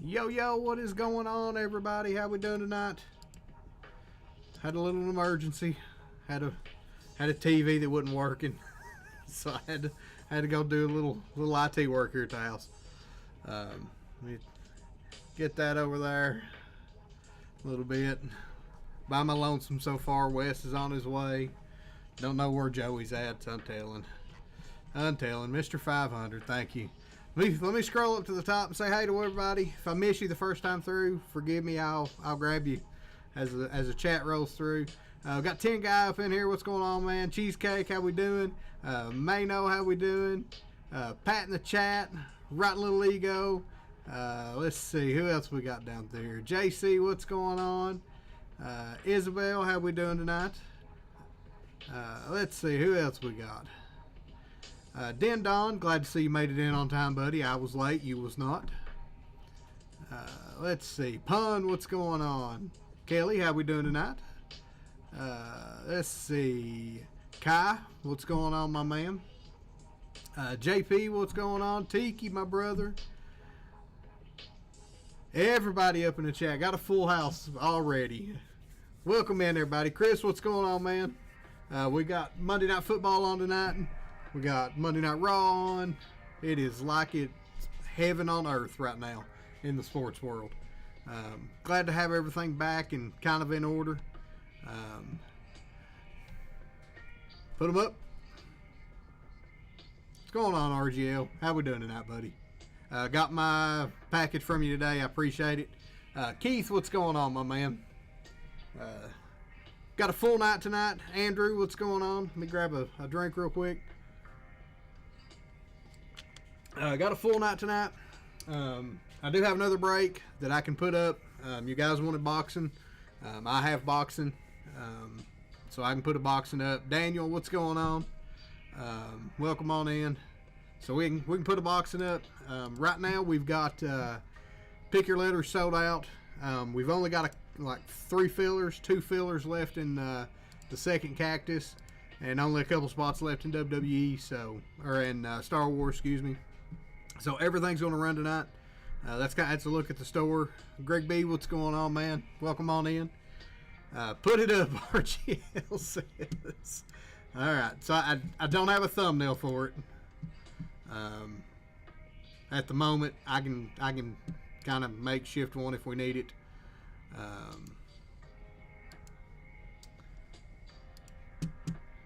Yo, what is going on, everybody? How we doing tonight? Had a little emergency. Had a TV that wasn't working, so I had to go do a little IT work here at the house. Let me get that over there a little bit. By my lonesome so far. Wes is on his way. Don't know where Joey's at, so I'm telling. Mr. 500, thank you. Let me scroll up to the top and say hey to everybody. If I miss you the first time through, forgive me. I'll grab you as a chat rolls through. Got 10 guy up in here. What's going on, man? Cheesecake, how we doing? Mayno, how we doing? Pat in the chat. Rotten Little Ego. Let's see who else we got down there. JC, what's going on? Isabel, how we doing tonight? Let's see who else we got. Den Don, glad to see you made it in on time, buddy. I was late, you was not. Let's see. Pun, what's going on? Kelly, how we doing tonight? Let's see. Kai, what's going on, my man? JP, what's going on? Tiki, my brother. Everybody up in the chat. Got a full house already. Welcome in, everybody. Chris, what's going on, man? We got Monday Night Football on tonight. We got Monday Night Raw on. It is like it's heaven on earth right now in the sports world. Glad to have everything back and kind of in order. Put them up. What's going on, RGL? How we doing tonight, buddy? Got my package from you today. I appreciate it. Keith, what's going on, my man? Got a full night tonight. Andrew, what's going on? Let me grab a drink real quick. Got a full night tonight. I do have another break that I can put up. You guys wanted boxing. I have boxing. So I can put a boxing up. Daniel, what's going on? Welcome on in. So we can put a boxing up. Right now we've got pick your letters sold out. We've only got like 2 fillers left in the second Cactus, and only a couple spots left in WWE. Or in Star Wars, excuse me. So everything's going to run tonight. That's a look at the store. Greg B, what's going on, man? Welcome on in. Put it up, RGL says. All right, so I don't have a thumbnail for it. At the moment, I can kind of makeshift one if we need it.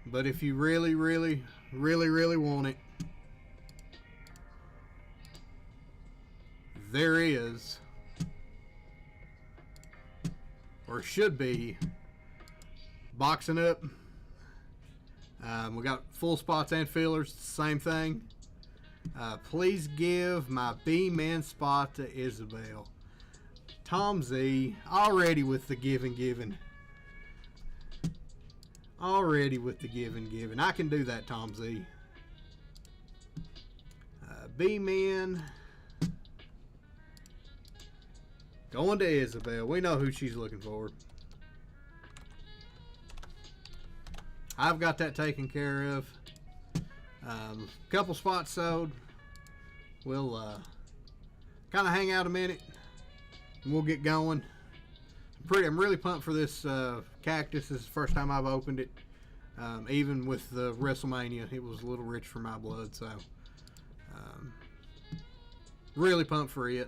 But if you really want it, there is, or should be, boxing up. We got full spots and fillers, same thing. Please give my B-man spot to Isabel. Tom Z, already with the giving. Already with the giving. I can do that, Tom Z. B-man. Going to Isabel. We know who she's looking for. I've got that taken care of. Couple spots sold. We'll kind of hang out a minute and we'll get going. I'm really pumped for this Cactus. This is the first time I've opened it. Even with the WrestleMania, it was a little rich for my blood, so really pumped for it.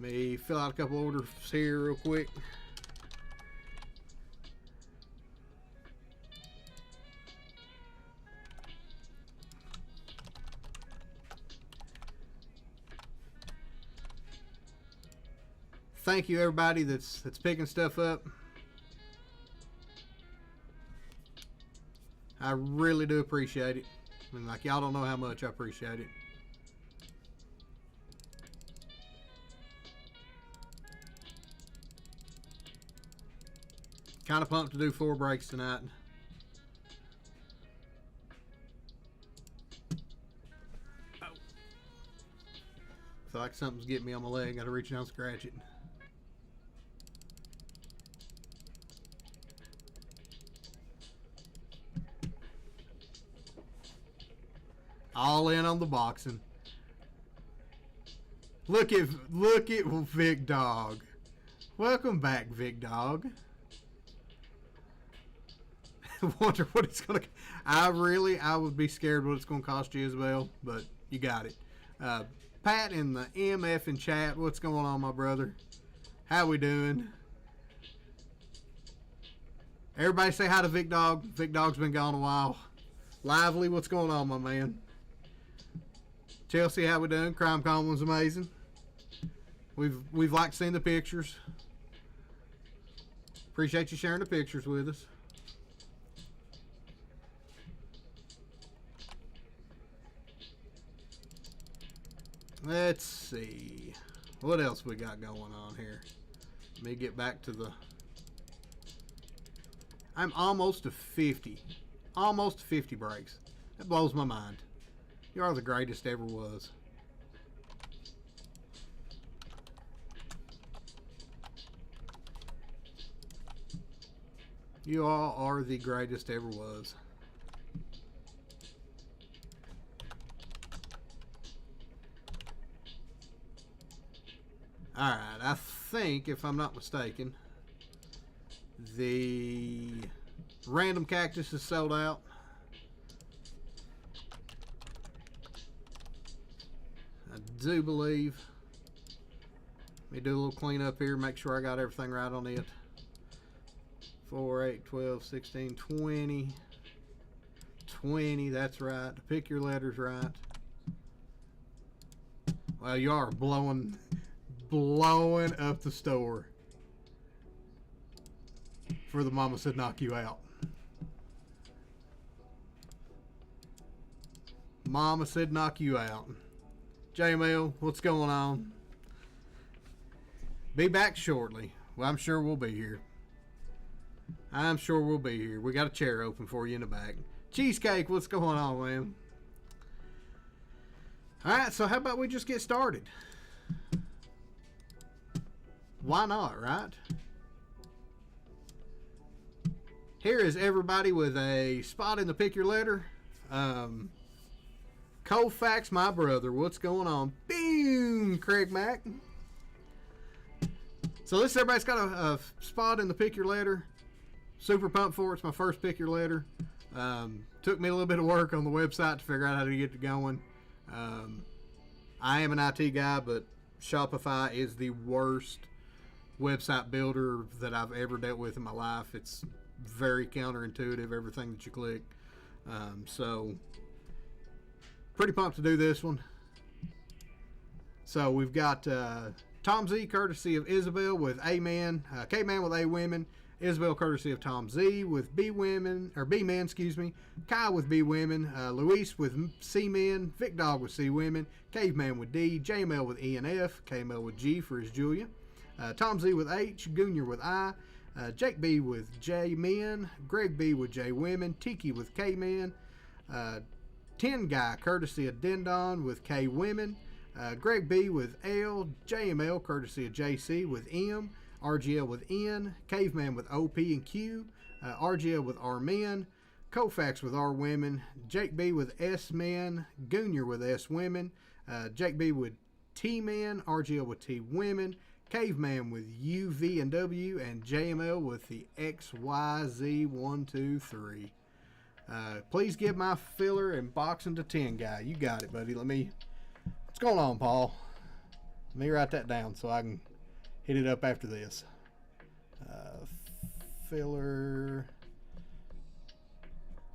Let me fill out a couple orders here real quick. Thank you, everybody that's picking stuff up. I really do appreciate it. I mean, like, y'all don't know how much I appreciate it. Kind of pumped to do 4 breaks tonight. Oh. Feel like something's getting me on my leg. Got to reach down and scratch it. All in on the boxing. Look at Vic Dog. Welcome back, Vic Dog. Wonder what it's gonna. I would be scared what it's gonna cost you as well, but you got it. Pat in the MF in chat, what's going on, my brother? How we doing? Everybody say hi to Vic Dog. Vic Dog's been gone a while. Lively, what's going on, my man? Chelsea, how we doing? Crime Con was amazing. We've liked seeing the pictures. Appreciate you sharing the pictures with us. Let's see. What else we got going on here? Let me get back to the... I'm almost to 50. Almost 50 breaks. That blows my mind. You are the greatest ever was. You all are the greatest ever was. Alright, I think, if I'm not mistaken, the random cactus is sold out. I do believe. Let me do a little cleanup here, make sure I got everything right on it. 4, 8, 12, 16, 20. 20, that's right. Pick your letters right. Well, you are blowing up the store for the mama said knock you out. Mama said knock you out. JML, what's going on? Be back shortly. Well, I'm sure we'll be here. I'm sure we'll be here. We got a chair open for you in the back. Cheesecake, what's going on, man? Alright, so how about we just get started? Why not, right? Here is everybody with a spot in the pick your letter. Colfax, my brother, what's going on? Boom, Craig Mack. So this everybody's got a spot in the pick your letter. Super pumped for it. It's my first pick your letter. Took me a little bit of work on the website to figure out how to get it going. I am an IT guy, but Shopify is the worst website builder that I've ever dealt with in my life. It's very counterintuitive, everything that you click. So pretty pumped to do this one. So we've got Tom Z courtesy of Isabel with A-Man, K-Man with A Women, Isabel courtesy of Tom Z with B Women, or B Men, excuse me, Kai with B Women, Luis with C Men, Vic Dog with C Women, Caveman with D, JML with E and F, KML with G for his Julia, Tom Z with H, Goonier with I, Jake B with J Men, Greg B with J Women, Tiki with K Men, 10 Guy courtesy of Dendon with K Women, Greg B with L, JML courtesy of JC with M, RGL with N, Caveman with OP and Q, RGL with R Men, Kofax with R Women, Jake B with S Men, Goonier with S Women, Jake B with T Men, RGL with T Women, Caveman with U, V, and W, and JML with the XYZ123. Please give my filler and boxing to 10 guy. You got it, buddy. What's going on, Paul? Let me write that down so I can hit it up after this. Filler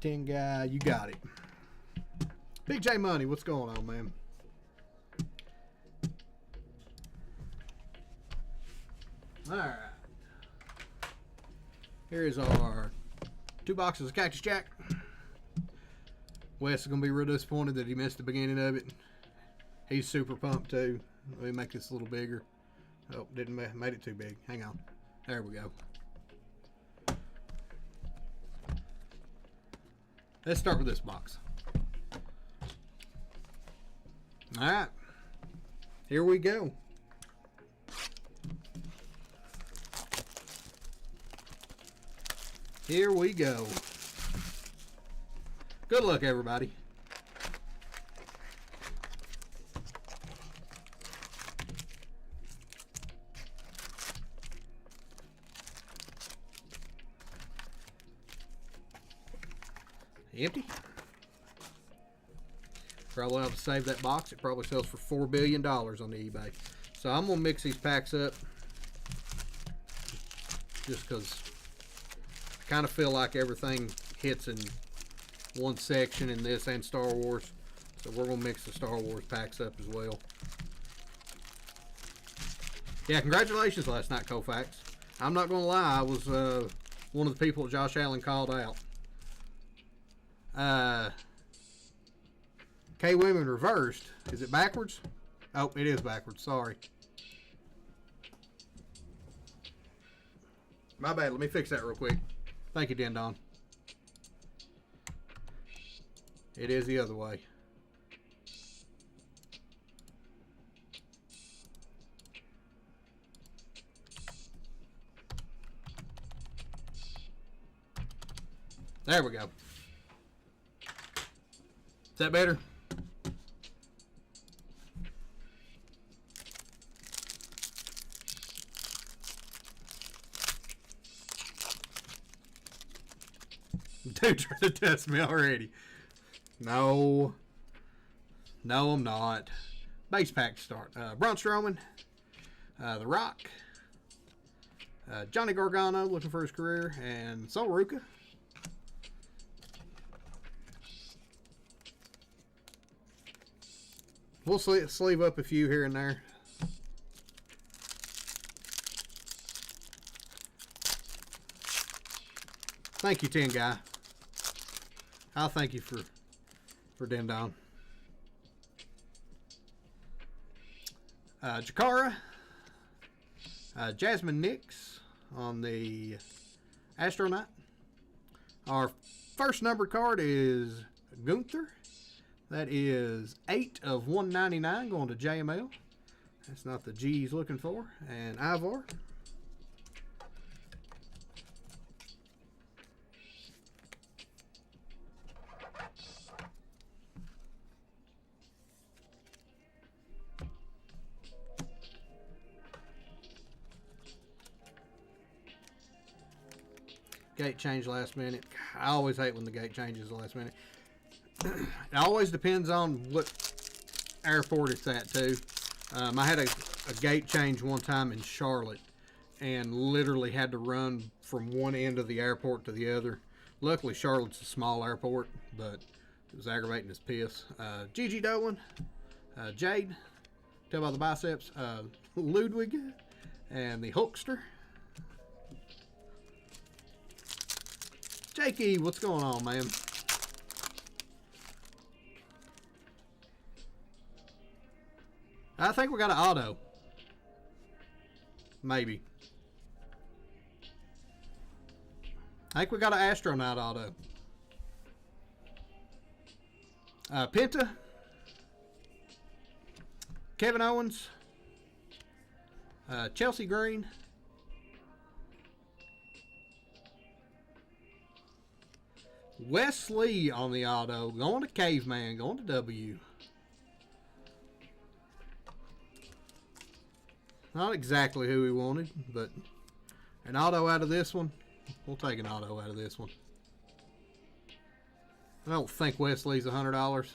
10 guy, you got it. Big J Money, what's going on, man? Alright. Here is our 2 boxes of Cactus Jack. Wes is going to be real disappointed that he missed the beginning of it. He's super pumped too. Let me make this a little bigger. Oh, made it too big. Hang on. There we go. Let's start with this box. Alright. Here we go. Here we go. Good luck, everybody. Empty. Probably ought to save that box. It probably sells for $4 billion on the eBay. So I'm going to mix these packs up just because I kind of feel like everything hits in one section in this and Star Wars. So we're going to mix the Star Wars packs up as well. Yeah, congratulations last night, Koufax. I'm not going to lie, I was one of the people that Josh Allen called out. K Women reversed. Is it backwards? Oh, it is backwards. Sorry. My bad. Let me fix that real quick. Thank you, Dendon. It is the other way. There we go. Is that better? Dude trying to test me already. No. No, I'm not. Base pack start. Braun Strowman. The Rock. Johnny Gargano looking for his career. And Sol Ruka. We'll sleeve up a few here and there. Thank you, 10 guy. I'll thank you for Dendon. Jakara. Jasmine Nix on the Astronaut. Our first numbered card is Gunther. That is 8 of 199 going to JML. That's not the G he's looking for. And Ivar. Gate change last minute. I always hate when the gate changes last minute. It always depends on what airport it's at too. I had a gate change one time in Charlotte and literally had to run from one end of the airport to the other. Luckily Charlotte's a small airport, but it was aggravating as piss. Gigi Dolan, Jade, tell by the biceps, Ludwig, and the Hulkster. Jakey, what's going on, man? I think we got an auto. Maybe. I think we got an astronaut auto. Penta. Kevin Owens. Chelsea Green. Wesley on the auto. Going to Caveman. Going to W. Not exactly who we wanted, but an auto out of this one. We'll take an auto out of this one. I don't think Wesley's $100.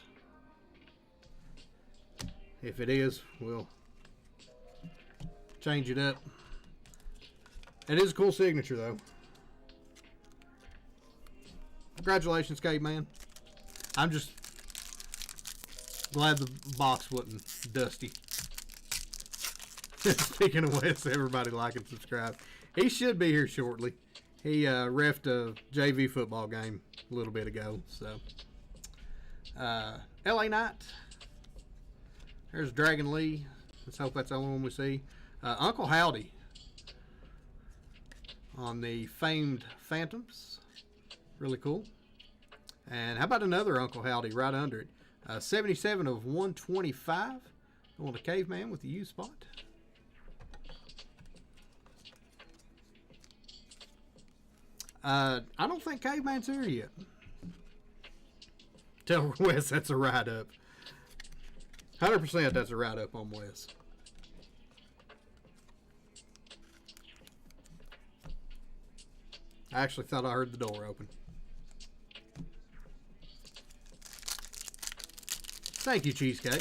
If it is, we'll change it up. It is a cool signature, though. Congratulations, Caveman. I'm just glad the box wasn't dusty. Speaking of Wes, everybody like and subscribe. He should be here shortly. He reffed a JV football game a little bit ago. So, LA Knight. There's Dragon Lee. Let's hope that's the only one we see. Uncle Howdy on the famed Phantoms. Really cool. And how about another Uncle Howdy right under it? 77 of 125. Going to Caveman with the U spot. I don't think Caveman's here yet. Tell Wes that's a write-up. 100% that's a write-up on Wes. I actually thought I heard the door open. Thank you, Cheesecake.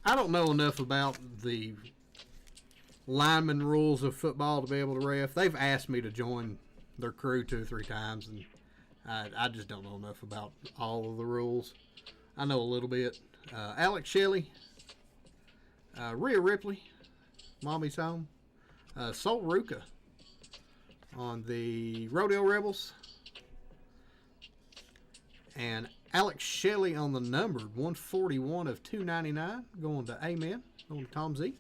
I don't know enough about the lineman rules of football to be able to ref. They've asked me to join their crew 2 or 3 times, and I just don't know enough about all of the rules. I know a little bit. Alex Shelley, Rhea Ripley, Mommy's Home, Sol Ruka on the Rodeo Rebels, and Alex Shelley on the numbered 141 of 299 going to Amen, going to Tom Z.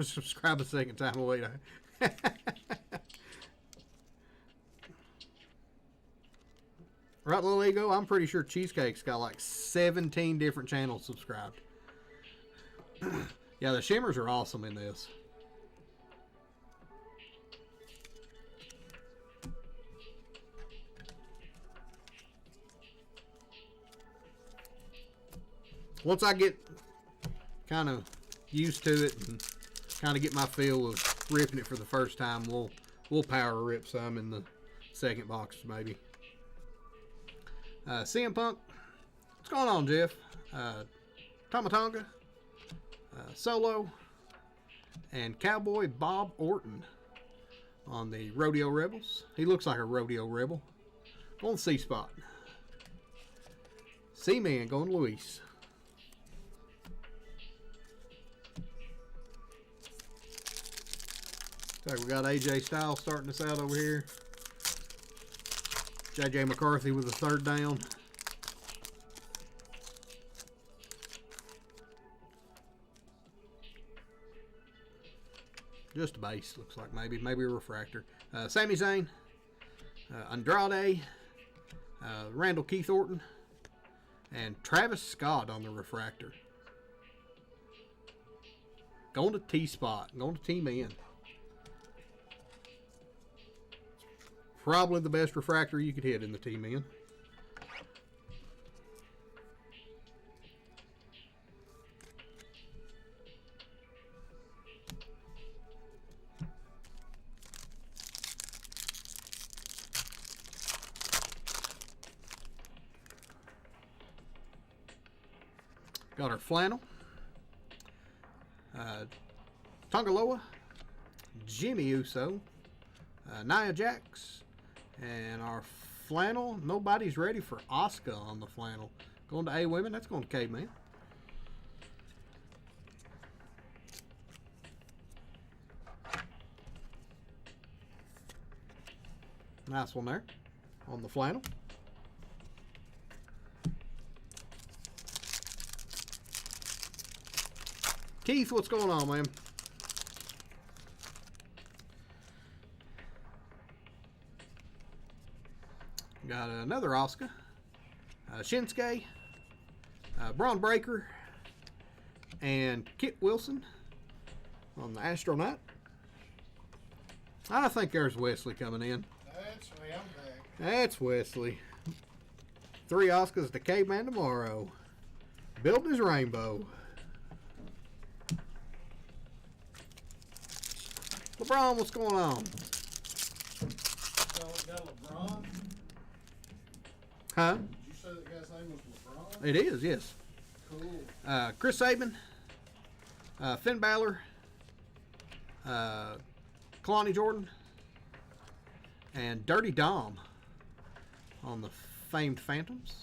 Subscribe a second time away. Right, Little Ego, I'm pretty sure Cheesecake's got like 17 different channels subscribed. Yeah, the shimmers are awesome in this. Once I get kind of used to it and kind of get my feel of ripping it for the first time, we'll power rip some in the second box maybe. CM Punk, what's going on, Jeff? Tomatonga, Solo, and Cowboy Bob Orton on the Rodeo Rebels. He looks like a Rodeo Rebel. Going C spot. C-Man going to Luis. Looks like we got AJ Styles starting us out over here. JJ McCarthy with a 3rd down. Just a base, looks like maybe a refractor. Sami Zayn, Andrade, Randall Keith Orton, and Travis Scott on the refractor. Going to T-Spot, going to Team In. Probably the best refractor you could hit in the Team In. Got our flannel. Tongaloa, Jimmy Uso, Nia Jax, and our flannel. Nobody's ready for Asuka on the flannel. Going to A Women. That's going to Caveman. Nice one there on the flannel. Keith, what's going on, man? Got another Asuka, Shinsuke, Braun Breaker, and Kit Wilson on the Astronaut. I think there's Wesley coming in. That's me, I'm back. That's Wesley. 3 Asukas to Caveman tomorrow. Building his rainbow. LeBron, what's going on? So we got LeBron? Huh? Did you say that guy's name was LeBron? It is, yes. Cool. Chris Sabin, Finn Balor, Kalani Jordan, and Dirty Dom on the famed Phantoms.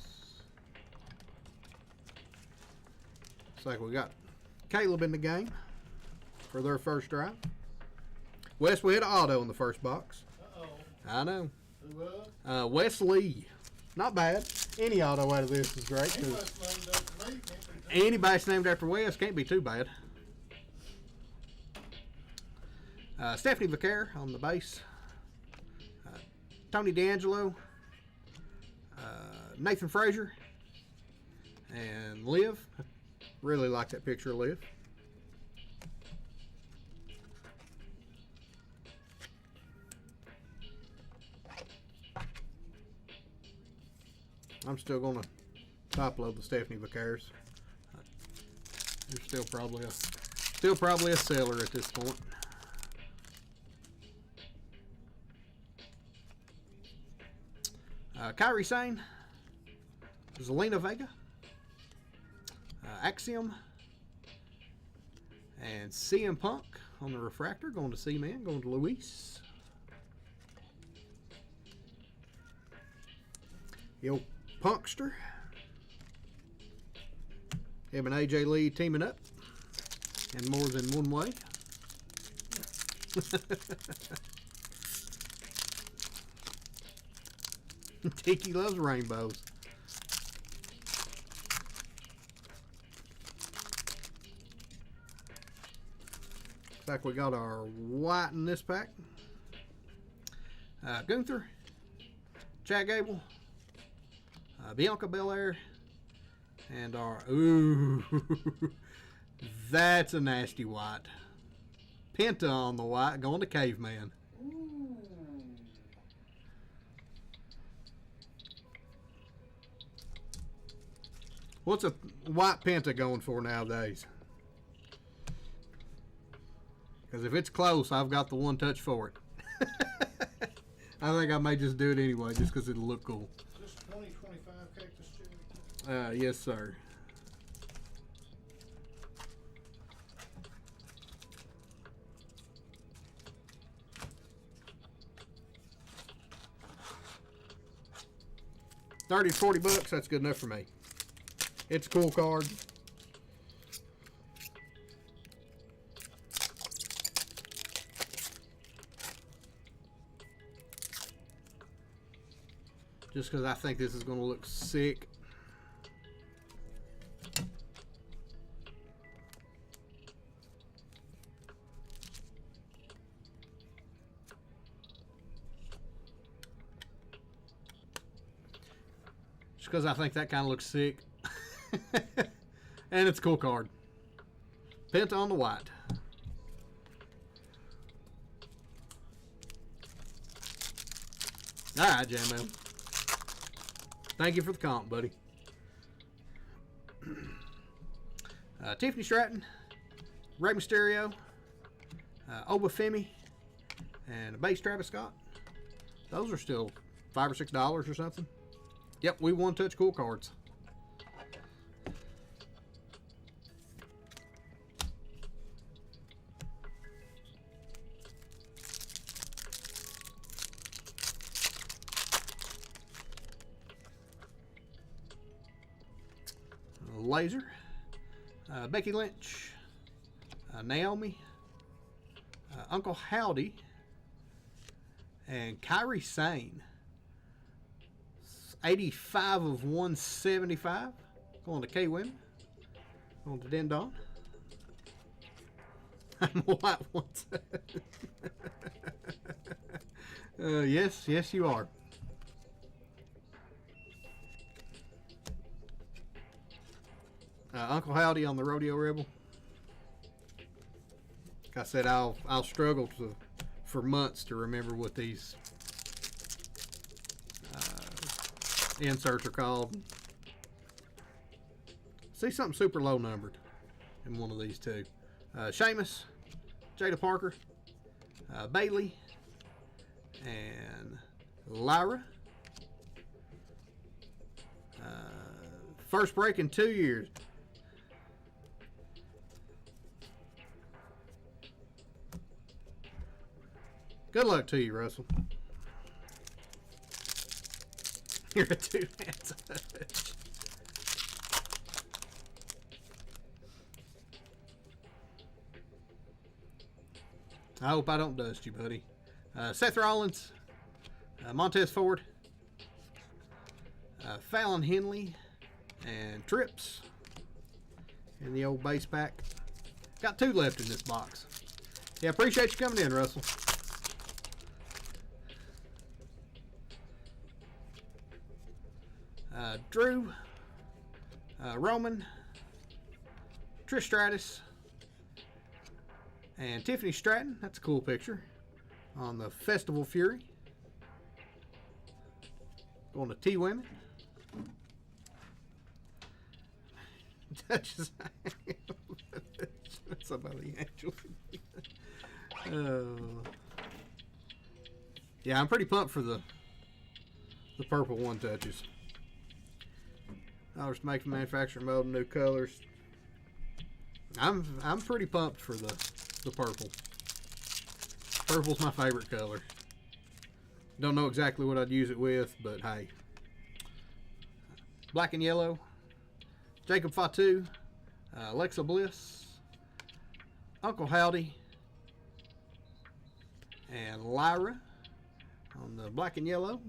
Looks like we got Caleb in the game for their first drive. Wes, we had an auto in the first box. Uh-oh. I know. Who Wesley. Not bad. Any auto out of this is great. Anybody's named after me, can't be too Anybody's named after Wes can't be too bad. Stephanie Vaquer on the base. Tony D'Angelo. Nathan Frazier. And Liv. Really like that picture of Liv. I'm still going to top load the Stephanie Vaquers. They're still probably a seller at this point. Kairi Sane, Zelina Vega, Axiom, and CM Punk on the refractor. Going to C-Man, going to Luis. Yo, Punkster. Him and AJ Lee teaming up in more than one way. Tiki loves rainbows. Looks like we got our white in this pack. Gunther, Chad Gable, Bianca Belair, and our, ooh, that's a nasty white. Penta on the white, going to Caveman. Ooh. What's a white Penta going for nowadays? Because if it's close, I've got the one touch for it. I think I may just do it anyway, just because it'll look cool. Just 2025 Cactus Jack. Yes, sir. $30 to $40, that's good enough for me. It's a cool card. Just because I think this is going to look sick. Just because I think that kind of looks sick. And it's a cool card. Penta on the white. Alright, Jam Man. Thank you for the comp, buddy. Tiffany Stratton, Rey Mysterio, Oba Femi, and a base Travis Scott. Those are still $5 or $6 or something. Yep, we one touch cool cards. Laser, Becky Lynch, Naomi, Uncle Howdy, and Kairi Sane. 85 of 175. Going to K-Win. Going to Dendon. I'm a white one. Yes, you are. Uncle Howdy on the Rodeo Rebel. Like I said, I'll struggle for months to remember what these inserts are called. See something super low numbered in one of these two. Sheamus, Jada Parker, Bailey, and Lyra. First break in 2 years. Good luck to you, Russell. You're a two-hand touch. I hope I don't dust you, buddy. Seth Rollins, Montez Ford, Fallon Henley, and Trips in the old base pack. Got 2 left in this box. Yeah, appreciate you coming in, Russell. Drew, Roman, Trish Stratus, and Tiffany Stratton. That's a cool picture on the Festival Fury. Going to T-Women. Touches somebody actually. Yeah, I'm pretty pumped for the the purple one touches. $1 to make the manufacturer mold new colors. I'm pretty pumped for the purple. Purple's my favorite color. Don't know exactly what I'd use it with, but hey. Black and yellow. Jacob Fatu. Alexa Bliss. Uncle Howdy. And Lyra on the black and yellow.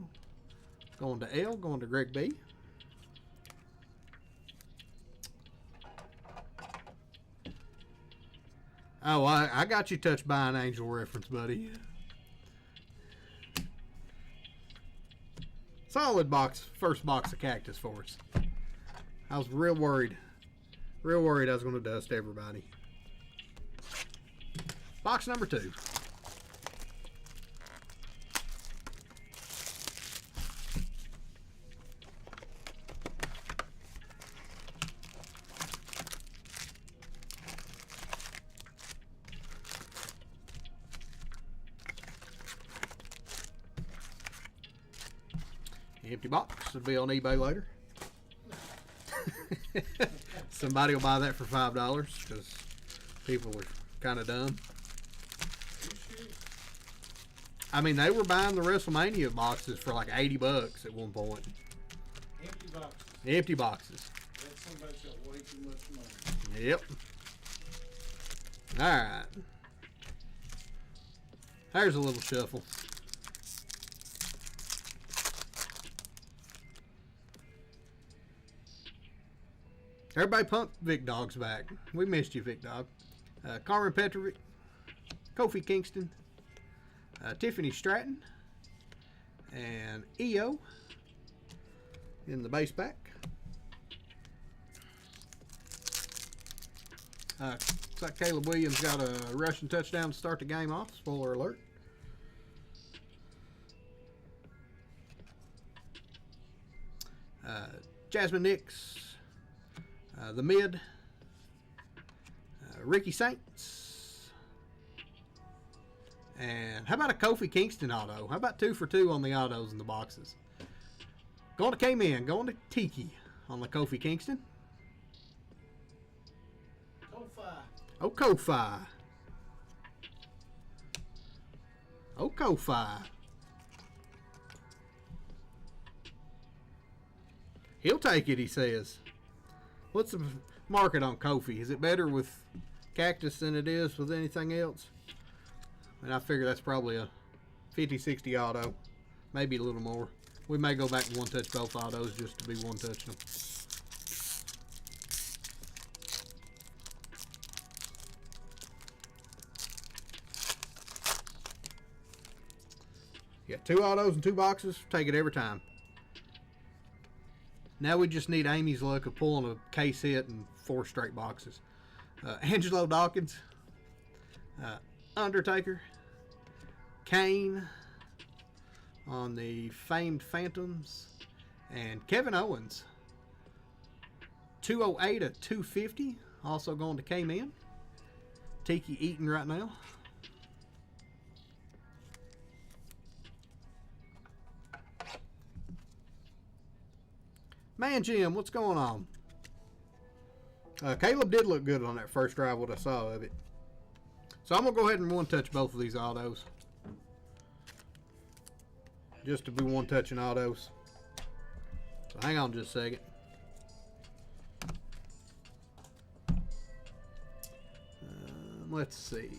Going to L, going to Greg B. Oh, I got you touched by an angel reference, buddy. Solid box, first box of Cactus for us. I was real worried. Real worried I was going to dust everybody. Box number 2. Empty box. It'll be on eBay later. Somebody will buy that for $5 because people are kind of dumb. I mean, they were buying the WrestleMania boxes for like $80 at one point. Empty boxes. Empty boxes. That's somebody's got way too much money. Yep. All right. There's a little shuffle. Everybody pumped Vic Dog's back. We missed you, Vic Dog. Carmen Petrovic, Kofi Kingston, Tiffany Stratton, and EO in the base pack. Looks like Caleb Williams got a rushing touchdown to start the game off. Spoiler alert. Jasmine Nix. The mid, Ricky Saints, and how about a Kofi Kingston auto? How about 2 for 2 on the autos in the boxes? Going to K-Man, going to Tiki on the Kofi Kingston. Kofi. Oh, Kofi. Oh, Kofi. He'll take it, he says. What's the market on Kofi? Is it better with Cactus than it is with anything else? And I figure that's probably a 50-60 auto. Maybe a little more. We may go back and one-touch both autos just to be one-touching them. You got 2 autos and 2 boxes. Take it every time. Now we just need Amy's luck of pulling a case hit and 4 straight boxes. Angelo Dawkins, Undertaker, Kane on the Famed Phantoms, and Kevin Owens. 208 of 250, also going to K-Man. Tiki eating right now. Man, Jim, what's going on? Caleb did look good on that first drive, what I saw of it. So I'm going to go ahead and one-touch both of these autos. Just to be one-touching autos. So hang on just a second. Let's see.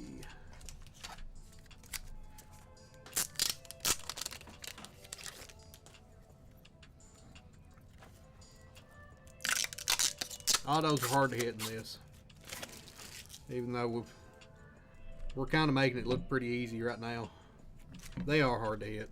Autos are hard to hit in this, even though we're kind of making it look pretty easy right now. They are hard to hit.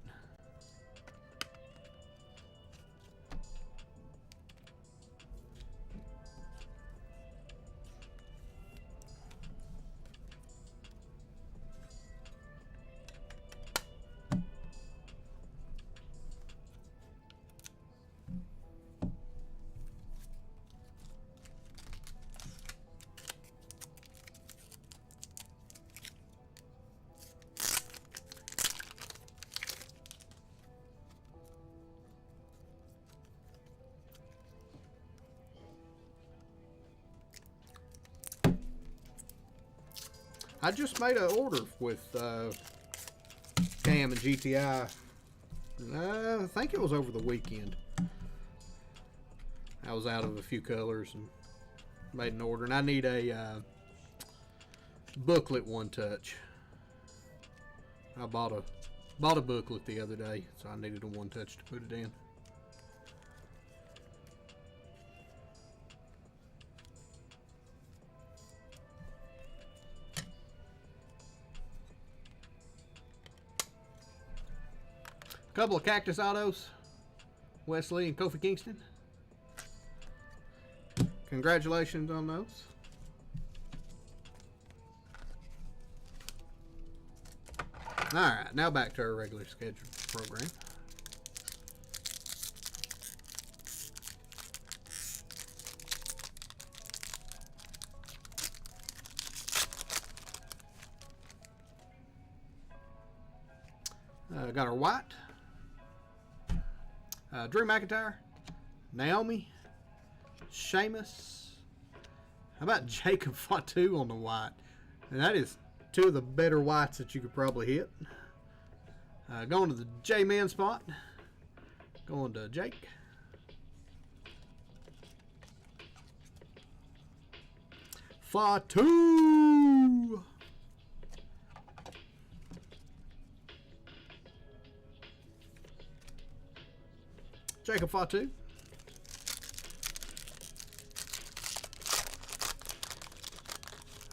I just made an order with Cam and GTI. I think it was over the weekend. I was out of a few colors and made an order, and I need a booklet one touch. I bought a booklet the other day, so I needed a one touch to put it in. A couple of Cactus Autos, Wesley and Kofi Kingston. Congratulations on those. Alright, now back to our regular scheduled program. Got our White, Drew McIntyre, Naomi, Sheamus. How about Jacob Fatu on the White? And that is two of the better whites that you could probably hit. Going to the J-Man spot. Going to Jake. Fatu. Jacob Fatu.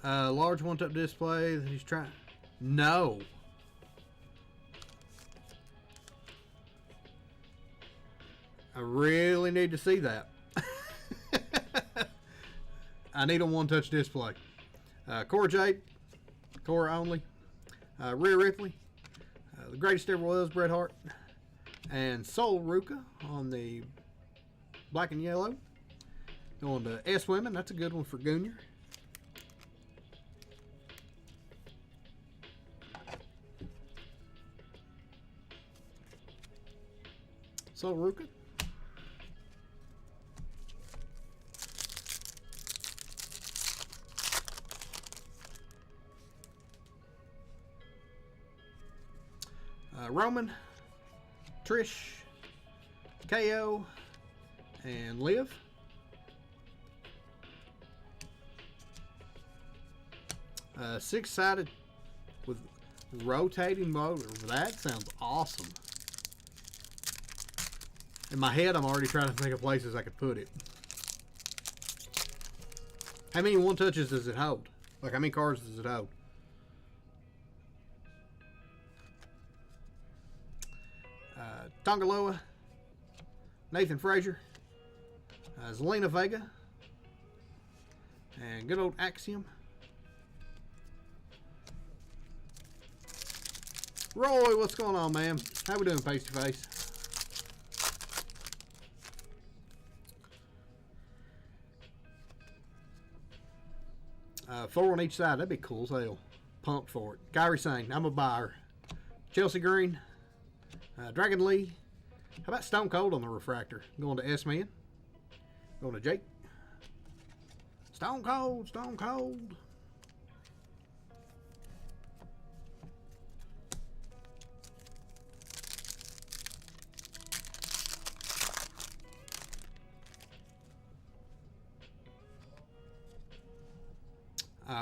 Large one-top display that he's trying. No. I really need to see that. I need a one-touch display. Cora Jade. Cora only. Rhea Ripley. The greatest ever was, Bret Hart. And Sol Ruka on the black and yellow. Going to S Women. That's a good one for Goonier. Sol Ruka. Roman, Trish, KO, and Liv. Six-sided with rotating motor. That sounds awesome. In my head, I'm already trying to think of places I could put it. How many one touches does it hold? Like, how many cards does it hold? Tongaloa, Nathan Frazier, Zelina Vega, and good old Axiom. Roy, what's going on, man? How we doing face to face? Four on each side. That'd be cool as hell. Pumped for it. Kyrie Sane, I'm a buyer. Chelsea Green, Dragon Lee. How about Stone Cold on the refractor? Going to S-Man. Going to Jake. Stone Cold, Stone Cold.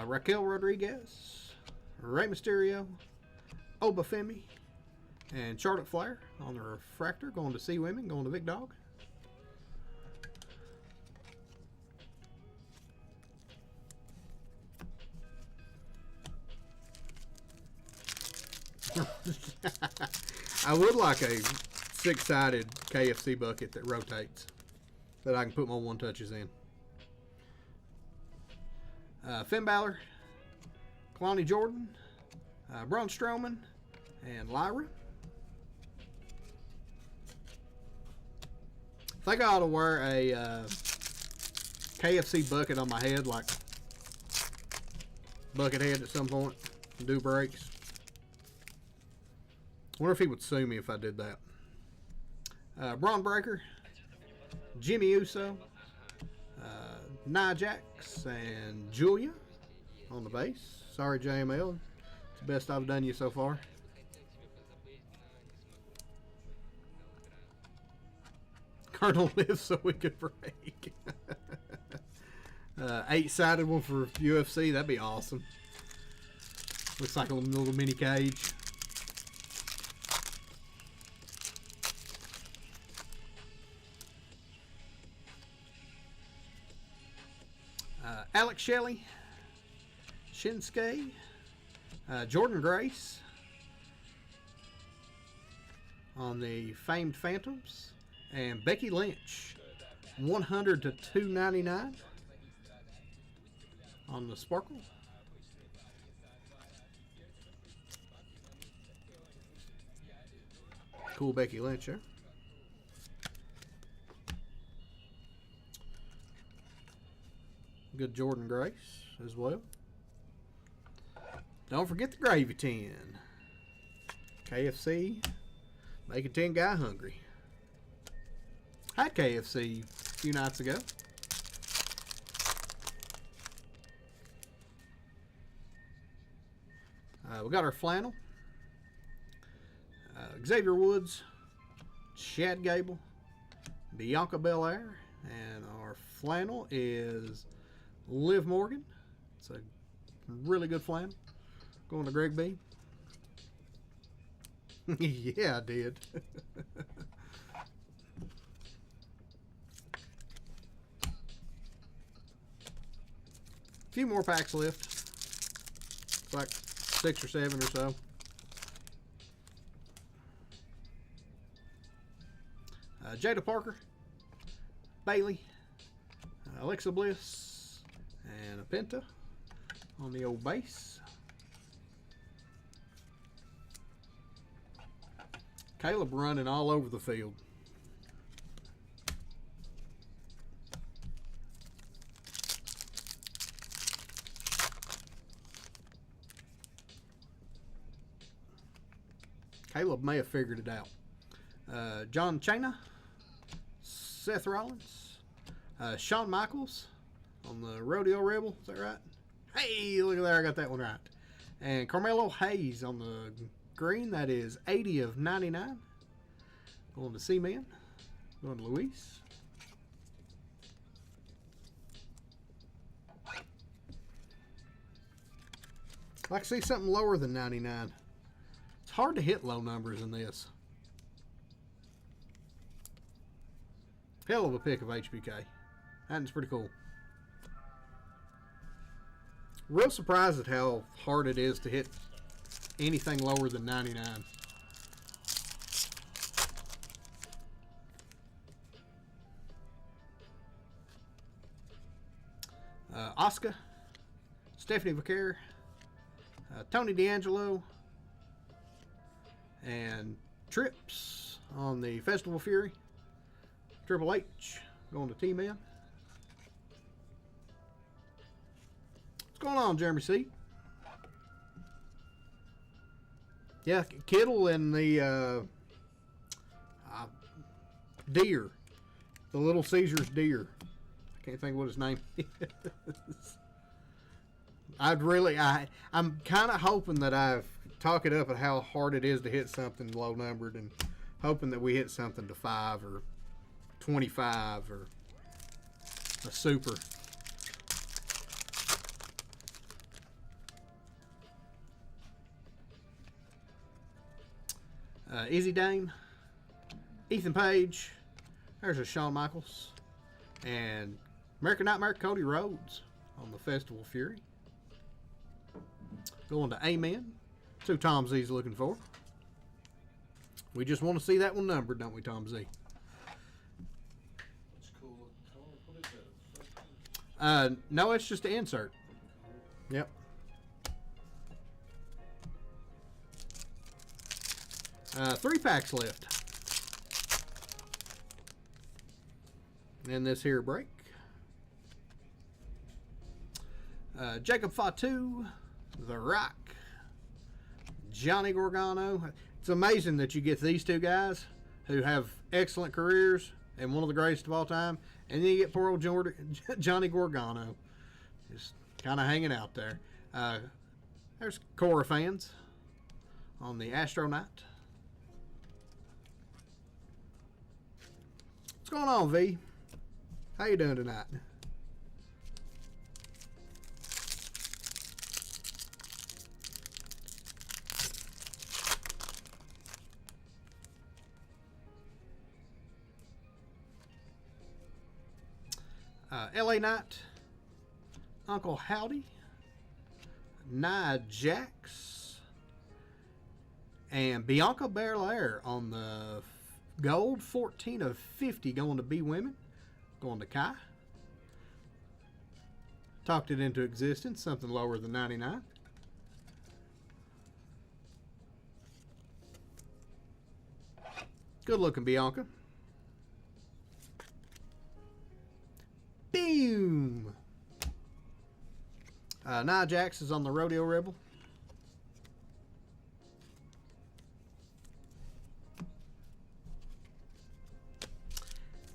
Raquel Rodriguez, Rey Mysterio, Obafemi, and Charlotte Flair on the refractor. Going to C Women, going to Big Dog. I would like a six-sided KFC bucket that rotates that I can put my one touches in. Finn Balor, Kalani Jordan, Braun Strowman, and Lyra. I think I ought to wear a KFC bucket on my head, like bucket head at some point, and do breaks. Wonder if he would sue me if I did that. Braun Breaker, Jimmy Uso, Nia Jax, and Julia. on the base. Sorry, JML. It's the best I've done you so far. Colonel lives so we could break. 8-sided one for UFC. That'd be awesome. Looks like a little mini cage. Alex Shelley, Shinsuke, Jordan Grace on the Famed Phantoms, and Becky Lynch, 100 to 299 on the Sparkle. Cool Becky Lynch there. Good Jordan Grace as well. Don't forget the Gravy 10. KFC, making 10 guy hungry. Had KFC a few nights ago. We got our flannel. Xavier Woods, Chad Gable, Bianca Belair, and our flannel is Liv Morgan. It's a really good flannel. Going to Greg B. Yeah, I did. A few more packs left. It's like 6 or 7 or so. Jada Parker, Bailey, Alexa Bliss, and a Penta on the old base. Caleb running all over the field. Caleb may have figured it out. John Cena, Seth Rollins, Shawn Michaels on the Rodeo Rebel. Is that right? Hey, look at there. I got that one right. And Carmelo Hayes on the green. That is 80 of 99. Going to C-Man. Going to Luis. I'd like to see something lower than 99. It's hard to hit low numbers in this. Hell of a pick of HBK. That's pretty cool. Real surprised at how hard it is to hit anything lower than 99. Asuka, Stephanie Vaquer, Tony D'Angelo, and Trips on the Festival Fury. Triple H going to T-Man. What's going on, Jeremy C? Yeah, Kittle and the deer. The Little Caesars deer. I can't think what his name is. I'm kind of hoping that I've talked it up at how hard it is to hit something low numbered, and hoping that we hit something to 5 or 25 or a super. Izzy Dane, Ethan Page, there's a Shawn Michaels, and American Nightmare Cody Rhodes on the Festival Fury. Going to Amen. 2 Tom Z's looking for. We just want to see that one numbered, don't we, Tom Z? It's cool. What is that? No, it's just an insert. Yep. Three packs left. And this here break. Jacob Fatu, The Rock, Johnny Gargano. It's amazing that you get these two guys who have excellent careers and one of the greatest of all time, and then you get poor old Johnny Gargano just kind of hanging out there. There's Cora fans on the Astronaut. What's going on, V? How you doing tonight? LA Knight, Uncle Howdy, Nia Jax, and Bianca Belair on the gold 14 of 50 going to B Women, going to Kai. Talked it into existence, something lower than 99. Good looking Bianca. Boom! Nia Jax is on the Rodeo Rebel.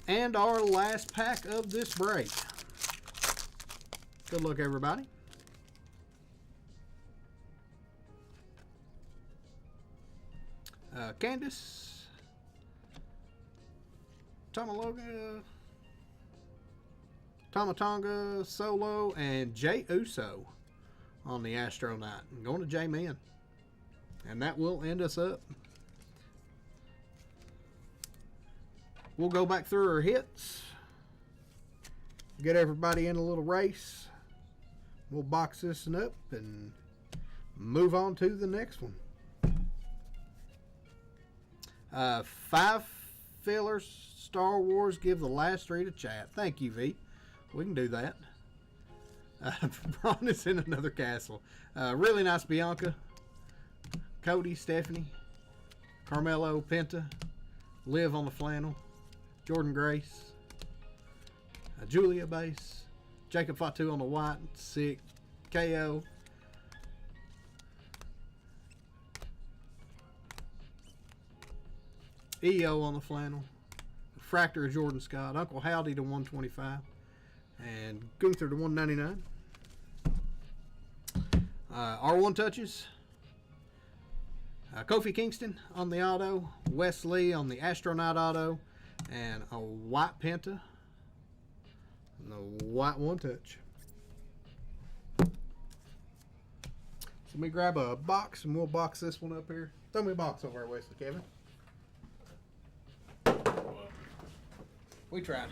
And our last pack of this break. Good luck, everybody. Candice, Tomatonga, Solo, and Jay Uso on the Astronaut. I'm going to J-Man. And that will end us up. We'll go back through our hits. Get everybody in a little race. We'll box this one up and move on to the next one. 5 fillers, Star Wars, give the last 3 to chat. Thank you, V. We can do that. Braun is in another castle. Really nice Bianca. Cody, Stephanie, Carmelo, Penta, Liv on the flannel, Jordan Grace, Julia base, Jacob Fatu on the white, sick, KO, EO on the flannel, Fractor of Jordan Scott, Uncle Howdy to 125, and Gunther to 199. R1 touches. Kofi Kingston on the auto, Wes Lee on the Astronaut auto, and a white Penta and the white 1 touch. So let me grab a box and we'll box this one up here. Throw me a box over there, Wesley, Kevin. What? We tried.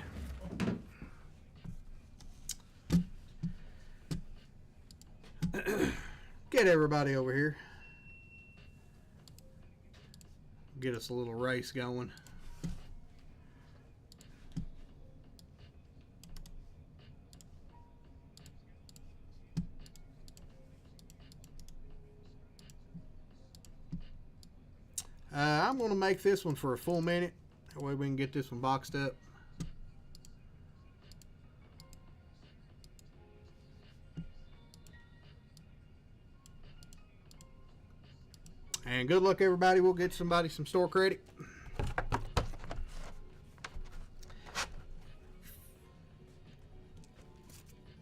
Get everybody over here. Get us a little race going. I'm going to make this one for a full minute. That way we can get this one boxed up. And good luck, everybody. We'll get somebody some store credit.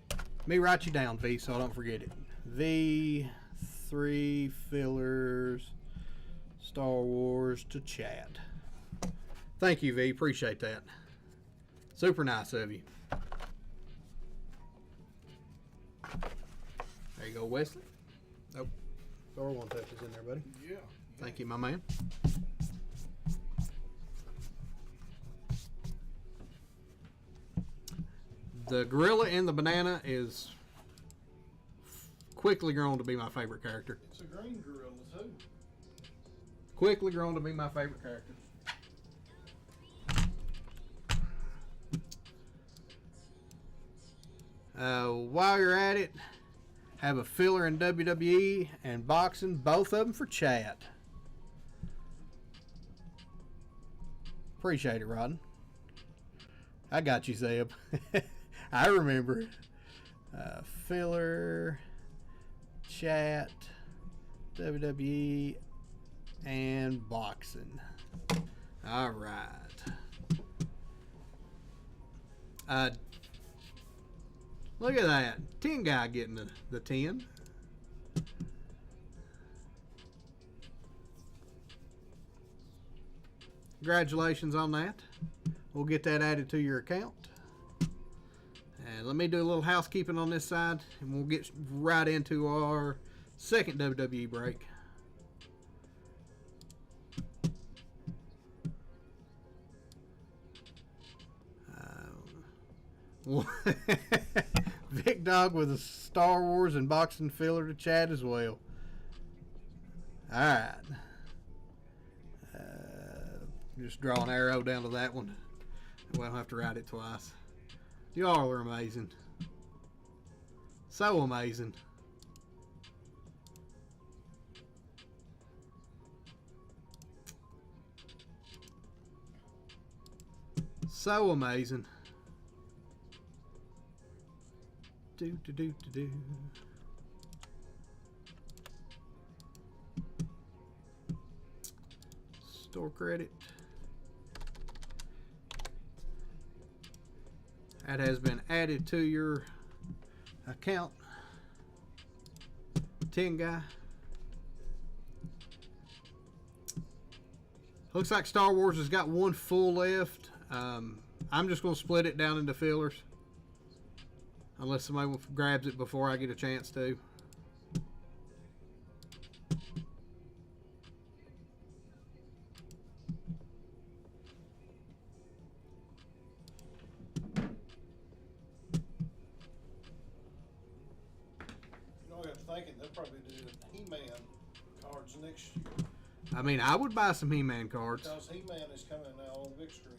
Let me write you down, V, so I don't forget it. V, 3 fillers, Star Wars to chat. Thank you, V. Appreciate that. Super nice of you. There you go, Wesley. Oh, Star 1 touches in there, buddy. Yeah. Thank you, my man. The gorilla and the banana is quickly grown to be my favorite character. It's a green gorilla too. Quickly grown to be my favorite character. While you're at it, have a filler in WWE and boxing, both of them for chat. Appreciate it, Rodden. I got you, Zeb. I remember. Filler, chat, WWE, and boxing. All right. Look at that. 10 guy getting the 10. Congratulations on that. We'll get that added to your account. And let me do a little housekeeping on this side, and we'll get right into our second WWE break. Vic Dog with a Star Wars and boxing filler to chat as well. Alright. Just draw an arrow down to that one. We don't have to write it twice. Y'all are amazing. So amazing. So amazing. Do. Store credit. That has been added to your account. 10 guy. Looks like Star Wars has got one full left. I'm just going to split it down into fillers. Unless somebody grabs it before I get a chance to. I got thinking they'll probably do He-Man cards next year. I mean, I would buy some He-Man cards. Because He-Man is coming now on big screen.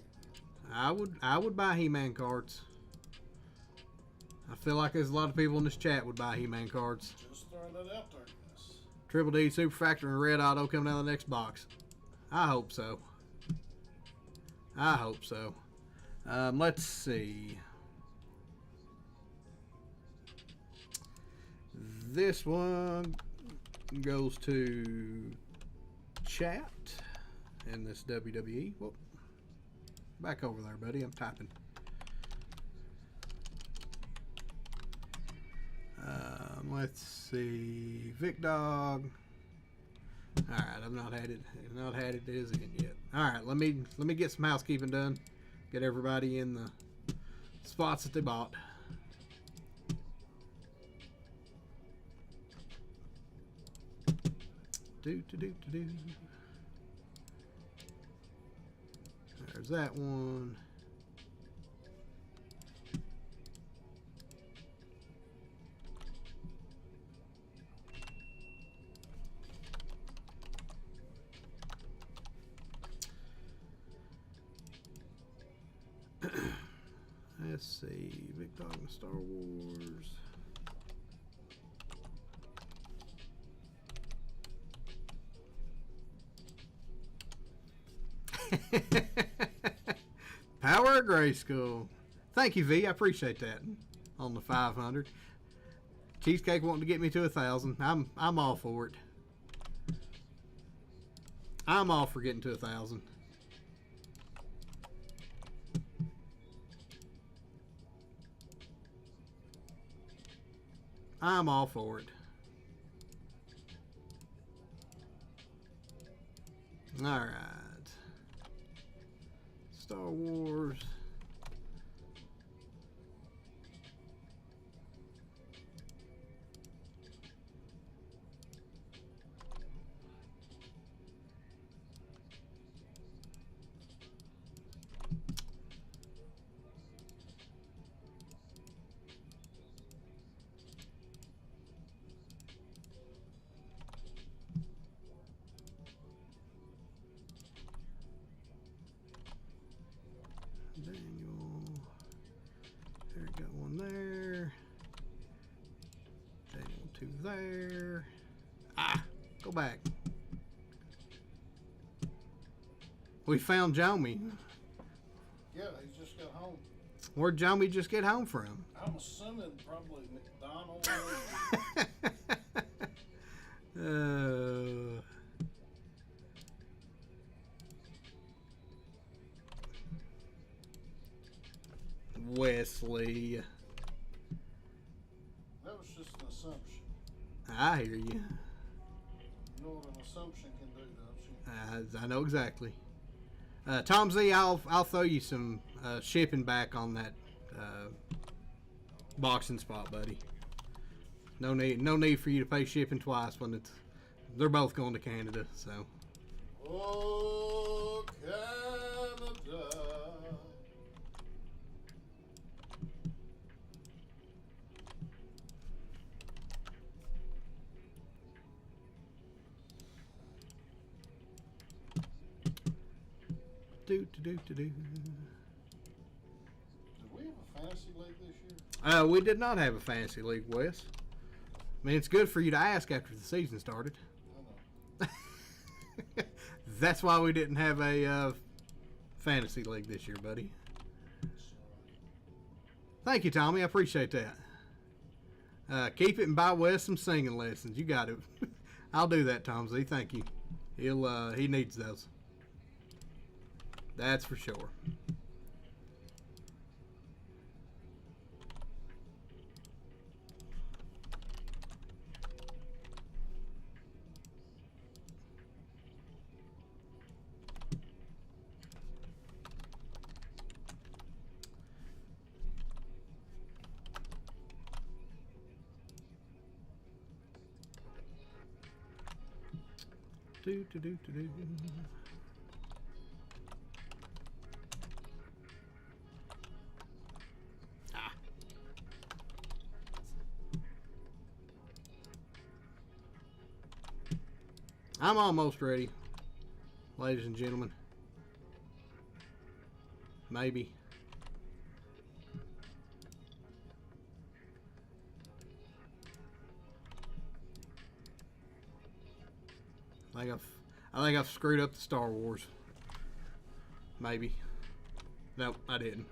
I would buy He-Man cards. I feel like there's a lot of people in this chat would buy He-Man cards. Just throwing that out there, guys. Triple D Super Factor and Red Auto coming down the next box. I hope so. I hope so. Let's see. This one goes to chat in this WWE. Whoop. Back over there, buddy. I'm typing. Let's see. Vic Dog. All right, I've not had it as in yet. All right, let me get some housekeeping done. Get everybody in the spots that they bought. Do. There's that one. Let's see, Big Dog and Star Wars. Power of Grayskull. Thank you, V. I appreciate that. On the 500. Cheesecake wanting to get me to 1,000. I'm all for it. I'm all for getting to 1,000. I'm all for it. All right. Star Wars. Daniel. There, got one there. Daniel, 2 there. Ah, go back. We found Jomi. Yeah, he just got home. Where'd Jomi just get home from? I'm assuming probably McDonald's. Wesley. That was just an assumption. I hear you. You know what an assumption can do, don't you? I know exactly. Tom Z, I'll throw you some shipping back on that boxing spot, buddy. No need for you to pay shipping twice when they're both going to Canada. So. Oh, Canada. Do. Did we have a fantasy league this year? We did not have a fantasy league, Wes. I mean, it's good for you to ask after the season started. I know. That's why we didn't have a fantasy league this year, buddy. Thank you, Tommy. I appreciate that. Keep it and buy Wes some singing lessons. You got it. I'll do that, Tom Z. Thank you. He needs those. That's for sure. Do. I'm almost ready, ladies and gentlemen. Maybe. I think I've screwed up the Star Wars. Maybe. Nope, I didn't.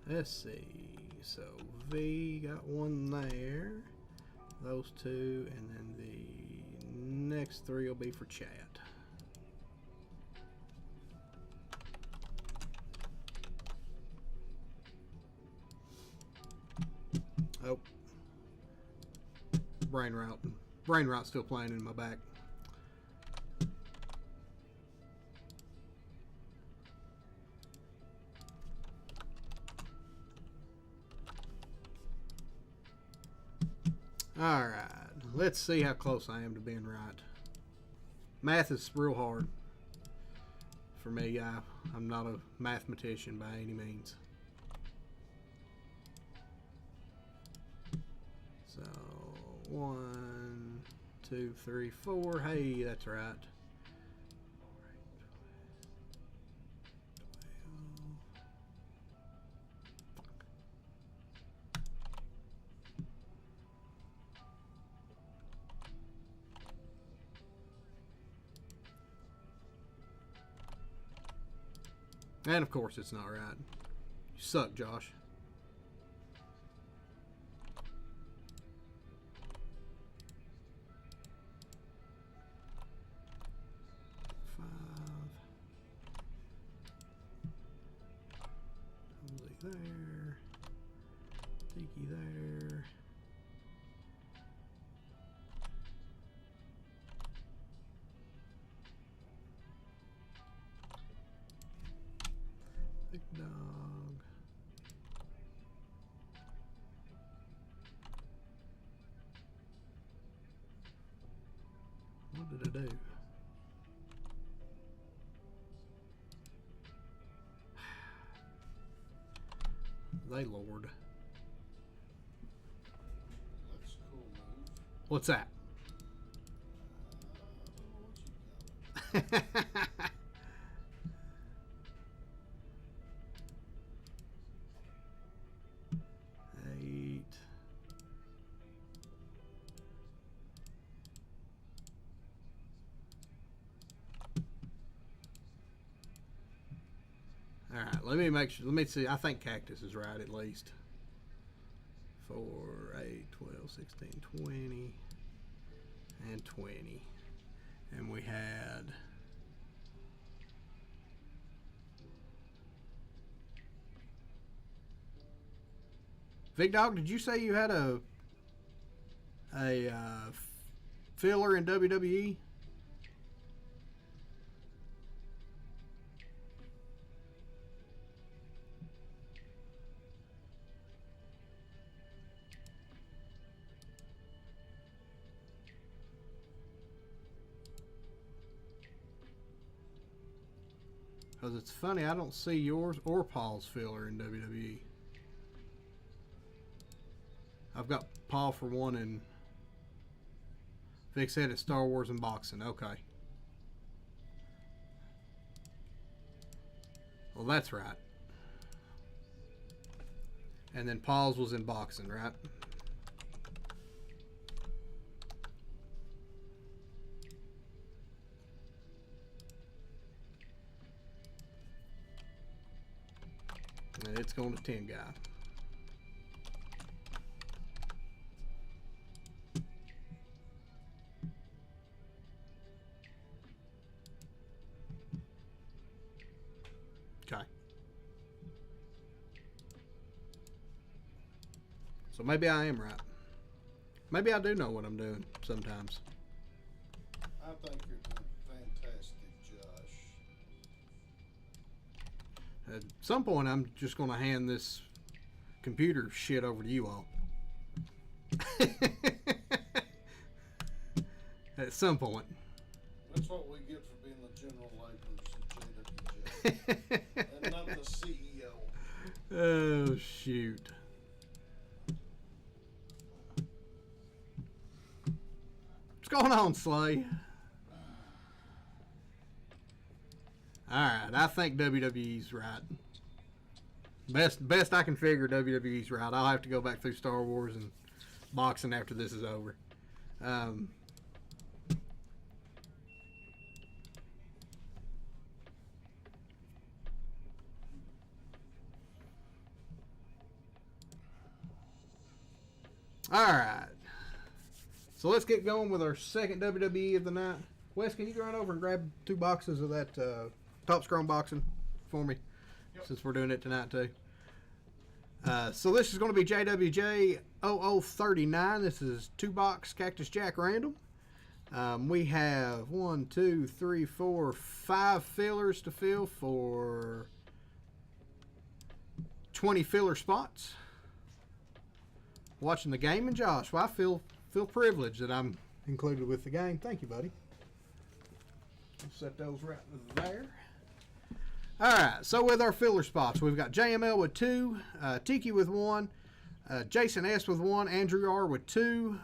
Let's see. So V got one there. Those two, and then the next three will be for chat. Oh. Brain rot still playing in my back. Alright, let's see how close I am to being right. Math is real hard for me. I'm not a mathematician by any means. So, 1, 2, 3, 4. Hey, that's right. And of course it's not right. You suck, Josh. There. Tiki there. Big dog. What did I do? They Lord. What's that? What you got? 8. All right, let me make sure. Let me see. I think Cactus is right at least. 4, 8, 12, 16, 20, and 20. And we had Big Dog, did you say you had a filler in WWE? Because it's funny, I don't see yours or Paul's filler in WWE. I've got Paul for one, and Vic said it's Star Wars and boxing. Okay. Well, that's right. And then Paul's was in boxing, right? And it's going to 10 guy. Okay. So maybe I am right. Maybe I do know what I'm doing sometimes. I think you're doing fantastic, Josh. At some point, I'm just going to hand this computer shit over to you all. At some point. That's what we get for being the general laborers at JWJ. And not the CEO. Oh, shoot. What's going on, Slay? Alright, I think WWE's right. Best I can figure, WWE's right. I'll have to go back through Star Wars and boxing after this is over. Alright. So let's get going with our second WWE of the night. Wes, can you go right over and grab 2 boxes of that Top Scrum boxing for me? Yep. Since we're doing it tonight too. So this is going to be JWJ 0039. This is 2-box Cactus Jack random. We have 1, 2, 3, 4, 5 fillers to fill for 20 filler spots. Watching the game, and Josh, well, I feel privileged that I'm included with the game. Thank you, buddy. I'll set those right there. Alright, so with our filler spots, we've got JML with 2, Tiki with 1, Jason S with 1, Andrew R with 2,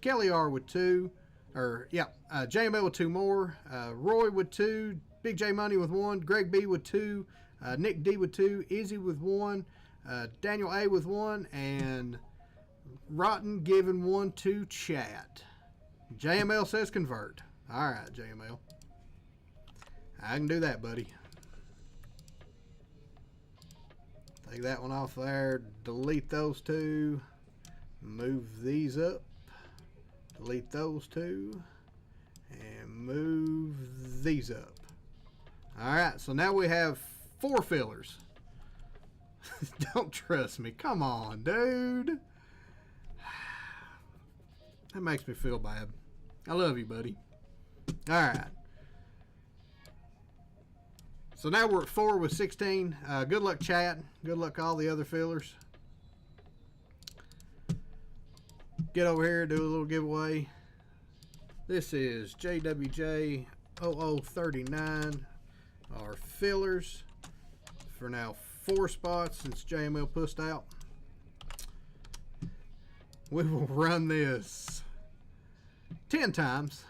Kelly R with 2, JML with 2 more, Roy with 2, Big J Money with 1, Greg B with 2, Nick D with 2, Izzy with 1, Daniel A with 1, and Rotten giving 1 to chat. JML says convert. Alright, JML. I can do that, buddy. Take that one off there. Delete those 2. Move these up. Delete those 2. And move these up. Alright, so now we have 4 fillers. Don't trust me. Come on, dude. That makes me feel bad. I love you, buddy. Alright. So now we're at 4 with 16. Good luck, chat. Good luck, all the other fillers. Get over here, do a little giveaway. This is JWJ 0039. Our fillers for now 4 spots since JML pushed out. We will run this 10 times.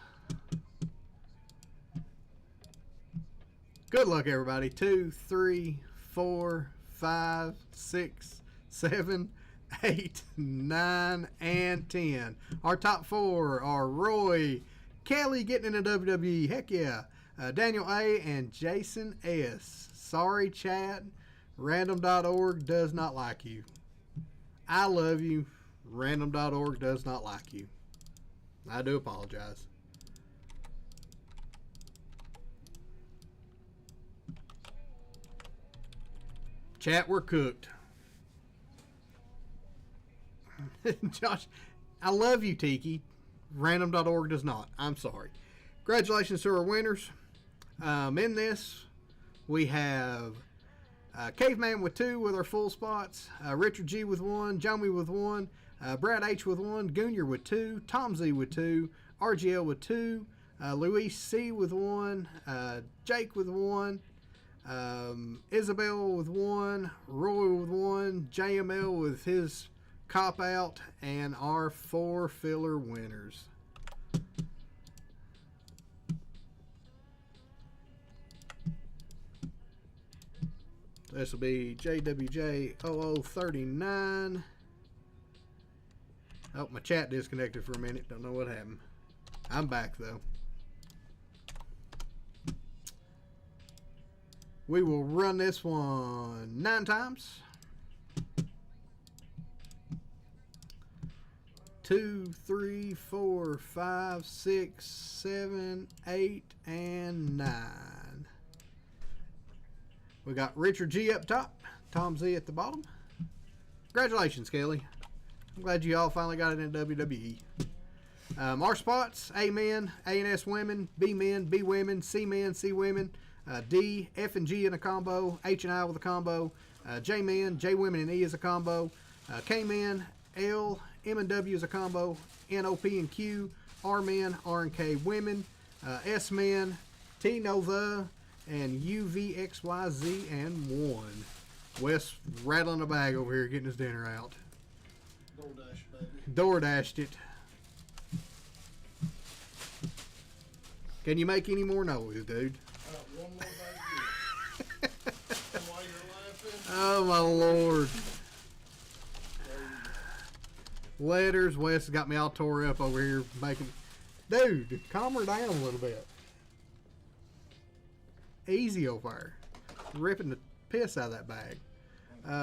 Good luck, everybody. 2, 3, 4, 5, 6, 7, 8, 9, and 10. Our top 4 are Roy, Kelly getting into WWE. Heck yeah. Daniel A. and Jason S. Sorry, chat. Random.org does not like you. I love you. Random.org does not like you. I do apologize. Chat, we're cooked. Josh, I love you, Tiki. Random.org does not. I'm sorry. Congratulations to our winners. In this, we have Caveman with 2 with our full spots, Richard G with 1, Joey with 1, Brad H with 1, Goonier with 2, Tom Z with 2, RGL with 2, Luis C with 1, Jake with 1, Isabel with 1, Roy with 1, JML with his cop out, and our 4 filler winners. This will be JWJ0039. Oh, my chat disconnected for a minute. Don't know what happened. I'm back, though. We will run this one 9 times. 2, 3, 4, 5, 6, 7, 8, and 9. We got Richard G up top, Tom Z at the bottom. Congratulations, Kelly. I'm glad you all finally got it in WWE. Our spots: A men, A and S women, B men, B women, C men, C women, D, F and G in a combo, H and I with a combo, J men, J women and E as a combo, K men, L, M and W as a combo, N, O, P and Q, R men, R and K women, S men, T, Nova, and UVXYZ and 1. Wes rattling a bag over here getting his dinner out. DoorDash, baby. DoorDashed it. Can you make any more noise, dude? One more bag here. And while you're laughing, Oh my lord. Letters. Wes got me all tore up over here making. Dude, calm her down a little bit. Easy over there. Ripping the piss out of that bag.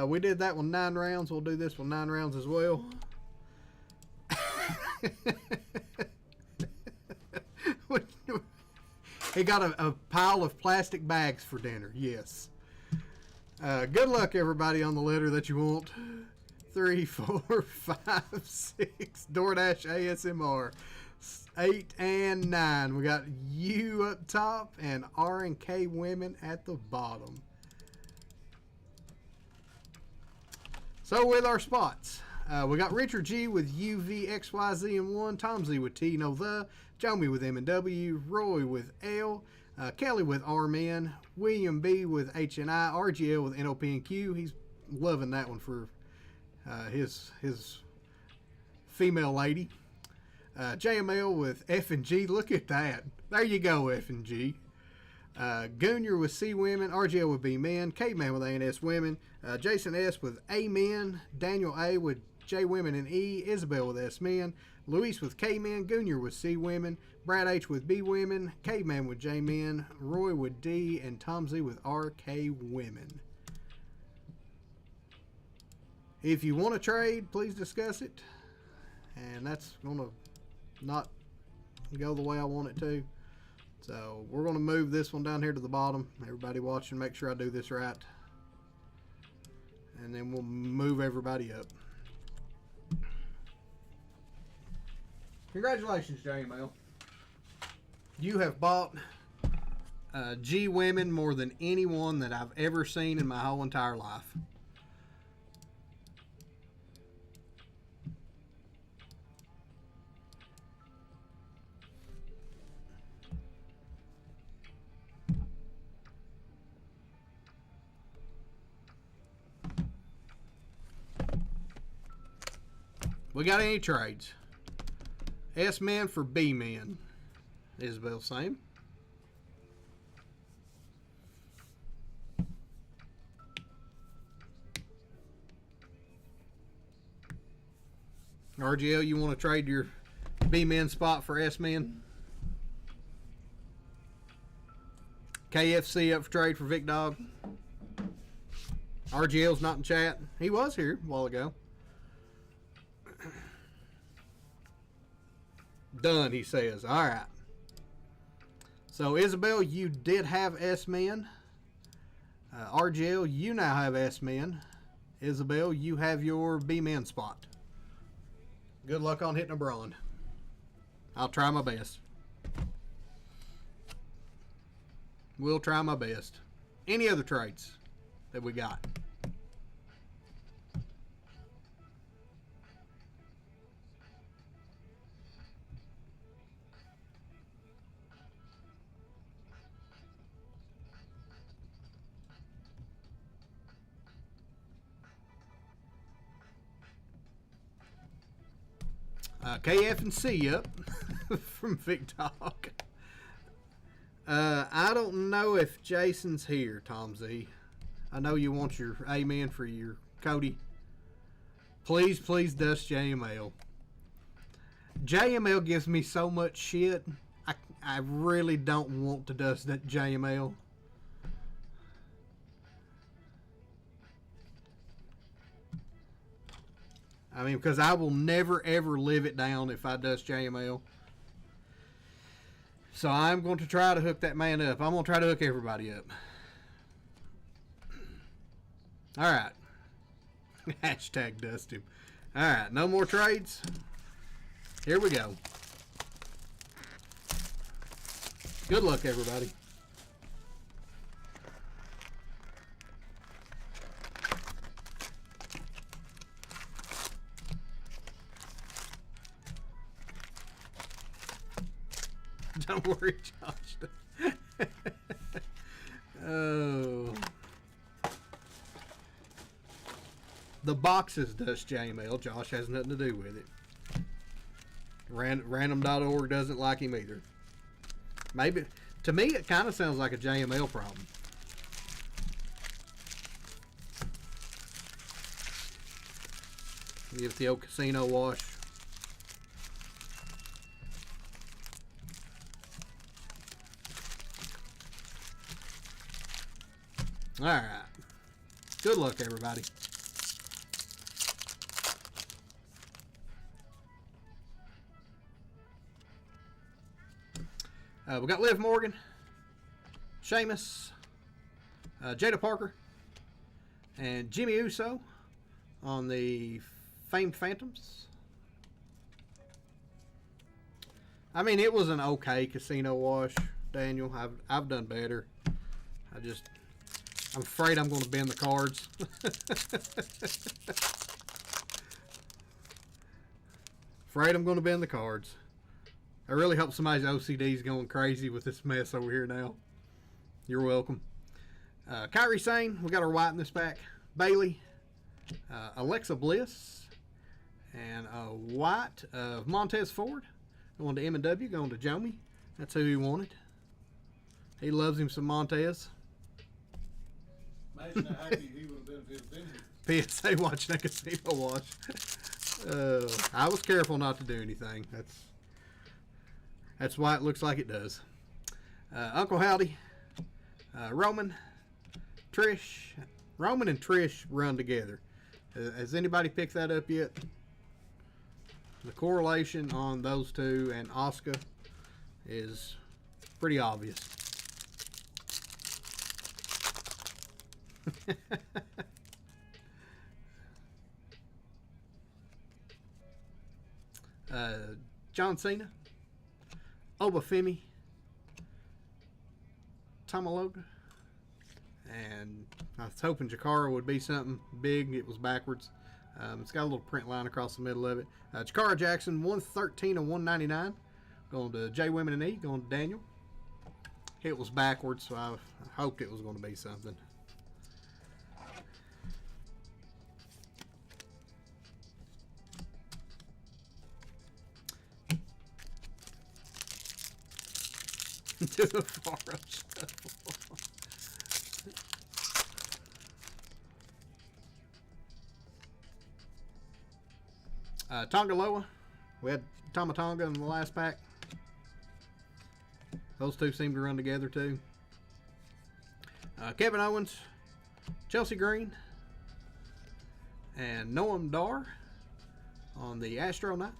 We did that one 9 rounds. We'll do this one 9 rounds as well. He got a pile of plastic bags for dinner. Yes. Good luck, everybody, on the letter that you want. 3, 4, 5, 6. DoorDash ASMR. 8 and 9. We got U up top and R and K women at the bottom. So with our spots, we got Richard G with UVXYZ and 1, Tom Z with T, Nova, Joey with M and W, Roy with L, Kelly with R men, William B with H and I, RGL with NOP and Q. He's loving that one for his female lady. JML with F and G. Look at that. There you go, F and G. Goonier with C women, RGL with B men, Caveman with A and S women, Jason S with A men, Daniel A with J women and E, Isabel with S men, Luis with K men, Goonier with C women, Brad H with B women, Caveman with J men, Roy with D, and Tom Z with RK women. If you want to trade, please discuss it. And that's going to not go the way I want it to. So we're going to move this one down here to the bottom. Everybody watching, make sure I do this right. And then we'll move everybody up. Congratulations, JML. You have bought G women more than anyone that I've ever seen in my whole entire life. We got any trades? S-men for B-men. Isabel, same. RGL, you want to trade your B-men spot for S-men? KFC up for trade for Vic Dog. RGL's not in chat. He was here a while ago. Done, he says. All right. So, Isabel, you did have S-men. RGL, you now have S-men. Isabel, you have your B-men spot. Good luck on hitting a brawn. I'll try my best. We'll try my best. Any other trades that we got? KF and C up from Vic Dog. I don't know if Jason's here, Tom Z. I know you want your amen for your Cody. Please, please dust JML. JML gives me so much shit. I really don't want to dust that JML. I mean, because I will never, ever live it down if I dust JML. So I'm going to try to hook that man up. I'm going to try to hook everybody up. All right. Hashtag dust him. All right. No more trades. Here we go. Good luck, everybody. Don't worry, Josh. Oh. The boxes dust JML. Josh has nothing to do with it. Random.org doesn't like him either. Maybe, to me, it kind of sounds like a JML problem. Give it the old casino wash. All right. Good luck, everybody. We got Liv Morgan, Sheamus, Jada Parker, and Jimmy Uso on the Famed Phantoms. I mean, it was an okay casino wash, Daniel. I've done better. I'm afraid I'm going to bend the cards. Afraid I'm going to bend the cards. I really hope somebody's OCD is going crazy with this mess over here now. You're welcome. Kairi Sane, we got her white in this pack. Bailey, Alexa Bliss, and a white of Montez Ford. Going to M&W, going to Jomi. That's who he wanted. He loves him some Montez. Imagine how happy he would have been if he had been here. PSA watching that casino wash. I was careful not to do anything. That's why it looks like it does. Uncle Howdy, Roman, Trish. Roman and Trish run together. Has anybody picked that up yet? The correlation on those two and Asuka is pretty obvious. John Cena, Obafemi, Tamaloga, and I was hoping Jakara would be something big. It was backwards. It's got a little print line across the middle of it. Jakara Jackson, 113 and 199. Going to J Women and E, going to Daniel. It was backwards, so I hoped it was going to be something. Do a faro shuffle. Tongaloa. We had Tomatonga in the last pack. Those two seem to run together too. Kevin Owens, Chelsea Green, and Noam Dar on the Astronaut.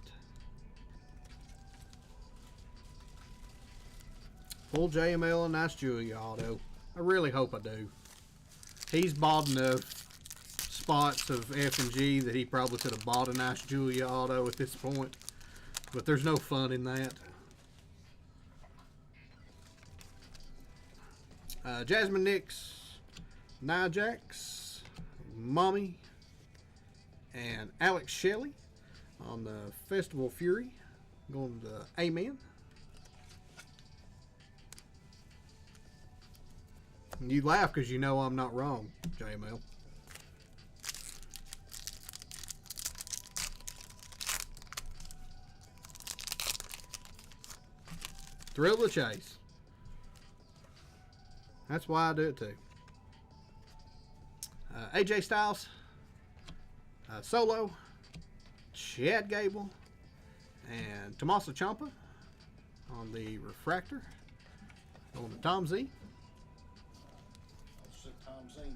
Full JML and nice Julia auto. I really hope I do. He's bought enough spots of F and G that he probably could have bought a nice Julia auto at this point. But there's no fun in that. Jasmine Nix, Nia Jax, Mommy, and Alex Shelley on the Festival Fury. Going to Amen. You laugh because you know I'm not wrong, JML. Thrill the chase. That's why I do it too. AJ Styles, Solo, Chad Gable, and Tommaso Ciampa on the Refractor. On the Tom Z. I said Tom Zink.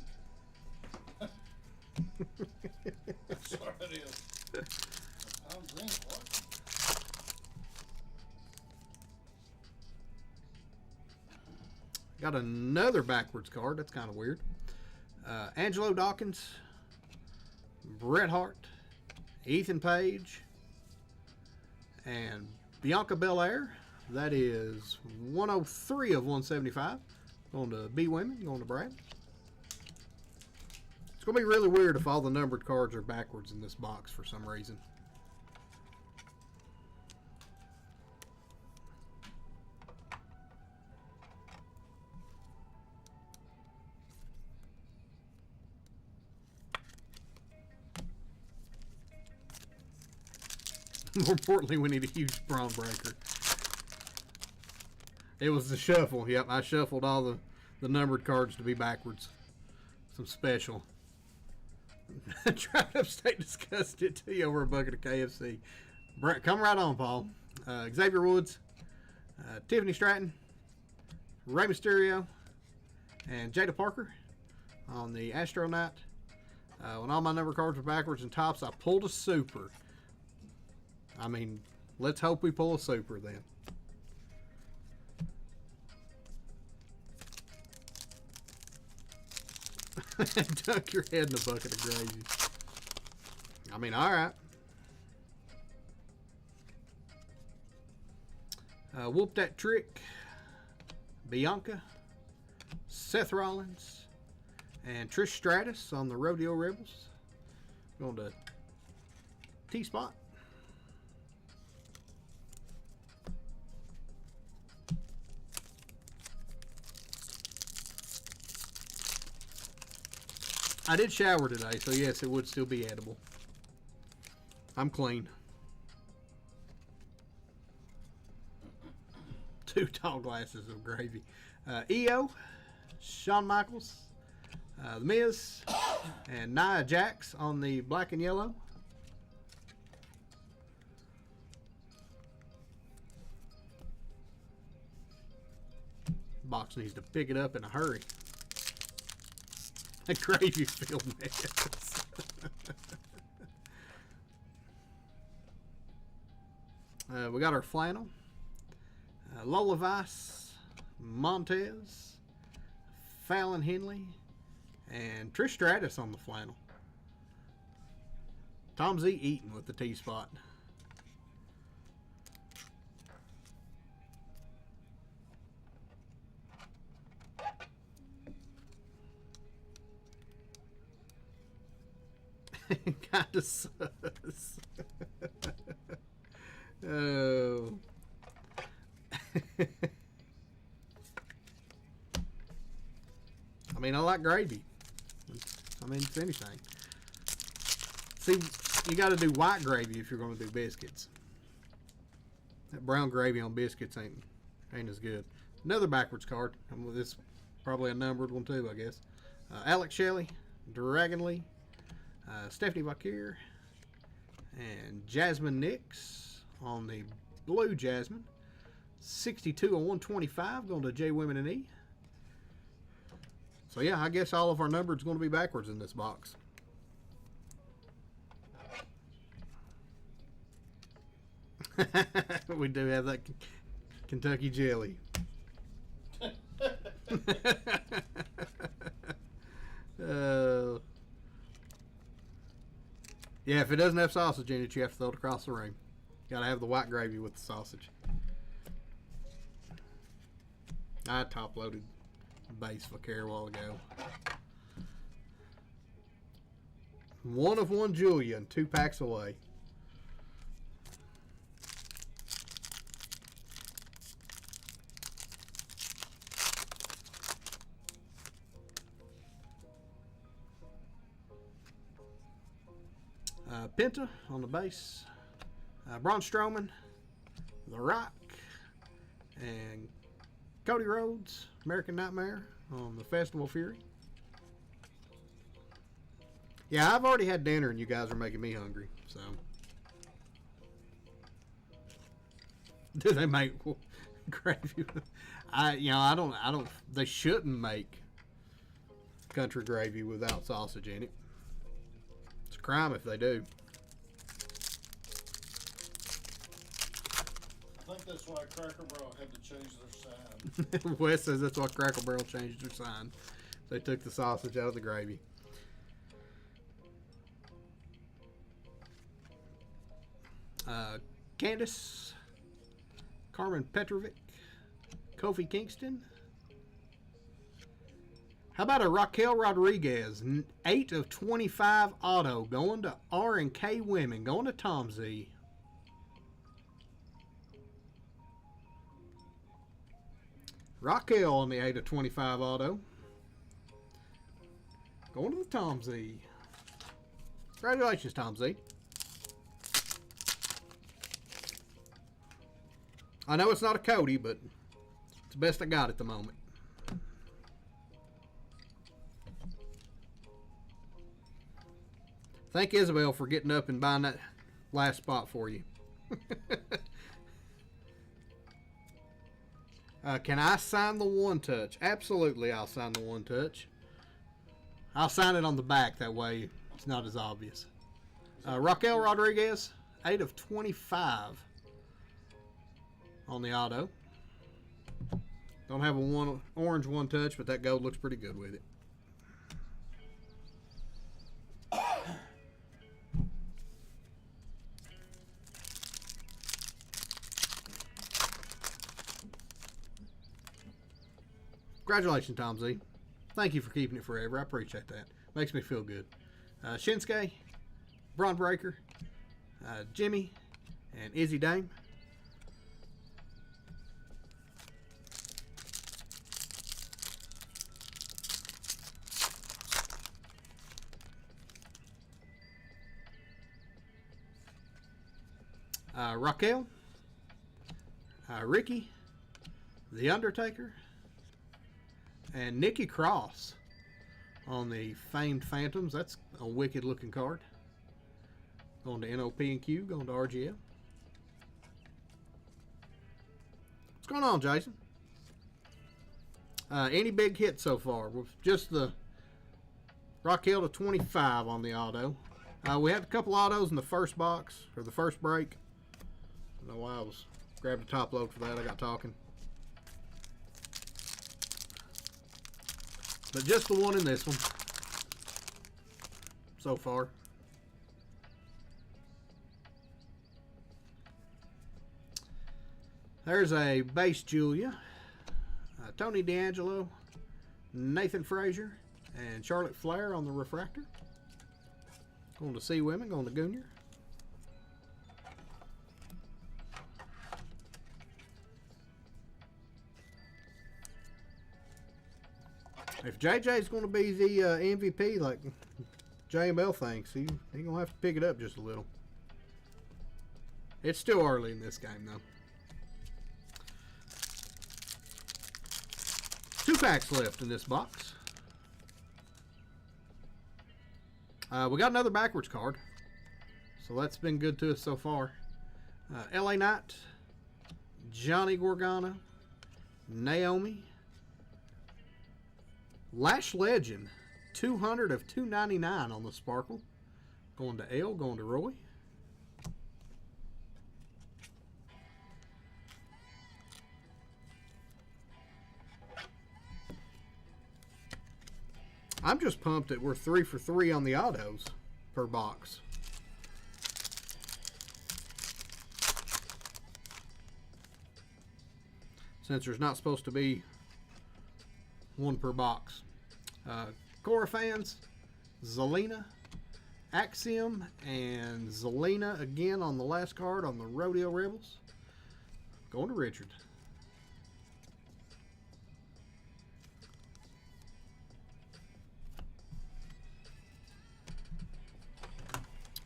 That's what it is. Tom Zink, what? Got another backwards card. That's kind of weird. Angelo Dawkins, Bret Hart, Ethan Page, and Bianca Belair. That is 103 of 175. Going to B Women, going to Brad. It's going to be really weird if all the numbered cards are backwards in this box for some reason. More importantly, we need a huge brawn breaker. It was the shuffle. Yep, I shuffled all the numbered cards to be backwards. Some special. Tried upstate discussed it to you over a bucket of KFC. Come right on, Paul. Xavier Woods, Tiffany Stratton, Rey Mysterio, and Jada Parker on the Astronaut. When all my number cards were backwards and tops, I pulled a super. I mean, let's hope we pull a super then. Dunk your head in a bucket of gravy. I mean, all right. Whoop That Trick, Bianca, Seth Rollins, and Trish Stratus on the Rodeo Rebels. Going to T-Spot. I did shower today, so yes, it would still be edible. I'm clean. 2 tall glasses of gravy. EO, Shawn Michaels, The Miz, and Nia Jax on the black and yellow. Box needs to pick it up in a hurry. A gravy filled mess. We got our flannel. Lola Vice, Montez, Fallon Henley, and Trish Stratus on the flannel. Tom Z Eaton with the T-Spot. Kinda sus. Oh. I mean, I like gravy. I mean, it's anything. See, you got to do white gravy if you're going to do biscuits. That brown gravy on biscuits ain't as good. Another backwards card. This is probably a numbered one too, I guess. Alex Shelley, Dragon Lee, Stephanie Vaquer, and Jasmine Nix on the blue Jasmine. 62 on 125 going to J Women and E. So yeah, I guess all of our numbers going to be backwards in this box. We do have that Kentucky jelly. Yeah, if it doesn't have sausage in it, you have to throw it across the room. Got to have the white gravy with the sausage. I top-loaded base Vaquer a while ago. 1 of 1 Julia and 2 packs away. Penta on the base. Braun Strowman, The Rock, and Cody Rhodes, American Nightmare on the Festival Fury. Yeah, I've already had dinner and you guys are making me hungry, so. Do they make gravy? I don't, they shouldn't make country gravy without sausage in it. It's a crime if they do. I think that's why Cracker Barrel had to change their sign. Wes says that's why Cracker Barrel changed their sign. They took the sausage out of the gravy. Candace, Carmen Petrovic, Kofi Kingston. How about a Raquel Rodriguez, 8 of 25 auto, going to R&K Women, going to Tom Z. Raquel on the 8 of 25 auto. Going to the Tom Z. Congratulations, Tom Z. I know it's not a Cody, but it's the best I got at the moment. Thank Isabel for getting up and buying that last spot for you. Can I sign the one touch? Absolutely, I'll sign the one touch. I'll sign it on the back, that way it's not as obvious. Raquel Rodriguez, 8 of 25 on the auto. Don't have a orange one touch, but that gold looks pretty good with it. Congratulations, Tom Z. Thank you for keeping it forever. I appreciate that. Makes me feel good. Shinsuke, Braun Breaker, Jimmy, and Izzy Dame. Raquel, Ricky, The Undertaker, and Nikki Cross on the Famed Phantoms. That's a wicked looking card. Going to NOP and Q, going to RGL. What's going on, Jason? Any big hits so far? With just the Raquel to 25 on the auto. We had a couple autos in the first box, or the first break. I don't know why I was grabbed the top load for that. I got talking. But just the one in this one so far. There's a base Julia, Tony D'Angelo, Nathan Frazier, and Charlotte Flair on the refractor. Going to C Women, going to Goonier. If JJ's going to be the MVP like JML thinks, he's going to have to pick it up just a little. It's still early in this game, though. 2 packs left in this box. We got another backwards card, so that's been good to us so far. LA Knight, Johnny Gargano, Naomi, Lash Legend, 200 of 299 on the Sparkle. Going to L, going to Roy. I'm just pumped that we're 3 for 3 on the autos per box. Since there's not supposed to be 1 per box. Cora fans, Zelina, Axiom, and Zelina again on the last card on the Rodeo Rebels. Going to Richard.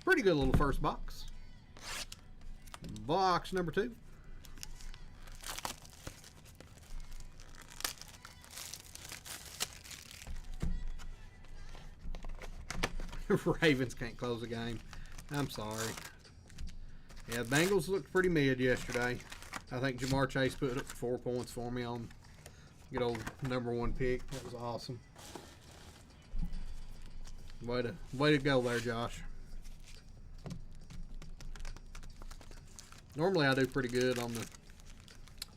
Pretty good little first box. Box number 2. Ravens can't close the game. I'm sorry. Yeah, Bengals looked pretty mid yesterday. I think Jamar Chase put up 4 points for me on good old #1 pick. That was awesome. Way to go there, Josh. Normally I do pretty good on the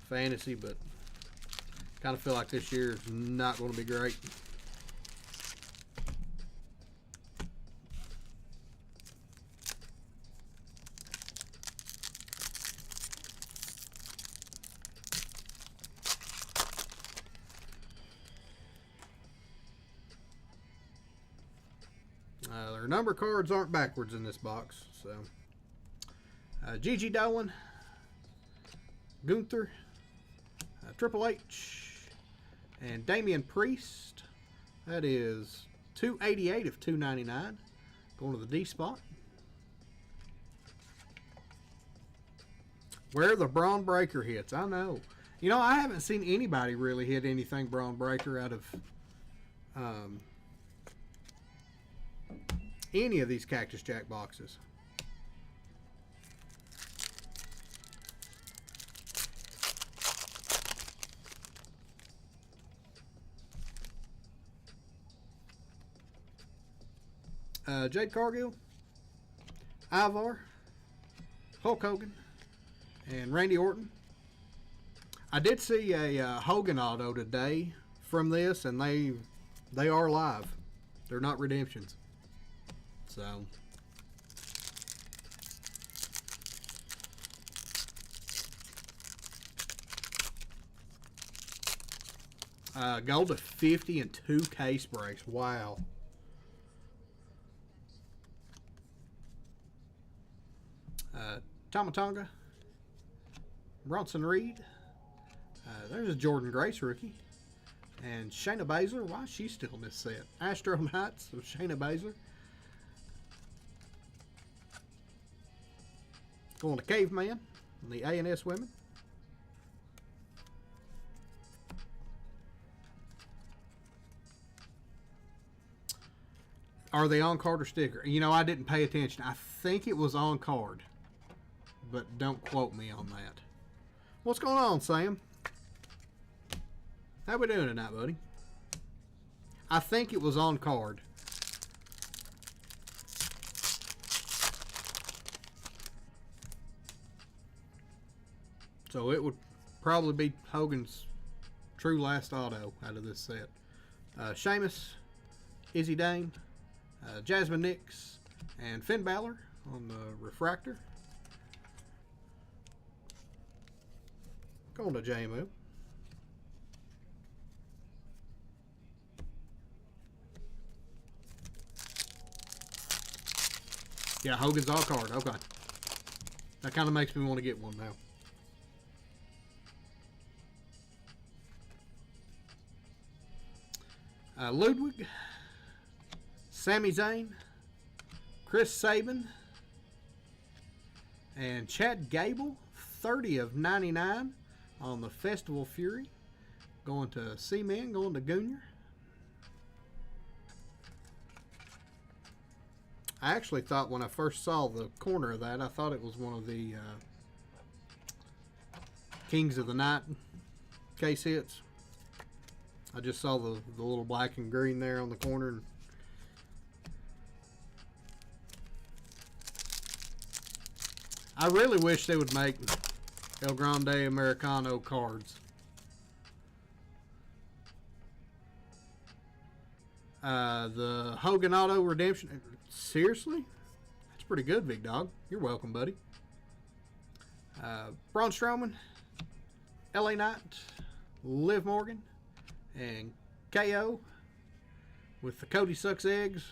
fantasy, but kind of feel like this year is not going to be great. Their number cards aren't backwards in this box, so Gigi Dolan, Gunther, Triple H, and Damian Priest. That is 288 of 299. Going to the D spot. Where the Braun Breaker hits, I know. You know, I haven't seen anybody really hit anything Braun Breaker out of any of these Cactus Jack boxes. Jade Cargill, Ivar, Hulk Hogan, and Randy Orton. I did see a Hogan auto today from this, and they are live. They're not redemptions. So gold to 50 and 2 case breaks. Wow. Tomatonga, Bronson Reed. There's a Jordan Grace rookie. And Shayna Baszler. Why is she still in this set? Astro Knights of Shayna Baszler. Going to Caveman, the A&S women. Are they on card or sticker? You know, I didn't pay attention. I think it was on card, but don't quote me on that. What's going on, Sam? How we doing tonight, buddy? I think it was on card. So it would probably be Hogan's true last auto out of this set. Sheamus, Izzy Dane, Jasmine Nix, and Finn Balor on the refractor. Going to JMO. Yeah, Hogan's all card. Okay. That kind of makes me want to get one now. Ludwig, Sami Zayn, Chris Sabin, and Chad Gable, 30 of 99 on the Festival Fury. Going to C-Man, going to Goonier. I actually thought when I first saw the corner of that, I thought it was one of the Kings of the Night case hits. I just saw the little black and green there on the corner. And I really wish they would make El Grande Americano cards. The Hogan Auto Redemption. Seriously? That's pretty good, big dog. You're welcome, buddy. Braun Strowman, LA Knight, Liv Morgan, and KO with the Cody Sucks Eggs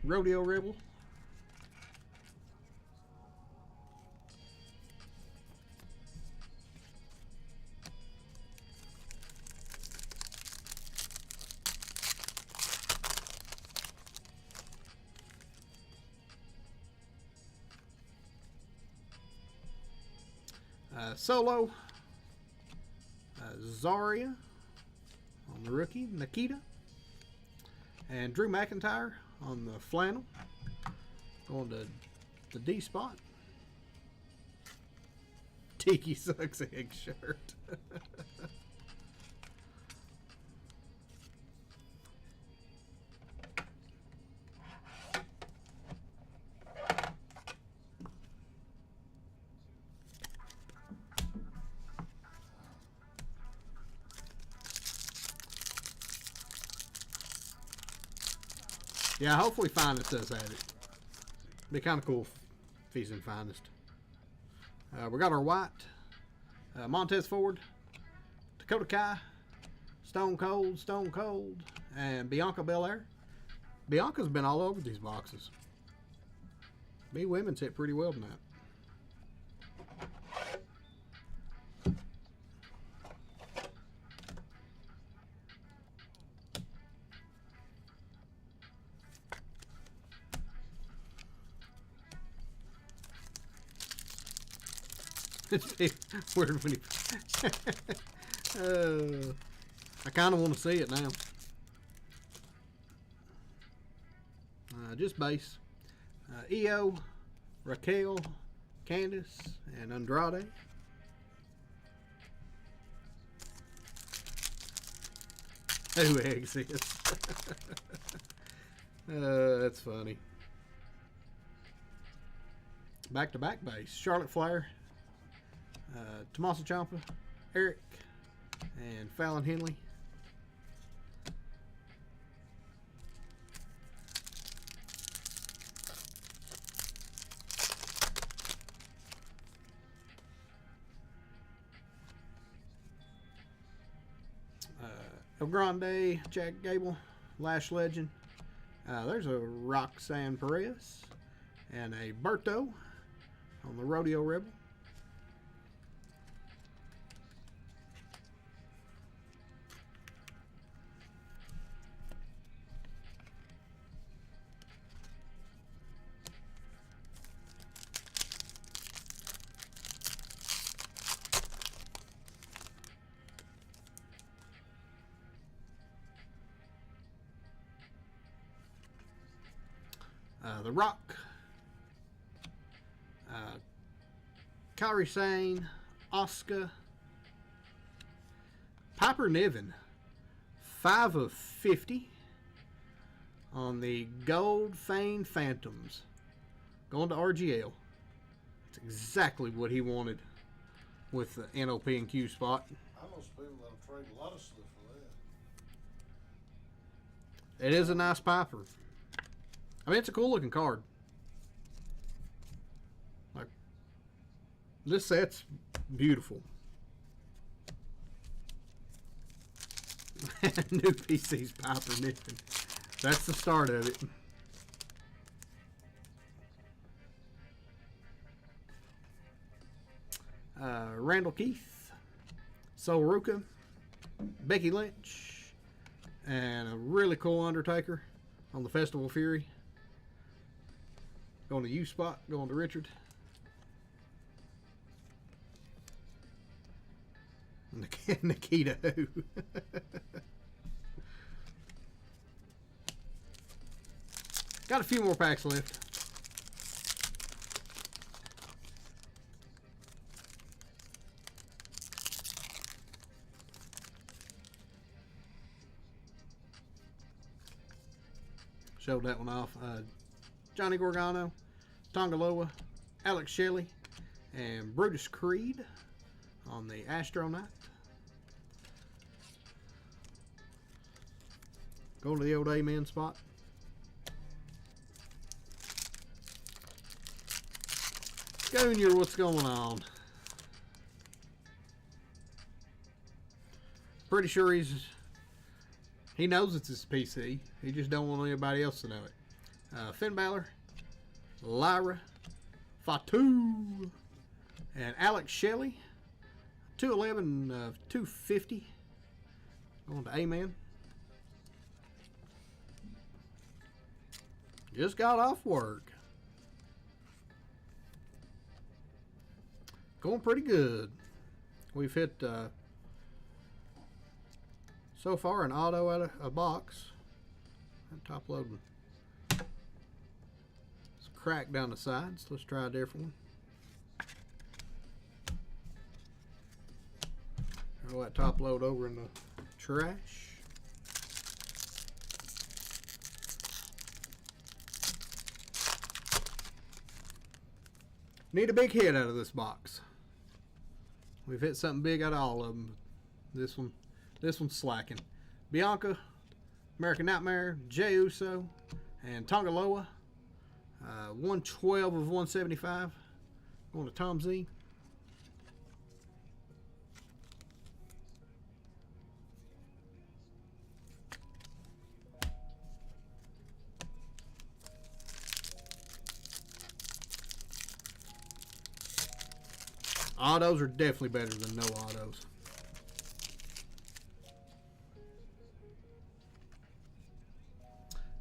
Rodeo Rebel. Solo, Zarya on the rookie, Nikita, and Drew McIntyre on the flannel. Going to the D spot. Tiki Sucks Egg shirt. Yeah, hopefully Finest does have it. Be kind of cool if he's in Finest. We got our white, Montez Ford, Dakota Kai, Stone Cold, and Bianca Belair. Bianca's been all over these boxes. B Women's hit pretty well tonight. It's weird when he I kind of want to see it now. Just base. EO, Raquel, Candice, and Andrade. Who exists? That's funny. Back-to-back base. Charlotte Flair, Tommaso Ciampa, Eric, and Fallon Henley. El Grande, Jack Gable, Lash Legend. There's a Roxanne Perez and a Berto on the Rodeo Rebel. The Rock, Kairi Sane, Asuka, Piper Niven, 5 of 50 on the Gold Fane Phantoms. Going to RGL. That's exactly what he wanted with the NOP and Q spot. I know some people that'll trade a lot of stuff for that. It is a nice Piper. I mean, it's a cool looking card. Like, this set's beautiful. New PC's Piper Niven. That's the start of it. Randall Keith, Sol Ruka, Becky Lynch, and a really cool Undertaker on the Festival Fury. Going to U spot, going to Richard. Nikita who? Got a few more packs left. Showed that one off. Johnny Gargano, Tongaloa, Alex Shelley, and Brutus Creed on the Astronaut. Going to the old Amen spot. Junior, what's going on? Pretty sure he knows it's his PC. He just don't want anybody else to know it. Finn Balor, Lyra, Fatu, and Alex Shelley. 211 of 250. Going to Amen. Just got off work. Going pretty good. We've hit so far an auto out of a box. Top loading. It's cracked down the sides. Let's try a different one. Throw that top load over in the trash. Need a big hit out of this box. We've hit something big out of all of them. This one's slacking. Bianca, American Nightmare, Jey Uso, and Tongaloa. 112 of 175. Going to Tom Z. Autos are definitely better than no autos.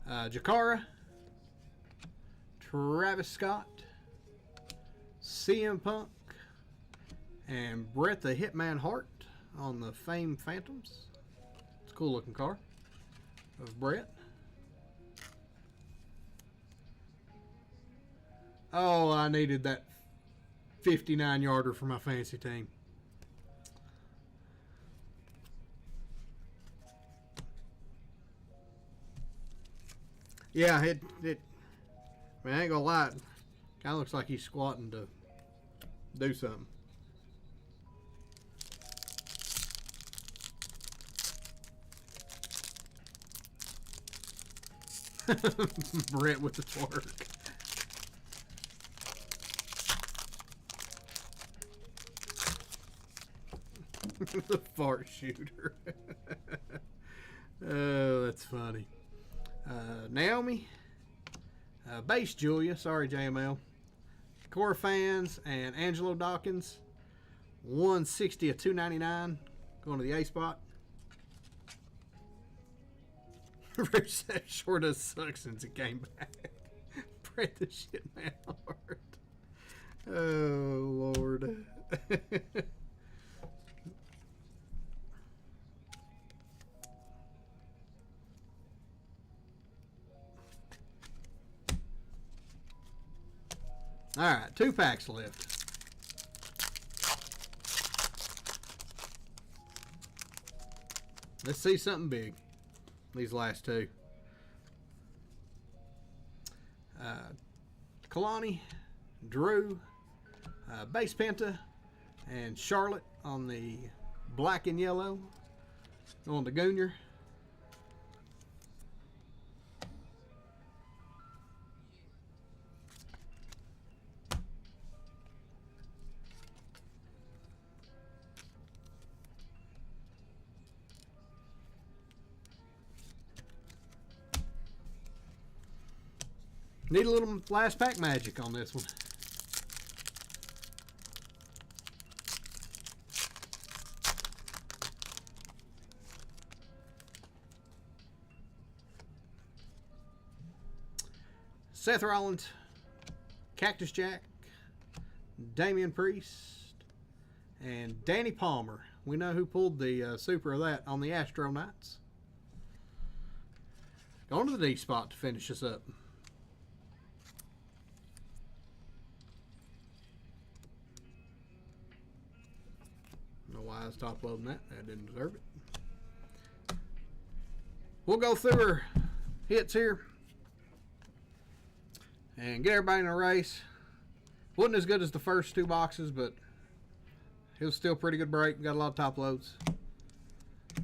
Jakara, Travis Scott, CM Punk, and Bret the Hitman Hart on the Fame Phantoms. It's a cool looking car of Bret. Oh, I needed that 59-yarder for my fantasy team. Yeah, I mean, I ain't gonna lie. Kind of looks like he's squatting to do something. Brett with the twerk. The fart shooter. Oh, that's funny. Naomi, Base Julia, sorry JML, Core Fans, and Angelo Dawkins. 160 of 299. Going to the A spot. Rusev sure does suck since it came back. Pray the shit man hard. Oh Lord. All right, 2 packs left. Let's see something big. These last 2. Kalani, Drew, Base Penta, and Charlotte on the black and yellow. Going to Junior. Need a little last pack magic on this one. Seth Rollins, Cactus Jack, Damian Priest, and Danny Palmer We know who pulled the super of that on the Astronauts. Going to the D spot to finish us up. No why I was top loading that. I didn't deserve it. We'll go through our hits here and get everybody in a race. Wasn't as good as the first two boxes, but it was still a pretty good break. Got a lot of top loads. A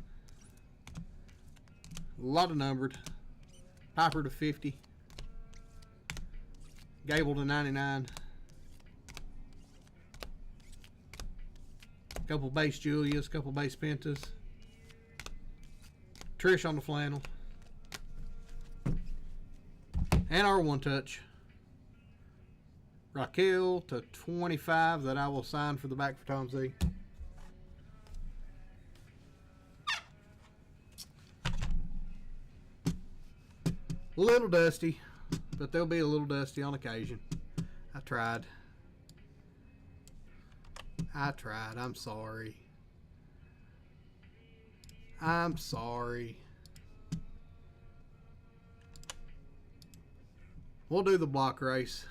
lot of numbered. Piper to 50. Gable to 99. Couple base Julias, couple base Pentas. Trish on the flannel. And our one touch. Raquel to 25 that I will sign for the back for Tom Z. A little dusty, but they'll be a little dusty on occasion. I tried. I'm sorry. I'm sorry. We'll do the block race.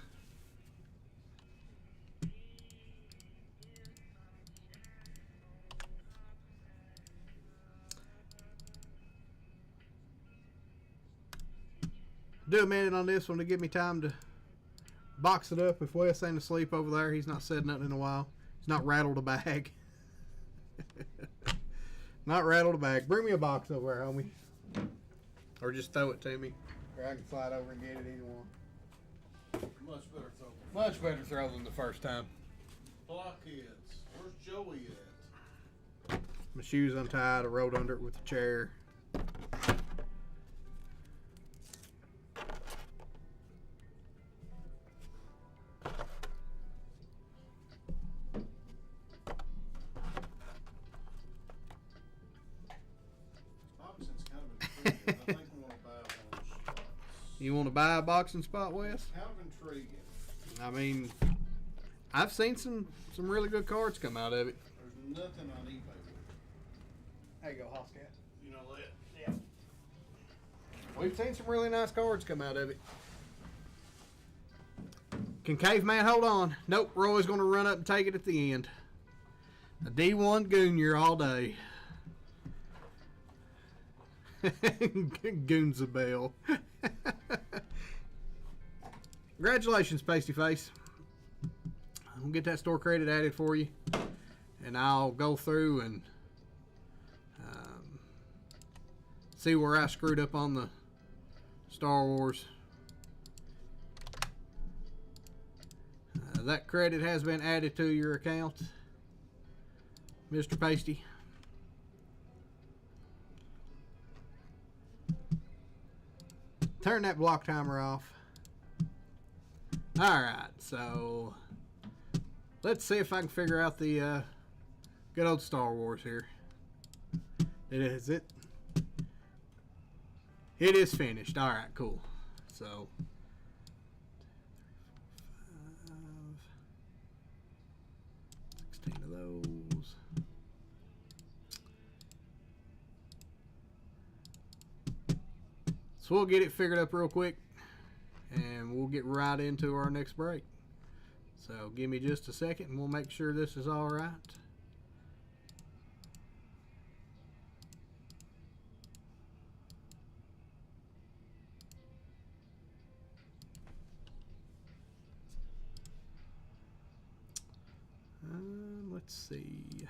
Do a minute on this one to give me time to box it up. If Wes ain't asleep over there, he's not said nothing in a while. He's not rattled a bag. Not rattled a bag. Bring me a box over there, homie. Or just throw it to me. Or I can slide over and get it, either one. Much better throw. Much better throw than the first time. Blockheads. Where's Joey at? My shoes untied. I rolled under it with the chair. You want to buy a boxing spot, Wes? Kind of intriguing. I mean, I've seen some really good cards come out of it. There's nothing on eBay with it. There you go, Hoscat. You know that? Yeah. We've seen some really nice cards come out of it. Can Caveman hold on? Nope, Roy's going to run up and take it at the end. A D1 Goonier all day. Goonsabelle. Congratulations, Pasty Face. I'll get that store credit added for you, and I'll go through and see where I screwed up on the Star Wars. That credit has been added to your account, Mr. Pasty. Turn that block timer off. Alright, so let's see if I can figure out the good old Star Wars here. It is finished. Alright, cool. So 16 of those. So we'll get it figured up real quick, and we'll get right into our next break. So give me just a second, and we'll make sure this is all right. Let's see.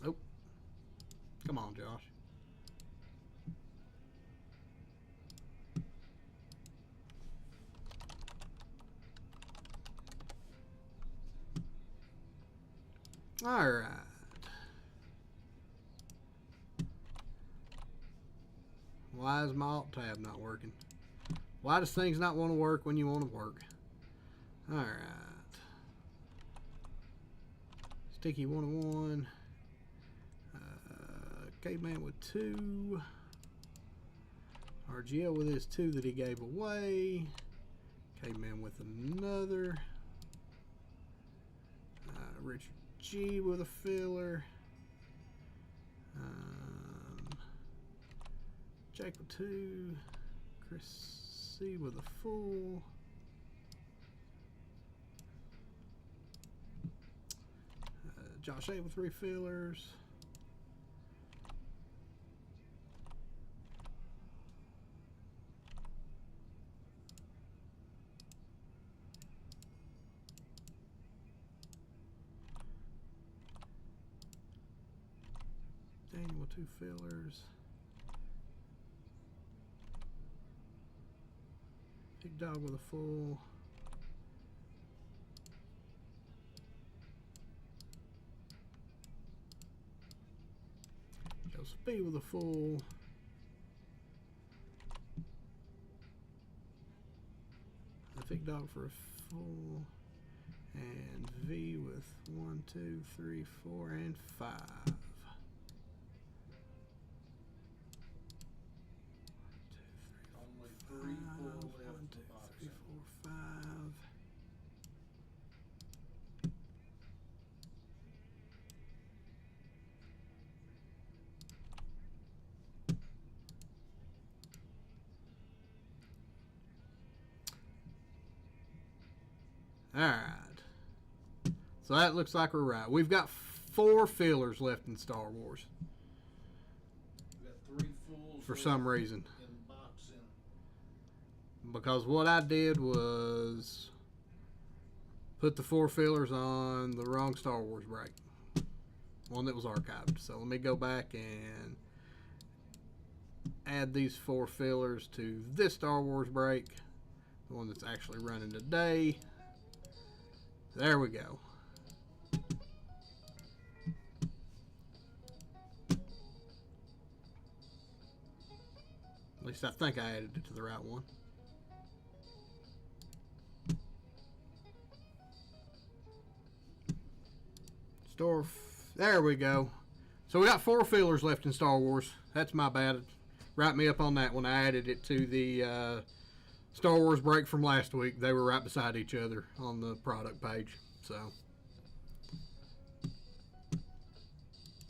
Oh. Come on, Josh. All right. Why is my alt tab not working? Why does things not want to work when you want to work? All right. Sticky 101. Caveman with 2. RGL with his 2 that he gave away. Caveman with another. Richard G with a filler. Jake with 2. Chris C with a full. Josh A with 3 fillers. Daniel with 2 fillers. Big Dog with a full. Joseph B with a full. Big Dog for a full. And V with 1, 2, 3, 4, and 5. Only 3 full left. 1, 2, 3, 4, 5. All right. So that looks like we're right. We've got 4 fillers left in Star Wars We got 3 fulls for left some reason. in boxing. Because what I did was put the 4 fillers on the wrong Star Wars break. One that was archived. So let me go back and add these 4 fillers to this Star Wars break. The one that's actually running today. There we go. At least I think I added it to the right one. There we go. So we got 4 fillers left in Star Wars. That's my bad. Write me up on that one. I added it to the Star Wars break from last week. They were right beside each other on the product page. So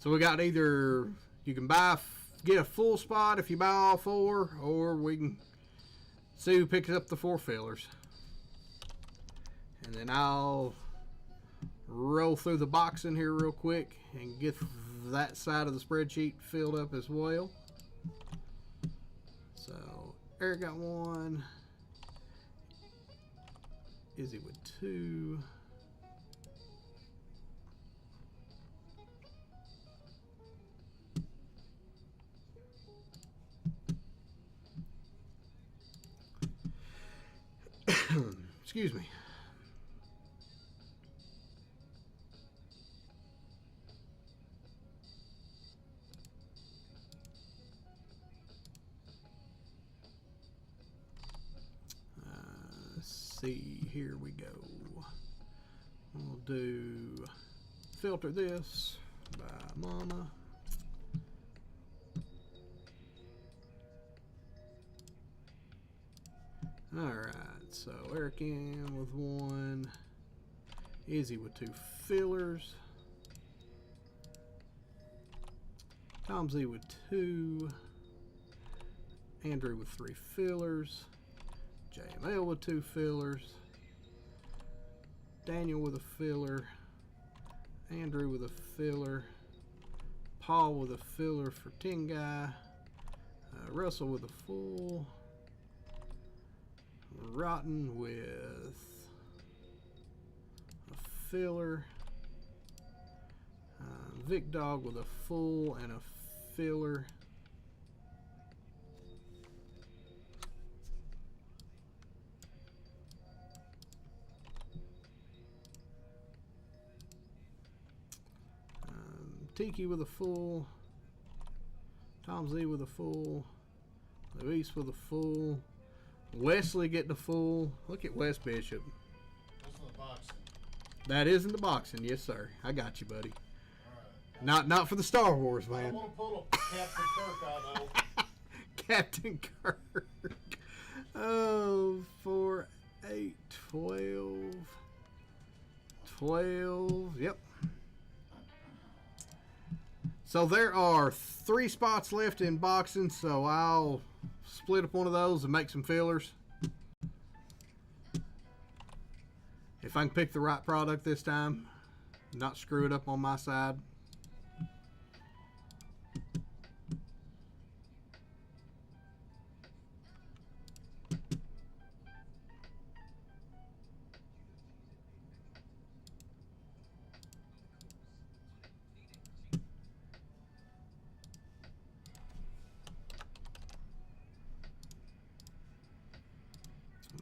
we got either you can get a full spot if you buy all 4, or we can see who picks up the 4 fillers. And then I'll roll through the box in here real quick and get that side of the spreadsheet filled up as well. So Eric got 1. Izzy with 2. Excuse me. See, here we go. We'll do filter this by Mama. Alright, so Eric in with 1. Izzy with 2 fillers. Tom Z with 2. Andrew with 3 fillers. JML with 2 fillers. Daniel with a filler. Andrew with a filler. Paul with a filler for 10 guy. Russell with a full. Rotten with a filler. Vic Dog with a full and a filler. Tiki with a full. Tom Z with a full. Luis with a full. Wesley getting a full. Look at Wes Bishop. That's in the boxing. That is in the boxing, yes sir. I got you, buddy. All right. Not for the Star Wars, I man. want to pull a Captain Kirk out though. Captain Kirk. Oh, 4, 8, 12, 12. Yep. So there are 3 spots left in boxing, so I'll split up one of those and make some fillers. If I can pick the right product this time, not screw it up on my side.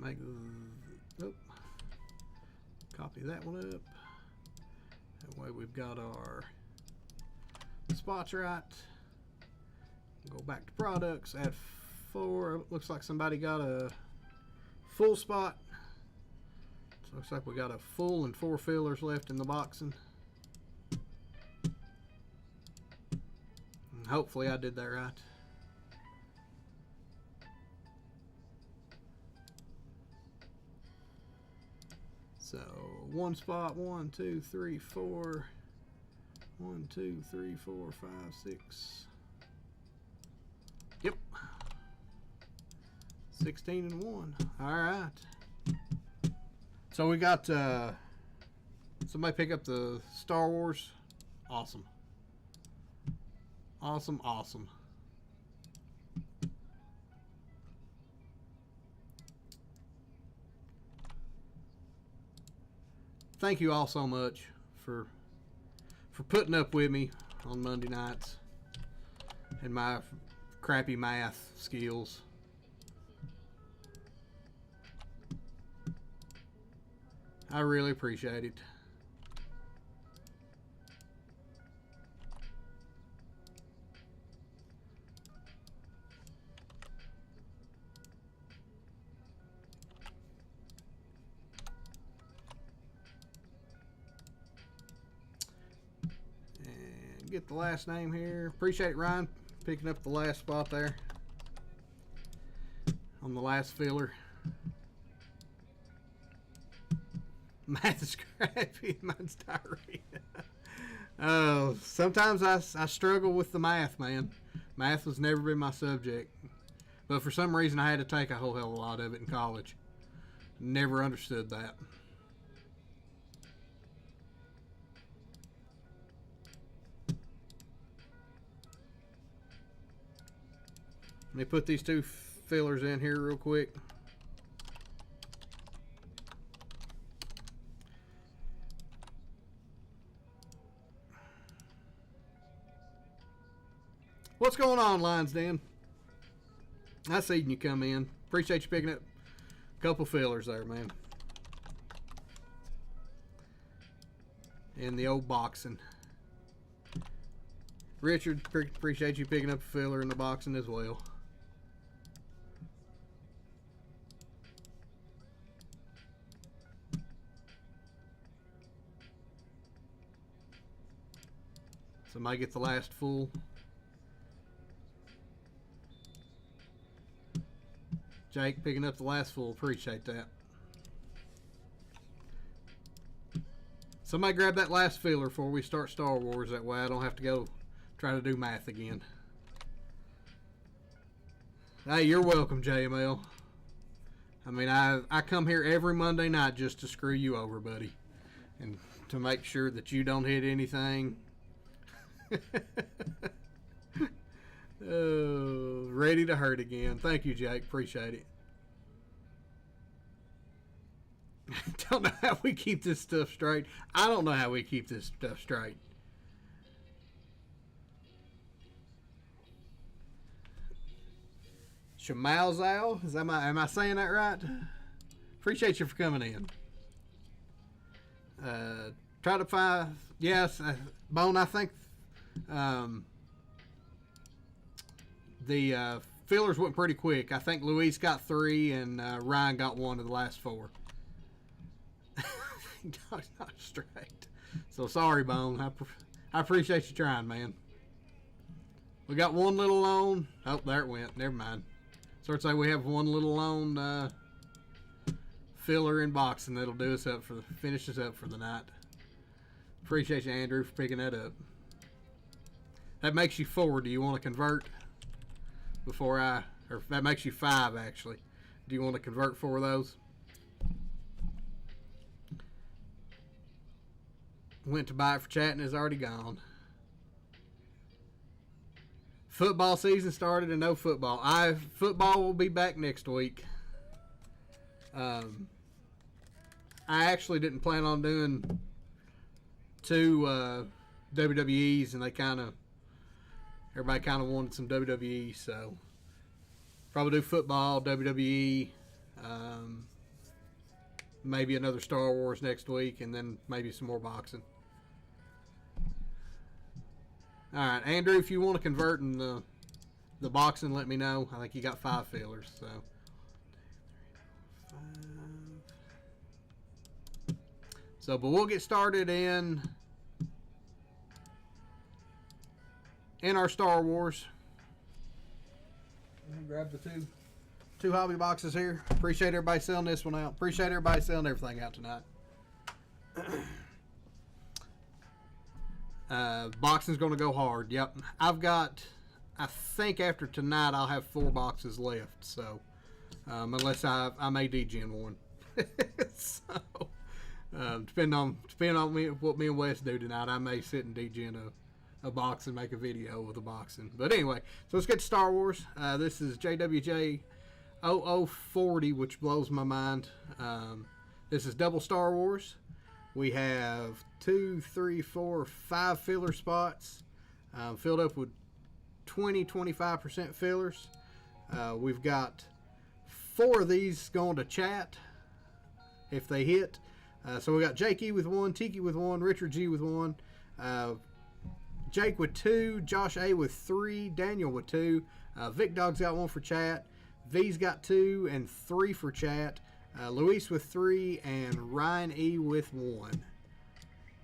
Make, oh, copy that one up. That way we've got our spots right. Go back to products, add 4. Looks like somebody got a full spot. So looks like we got a full and 4 fillers left in the boxing. And hopefully I did that right. So 1 spot, 1, 2, 3, 4. 1, 2, 3, 4, 5, 6. Yep. 16 and 1. All right. So we got somebody pick up the Star Wars. Awesome. Awesome, awesome. Thank you all so much for putting up with me on Monday nights and my crappy math skills. I really appreciate it. Get the last name here. Appreciate it, Ryan, picking up the last spot there on the last filler. Math is crappy. Mine's diarrhea. Oh, sometimes I struggle with the math, man. Math has never been my subject, but for some reason I had to take a whole hell of a lot of it in college. Never understood that. Let me put these 2 fillers in here real quick. What's going on, Lions Den? I seen you come in. Appreciate you picking up a couple fillers there, man. And the old boxing. Richard, appreciate you picking up a filler in the boxing as well. Somebody get the last full. Jake picking up the last full. Appreciate that. Somebody grab that last filler before we start Star Wars. That way I don't have to go try to do math again. Hey, you're welcome, JML. I mean, I come here every Monday night just to screw you over, buddy. And to make sure that you don't hit anything. Oh, ready to hurt again. Thank you, Jake. Appreciate it. Don't know how we keep this stuff straight. I don't know how we keep this stuff straight. Shamalzal, am I saying that right? Appreciate you for coming in. Try to find, yes, Bone, I think the fillers went pretty quick. I think Luis got 3 and Ryan got 1 of the last 4. Dog's not straight. So sorry, Bone. I appreciate you trying, man. We got 1 little loan. Oh, there it went. Never mind. So it's like we have 1 little loan filler in boxing that'll do us up for finish us up for the night. Appreciate you, Andrew, for picking that up. That makes you 4. Do you want to convert before or that makes you 5 actually. Do you want to convert 4 of those? Went to buy it for chat and it's already gone. Football season started and no football. Football will be back next week. I actually didn't plan on doing 2 WWEs, and everybody kind of wanted some WWE, so probably do football, WWE, maybe another Star Wars next week, and then maybe some more boxing. All right, Andrew, if you want to convert in the boxing, let me know. I think you got 5 fillers, so. 5. So, but we'll get started in our Star Wars. Let me grab the two hobby boxes here. Appreciate everybody selling this one out. Appreciate everybody selling everything out tonight. Boxing's going to go hard. Yep. I think after tonight I'll have 4 boxes left. So, unless I may DGen one. So, depending on what me and Wes do tonight, I may sit and DGen a box and make a video with the boxing. But anyway, so let's get to Star Wars. This is JWJ 0040, which blows my mind. This is double Star Wars. We have 2, 3, 4, 5 filler spots filled up with 20-25% fillers. We've got 4 of these going to chat if they hit. So we got Jake E with 1, Tiki with 1, Richard G with 1, Jake with 2, Josh A with 3, Daniel with 2, Vic Dog's got 1 for chat, V's got 2 and 3 for chat, Luis with 3, and Ryan E with 1.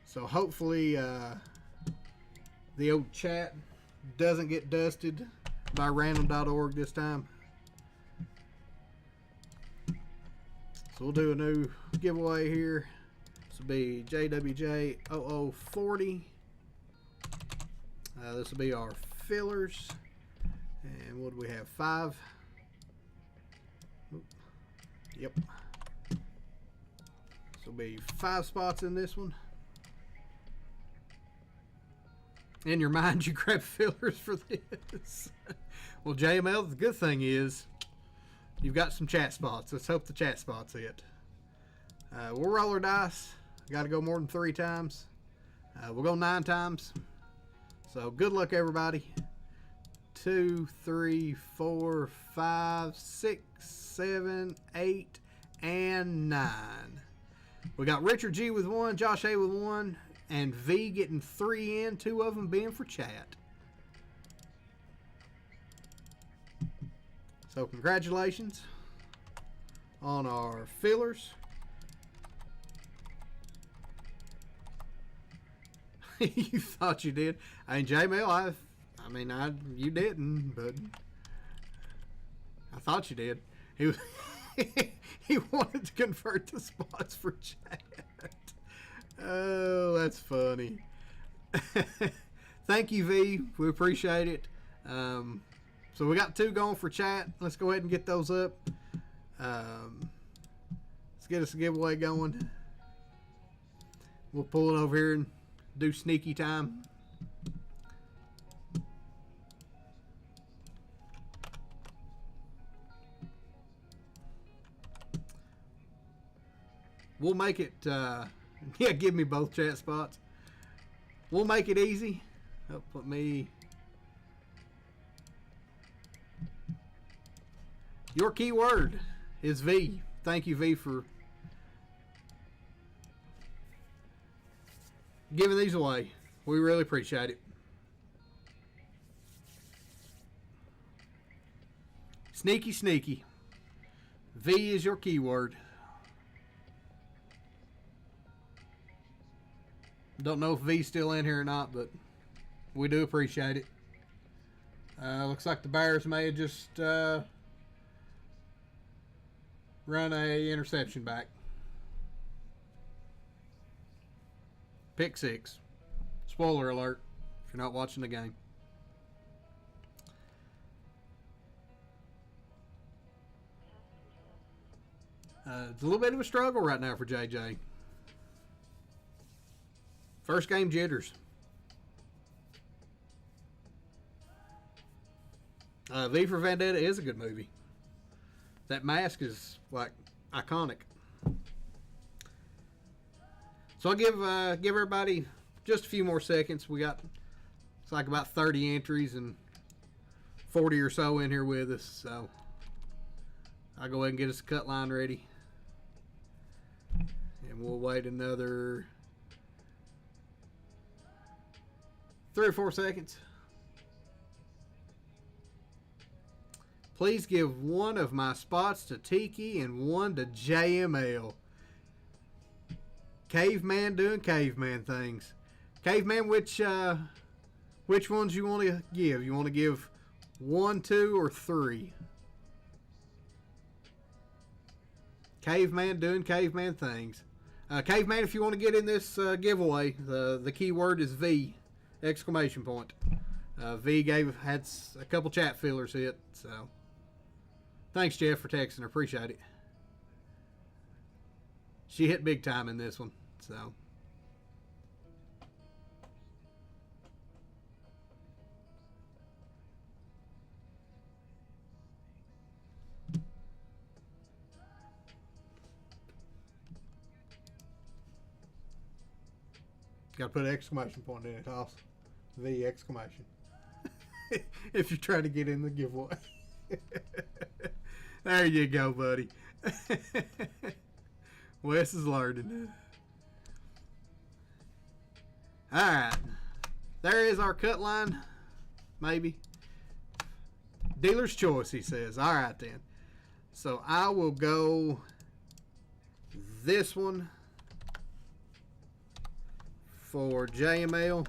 So hopefully the old chat doesn't get dusted by random.org this time. So we'll do a new giveaway here. This will be JWJ 0040. This will be our fillers. And what do we have? 5. Oop. Yep. This will be 5 spots in this one. In your mind, you grab fillers for this. Well, JML, the good thing is you've got some chat spots. Let's hope the chat spots hit. We'll roll our dice. Got to go more than 3 times. We'll go 9 times. So good luck, everybody. 2, 3, 4, 5, 6, 7, 8, and 9. We got Richard G with 1, Josh A with 1, and V getting 3 in, 2 of them being for chat. So congratulations on our fillers. You thought you did. I mean, J-Mail, you didn't, but I thought you did. He wanted to convert the spots for chat. Oh, that's funny. Thank you, V. We appreciate it. So we got 2 going for chat. Let's go ahead and get those up. Let's get us a giveaway going. We'll pull it over here and do sneaky time. We'll make it, yeah, give me both chat spots. We'll make it easy. Oh, put me. Your keyword is V. Thank you, V, for giving these away. We really appreciate it. Sneaky, sneaky. V is your keyword. Don't know if V's still in here or not, but we do appreciate it. Looks like the Bears may have just run a interception back. Pick 6. Spoiler alert if you're not watching the game. It's a little bit of a struggle right now for JJ. First game jitters. V for Vendetta is a good movie. That mask is like iconic. So I'll give everybody just a few more seconds. We got, it's like about 30 entries and 40 or so in here with us. So I'll go ahead and get us a cut line ready. And we'll wait another 3 or 4 seconds. Please give one of my spots to Tiki and one to JML. Caveman doing caveman things. Caveman, which ones you want to give? You want to give 1, 2, or 3? Caveman doing caveman things. Caveman, if you want to get in this giveaway, the keyword is V! Exclamation point. V had a couple chat fillers hit, so thanks, Jeff, for texting. I appreciate it. She hit big time in this one, so. Got to put an exclamation point in it, Hoss. V! Exclamation. If you're trying to get in the giveaway. There you go, buddy. Wes is learning. Alright. There is our cut line. Maybe. Dealer's choice, he says. Alright then. So I will go this one for JML.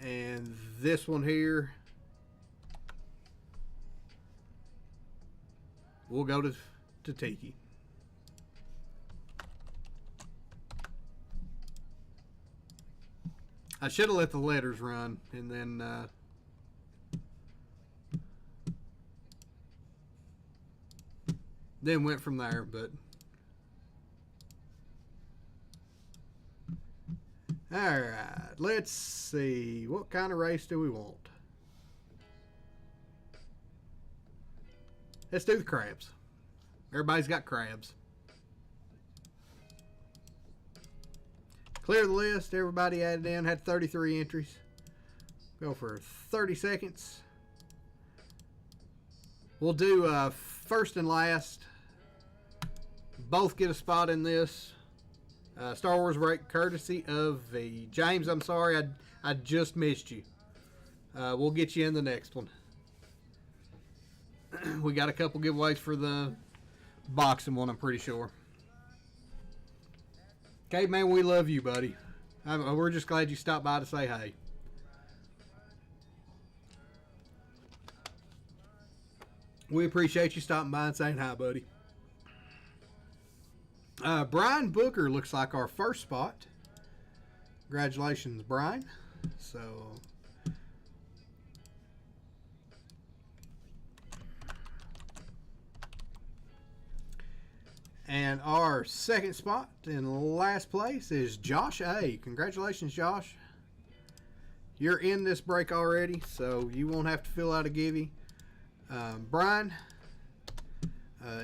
And this one here, we'll go to Tiki. I should have let the letters run and then went from there, but alright, let's see. What kind of race do we want? Let's do the crabs. Everybody's got crabs. Clear the list. Everybody added in. Had 33 entries. Go for 30 seconds. We'll do first and last. Both get a spot in this. Star Wars break courtesy of V. James, I'm sorry. I just missed you. We'll get you in the next one. We got a couple giveaways for the boxing one, I'm pretty sure. Caveman, we love you, buddy. We're just glad you stopped by to say hey. We appreciate you stopping by and saying hi, buddy. Brian Booker looks like our first spot. Congratulations, Brian. So, and our second spot in last place is Josh A. Congratulations, Josh. You're in this break already, so you won't have to fill out a givey. Brian,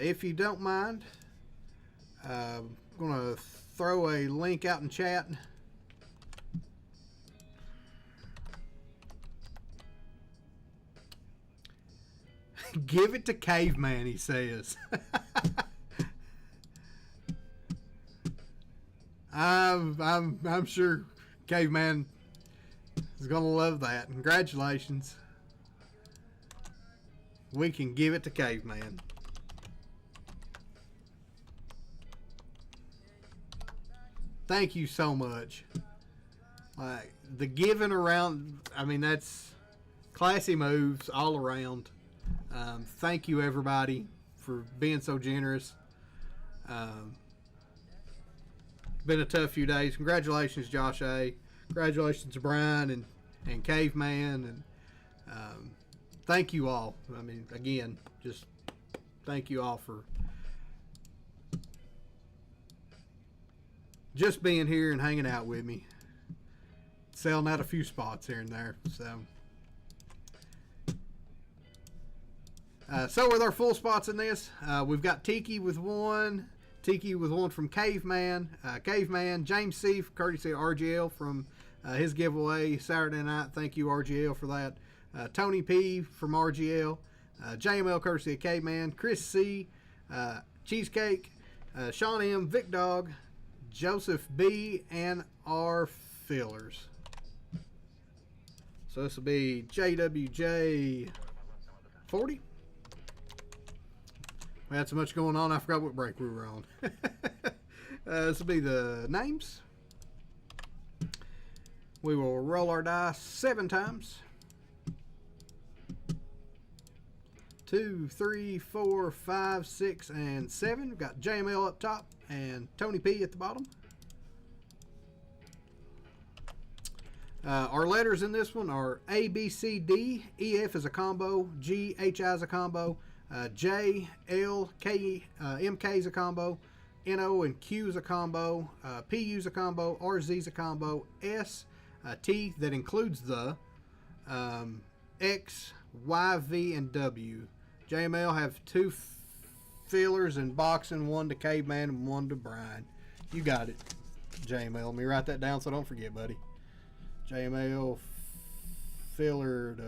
if you don't mind, I'm going to throw a link out in chat. Give it to Caveman, he says. I'm sure Caveman is going to love that. Congratulations. We can give it to Caveman. Thank you so much. Like, the giving around, I mean, that's classy moves all around. Thank you, everybody, for being so generous. been a tough few days. Congratulations, Josh A. Congratulations to Brian and Caveman, and thank you all. I mean, again, just thank you all for just being here and hanging out with me. Selling out a few spots here and there. So with our full spots in this, we've got Tiki with one from Caveman. Caveman, James C, courtesy of RGL from his giveaway Saturday night. Thank you, RGL, for that. Tony P from RGL. JML, courtesy of Caveman. Chris C, Cheesecake. Sean M, Vic Dog. Joseph B, and our fillers. So this will be JWJ 40. We had so much going on, I forgot what break we were on. This will be the names. We will roll our dice 7 times. 2, 3, 4, 5, 6, and 7. We've got JML up top and Tony P at the bottom. Our letters in this one are A, B, C, D. E, F is a combo. G, H, I is a combo. J, L, K, M, K is a combo. N, O, and Q is a combo. P, U is a combo. R, Z is a combo. S, T, that includes the X, Y, V, and W. JML have 2 fillers in boxing, 1 to Caveman and 1 to Brian. You got it, JML. Let me write that down so I don't forget, buddy. JML fillered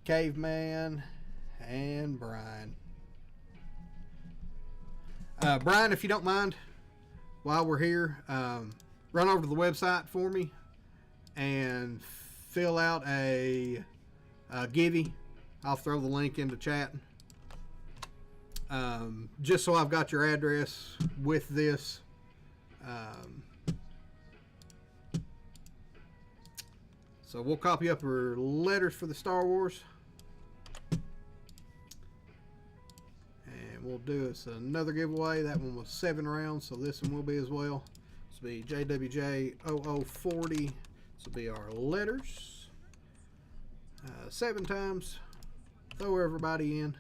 Caveman and Brian. Brian, if you don't mind, while we're here, run over to the website for me and fill out a givey. I'll throw the link into chat. Just so I've got your address with this. So we'll copy up our letters for the Star Wars. And we'll do us another giveaway. That one was 7 rounds, so this one will be as well. This will be JWJ 0040. This will be our letters. 7 times. Throw everybody in.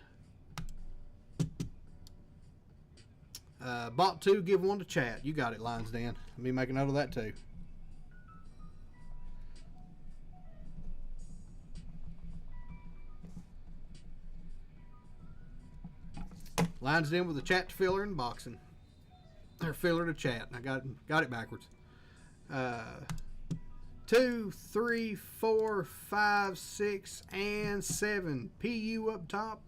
Bought 2, give 1 to chat. You got it, Lines Dan. Let me make a note of that too. Lines in with the chat to filler and boxing. Or filler to chat. I got it backwards. 2, 3, 4, 5, 6, and 7. PU up top,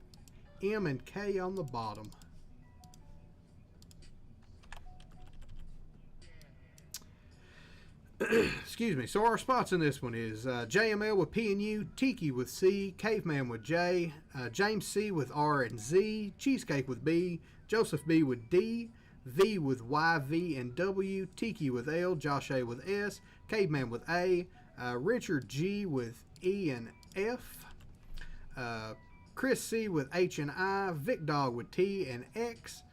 M and K on the bottom. Excuse me. So our spots in this one is JML with P and U, Tiki with C, Caveman with J, James C with R and Z, Cheesecake with B, Joseph B with D, V with Y, V, and W, Tiki with L, Josh A with S, Caveman with A, Richard G with E and F, Chris C with H and I, Vic Dog with T and X,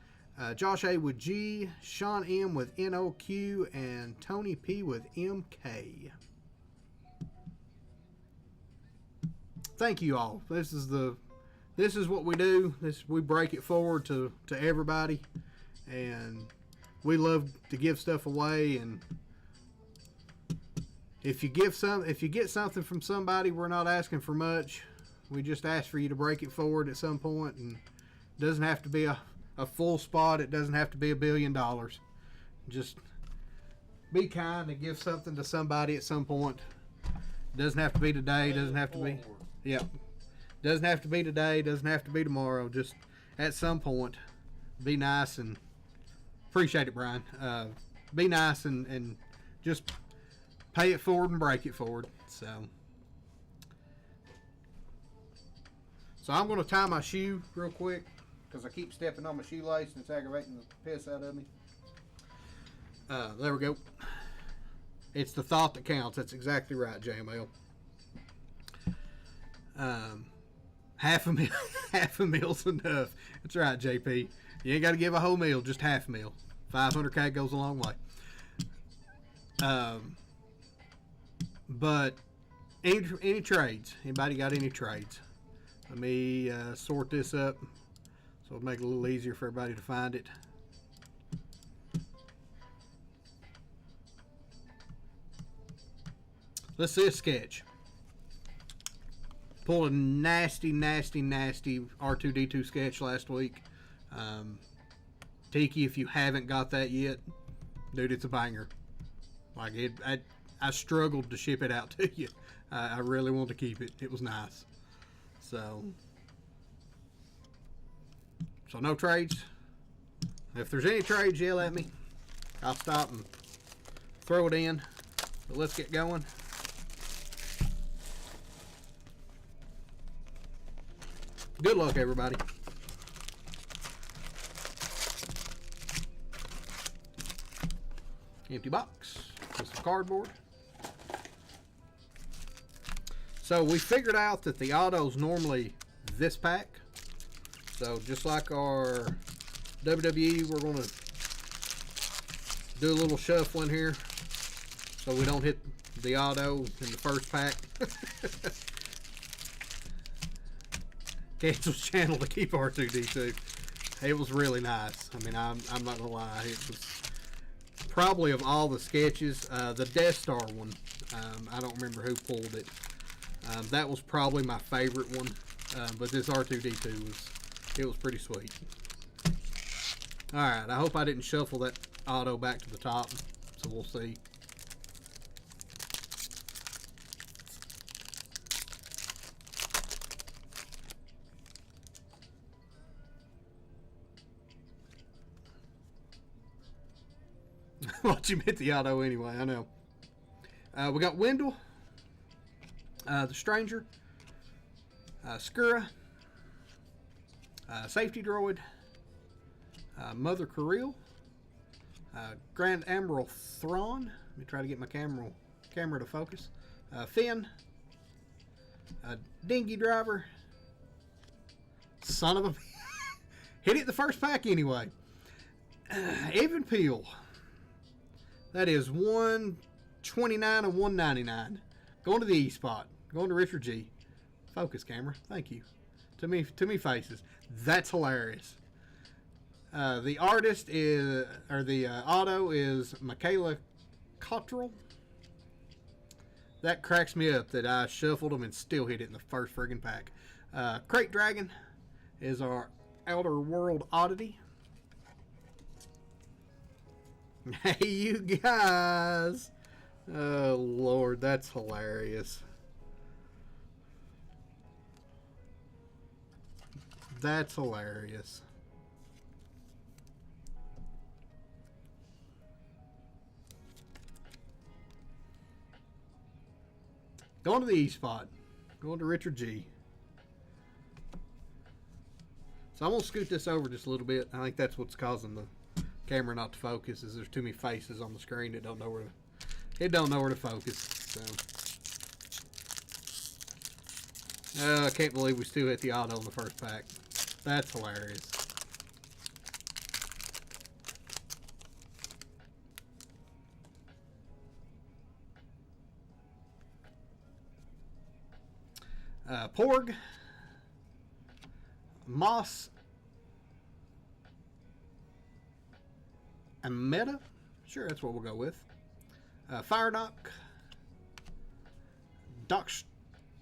Josh A with G, Sean M with NOQ, and Tony P with MK. Thank you all. This is what we do. We break it forward to everybody, and we love to give stuff away. And if you get something from somebody, we're not asking for much. We just ask for you to break it forward at some point, and it doesn't have to be a full spot. It doesn't have to be $1 billion. Just be kind and give something to somebody at some point. Doesn't have to be today. Doesn't have to be. Yep. Doesn't have to be today. Doesn't have to be tomorrow. Just at some point, be nice and appreciate it, Brian. Be nice and just pay it forward and break it forward. So I'm going to tie my shoe real quick, because I keep stepping on my shoelace and it's aggravating the piss out of me. There we go. It's the thought that counts. That's exactly right, JML. Half a meal's enough. That's right, JP. You ain't got to give a whole meal, just half a meal. 500K goes a long way. But any trades? Anybody got any trades? Let me sort this up so it'll make it a little easier for everybody to find it. Let's see a sketch. Pulled a nasty R2-D2 sketch last week. Tiki, if you haven't got that yet, dude, it's a banger. Like I struggled to ship it out to you. I really wanted to keep it. It was nice. So no trades. If there's any trades, yell at me. I'll stop and throw it in. But let's get going. Good luck, everybody. Empty box with some cardboard. So we figured out that the auto's normally this pack. So just like our WWE, we're going to do a little shuffling here so we don't hit the auto in the first pack. Cancel's channel to keep R2-D2. It was really nice. I mean, I'm not gonna lie. It was probably, of all the sketches, the Death Star one. I don't remember who pulled it. That was probably my favorite one. But this R2-D2 was pretty sweet. All right. I hope I didn't shuffle that auto back to the top. So we'll see. Watch him hit the auto anyway, I know. We got Wendell, the Stranger, Skura, Safety Droid, Mother Kirill, Grand Admiral Thrawn. Let me try to get my camera to focus. Finn, Dinghy Driver, son of a... hit it the first pack anyway. Even Peel. That is 129 and 199. Going to the E spot. Going to Richard G. Focus, camera. Thank you. To me faces. That's hilarious. The artist is, or the auto is Michaela Cottrell. That cracks me up that I shuffled them and still hit it in the first friggin' pack. Crate Dragon is our Outer World Oddity. Hey, you guys. Oh, Lord, that's hilarious. That's hilarious. Going to the E spot. Going to Richard G. So I'm going to scoot this over just a little bit. I think that's what's causing the camera not to focus, is there's too many faces on the screen that don't know where to focus. So I can't believe we still hit the auto in the first pack. That's hilarious. Porg, Moss, and Meta. Sure, that's what we'll go with. Fire Doc, Doc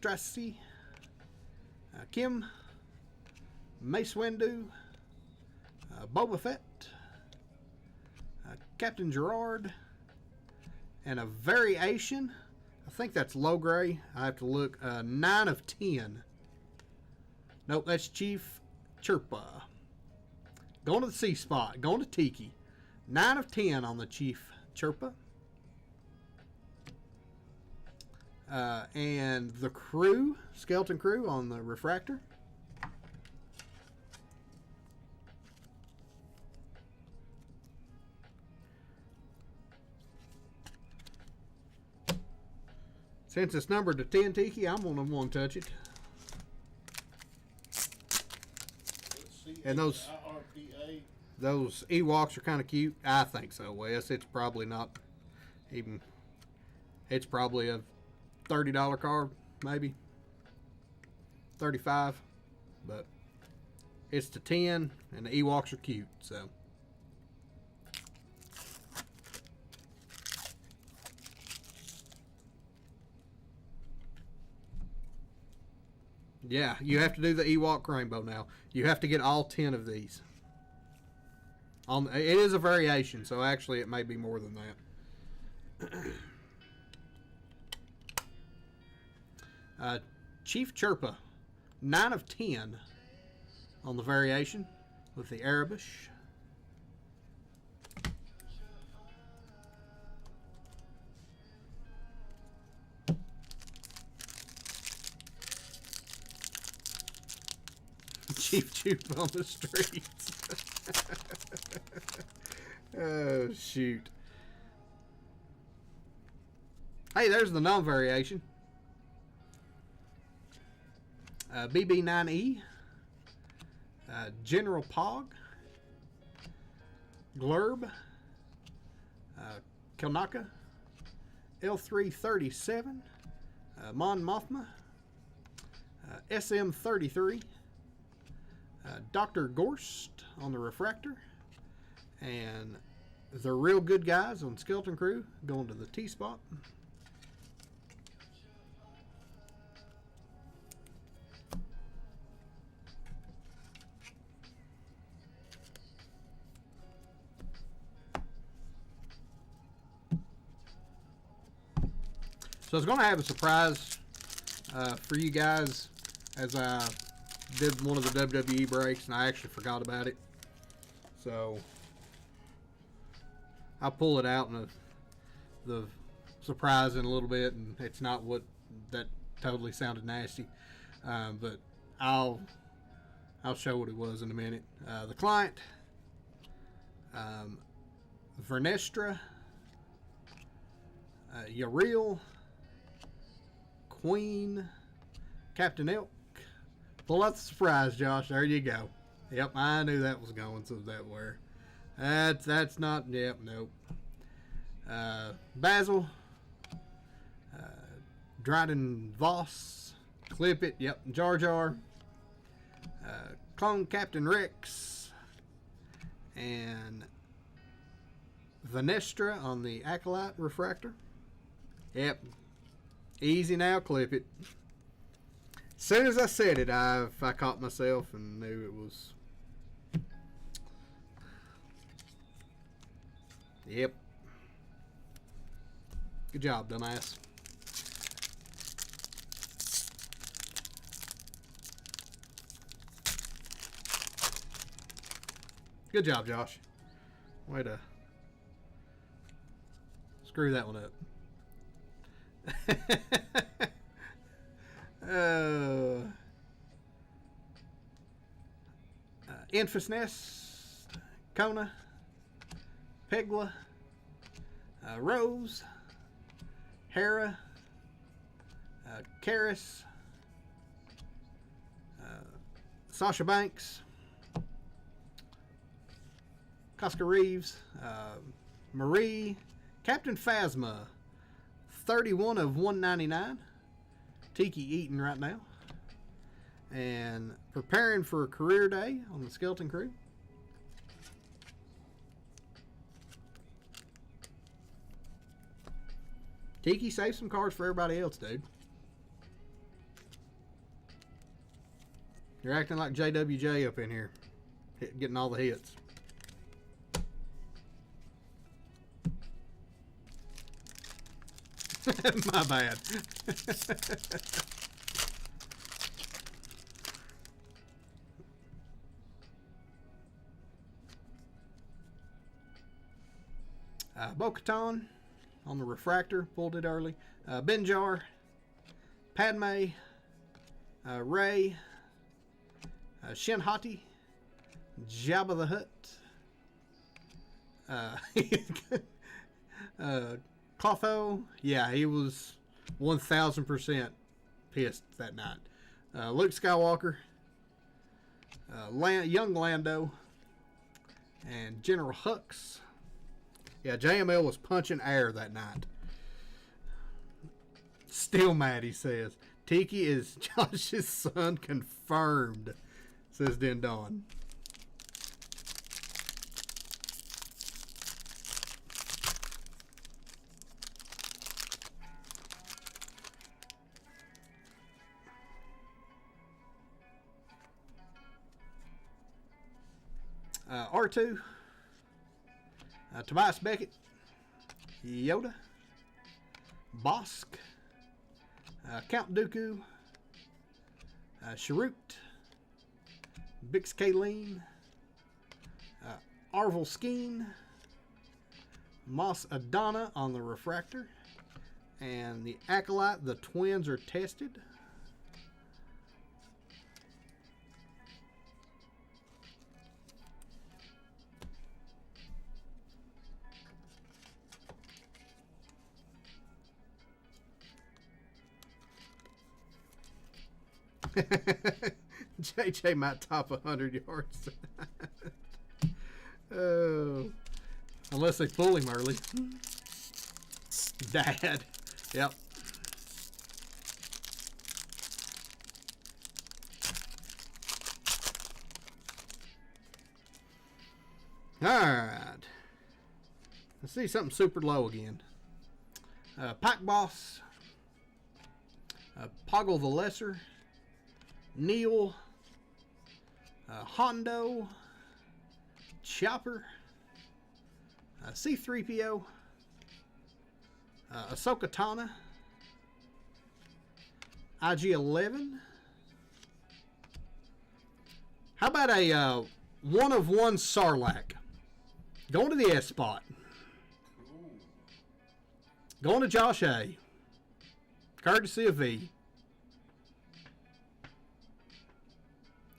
Strassi, Kim, Mace Windu, Boba Fett, Captain Gerard, and a variation. I think that's low gray. I have to look. 9 of 10. Nope, that's Chief Chirpa. Going to the C spot. Going to Tiki. 9 of 10 on the Chief Chirpa. And the crew, Skeleton Crew on the Refractor. Since it's numbered to 10, Tiki, I'm going to want to touch it. And those... IRPA Those Ewoks are kind of cute. I think so, Wes. It's probably not even. It's probably a $30 card, maybe $35, but it's the 10, and the Ewoks are cute. So. Yeah, you have to do the Ewok rainbow now. You have to get all 10 of these. It is a variation, so actually it may be more than that. Chief Chirpa, 9 of 10 on the variation with the Arabish. Chief Chupa on the streets. Oh, shoot. Hey, there's the non-variation. BB9E. General Pog. Glurb. Kilnaka. L337. Mon Mothma. SM33. Dr. Gorst on the refractor. And the real good guys on Skeleton Crew going to the T-spot. So I was going to have a surprise for you guys as I did one of the WWE breaks, and I actually forgot about it. So I'll pull it out in the surprise in a little bit, and it's not what that totally sounded nasty, but I'll show what it was in a minute. The client, Vernestra, Uriel, Queen, Captain Elk. Pull out the surprise, Josh. There you go. Yep, I knew that was going, so that where. That's not, yep, nope. Basil, Dryden Voss, Clip It, yep, Jar Jar, Clone Captain Rex, and Vanestra on the Acolyte Refractor. Yep, easy now, Clip It. As soon as I said it, I caught myself and knew it was. Yep. Good job, dumbass. Good job, Josh. Way to screw that one up. Enfys Nest, Kona, Pegla, Rose, Hera, Karis, Sasha Banks, Casca Reeves, Marie, Captain Phasma, 31 of 199. Tiki eating right now. And preparing for a career day on the Skeleton Crew. Tiki, save some cards for everybody else, dude. You're acting like JWJ up in here. Getting all the hits. My bad. Bo-Katan on the refractor, pulled it early. Benjar, Padme, Rey, Shin Hati, Jabba the Hutt, Clotho. Yeah, he was 1000% pissed that night. Luke Skywalker, young Lando, And General Hux. Yeah, JML was punching air that night. Still mad, he says. Tiki is Josh's son confirmed, says Dindon. R2, Tobias Beckett, Yoda, Bosk, Count Dooku, Sharut, Bix Kayleen, Arvel Skeen, Moss Adana on the refractor, and the Acolyte. The twins are tested. JJ might top 100 yards. Oh, unless they pull him early. Dad. Yep. All right. Let's see something super low again. Pack Boss. Poggle the Lesser. Neil, Hondo, Chopper, C-3PO, Ahsoka Tano, IG-11. How about a one-of-one Sarlacc? Going to the S spot. Going to Josh A. Courtesy of V.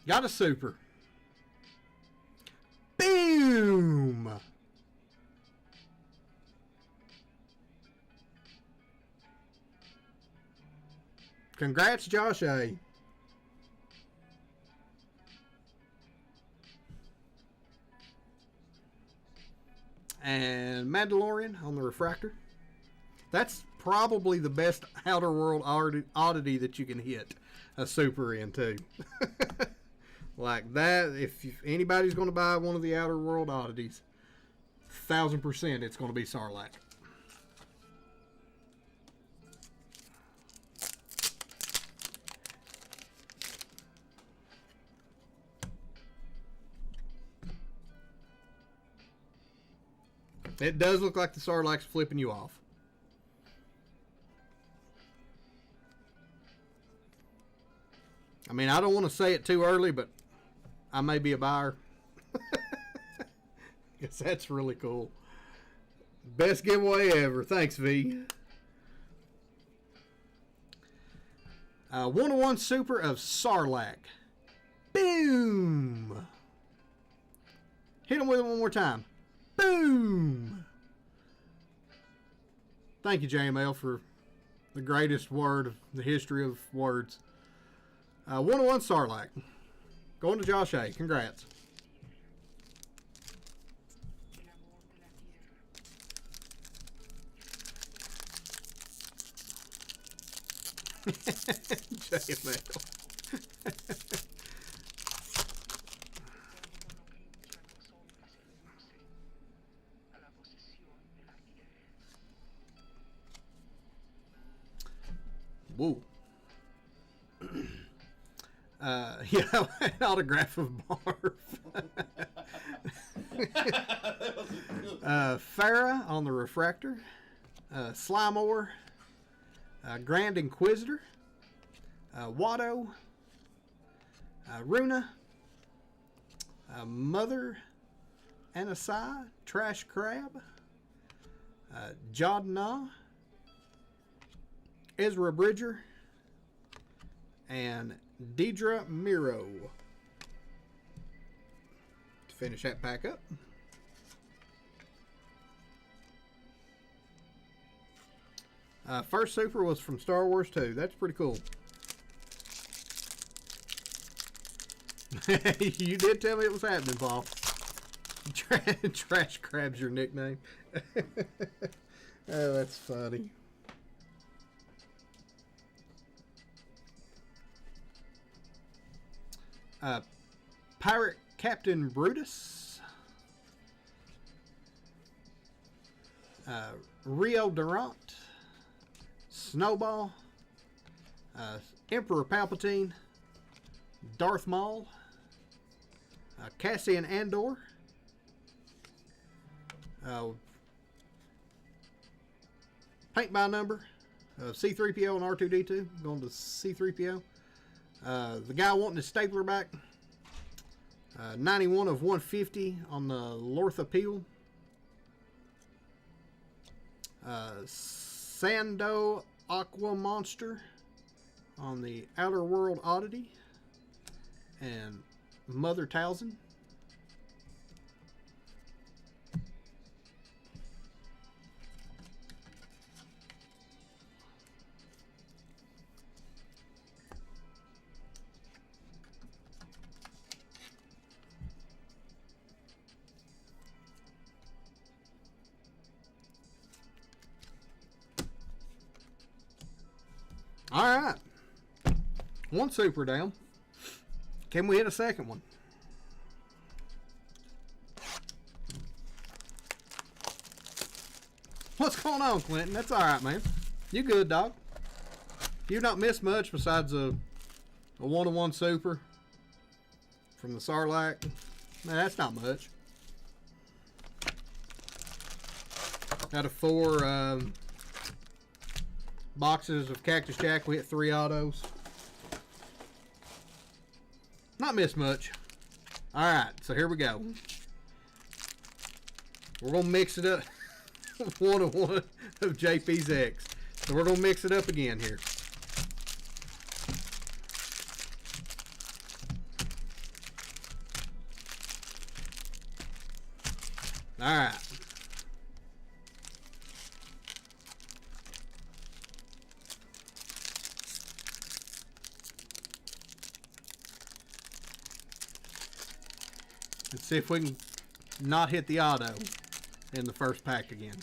Got a super. Boom! Congrats, Josh A. And Mandalorian on the refractor. That's probably the best Outer World oddity that you can hit a super in, too. Like that, if anybody's going to buy one of the Outer World oddities, 1000% it's going to be Sarlacc. It does look like the Sarlacc's flipping you off. I mean, I don't want to say it too early, but I may be a buyer. Guess that's really cool. Best giveaway ever. Thanks, V. One-on-one super of Sarlacc. Boom! Hit him with it one more time. Boom! Thank you, JML, for the greatest word of the history of words. One-on-one Sarlacc. Going to Josh A. Congrats. JML. Whoa. Yeah, an autograph of Barf. Farah on the refractor. Slimore. Grand Inquisitor. Watto. Runa. Mother Anasai. Trash Crab. Jodna. Ezra Bridger. And Deidre Miro. To finish that pack up. First super was from Star Wars 2. That's pretty cool. You did tell me it was happening, Paul. Trash Crab's your nickname. Oh, that's funny. Pirate Captain Brutus. Rio Durant. Snowball. Emperor Palpatine. Darth Maul. Cassian Andor. Paint by number. C-3PO and R2-D2. Going to C-3PO. The guy wanting his stapler back. 91 of 150 on the Lorth Appeal. Sando Aqua Monster on the Outer World Oddity. And Mother Townsend. All right. One super down. Can we hit a second one? What's going on, Clinton? That's all right, man. You good, dog? You've not missed much besides a 1-to-1 super from the Sarlacc. Man, that's not much. Out of 4 boxes of Cactus Jack, we hit 3 autos. Not missed much. Alright, so here we go. We're going to mix it up. 1-to-1 of JP's X. So we're going to mix it up again here. Alright. Let's see if we can not hit the auto in the first pack again.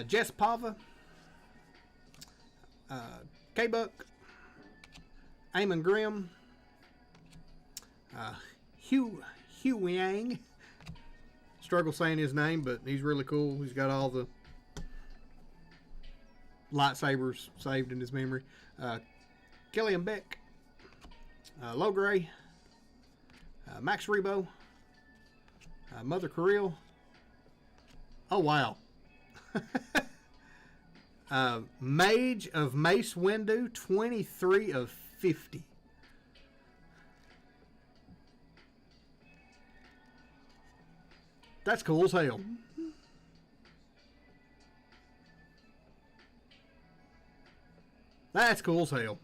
Jess Pava, K-Buck, Eamon Grimm, Hugh Yang. Struggle saying his name, but he's really cool. He's got all the lightsabers saved in his memory. Killian Beck, Logray, Max Rebo, Mother Carril. Oh, wow. Mage of Mace Windu, 23 of 50. That's cool as hell. That's cool as hell.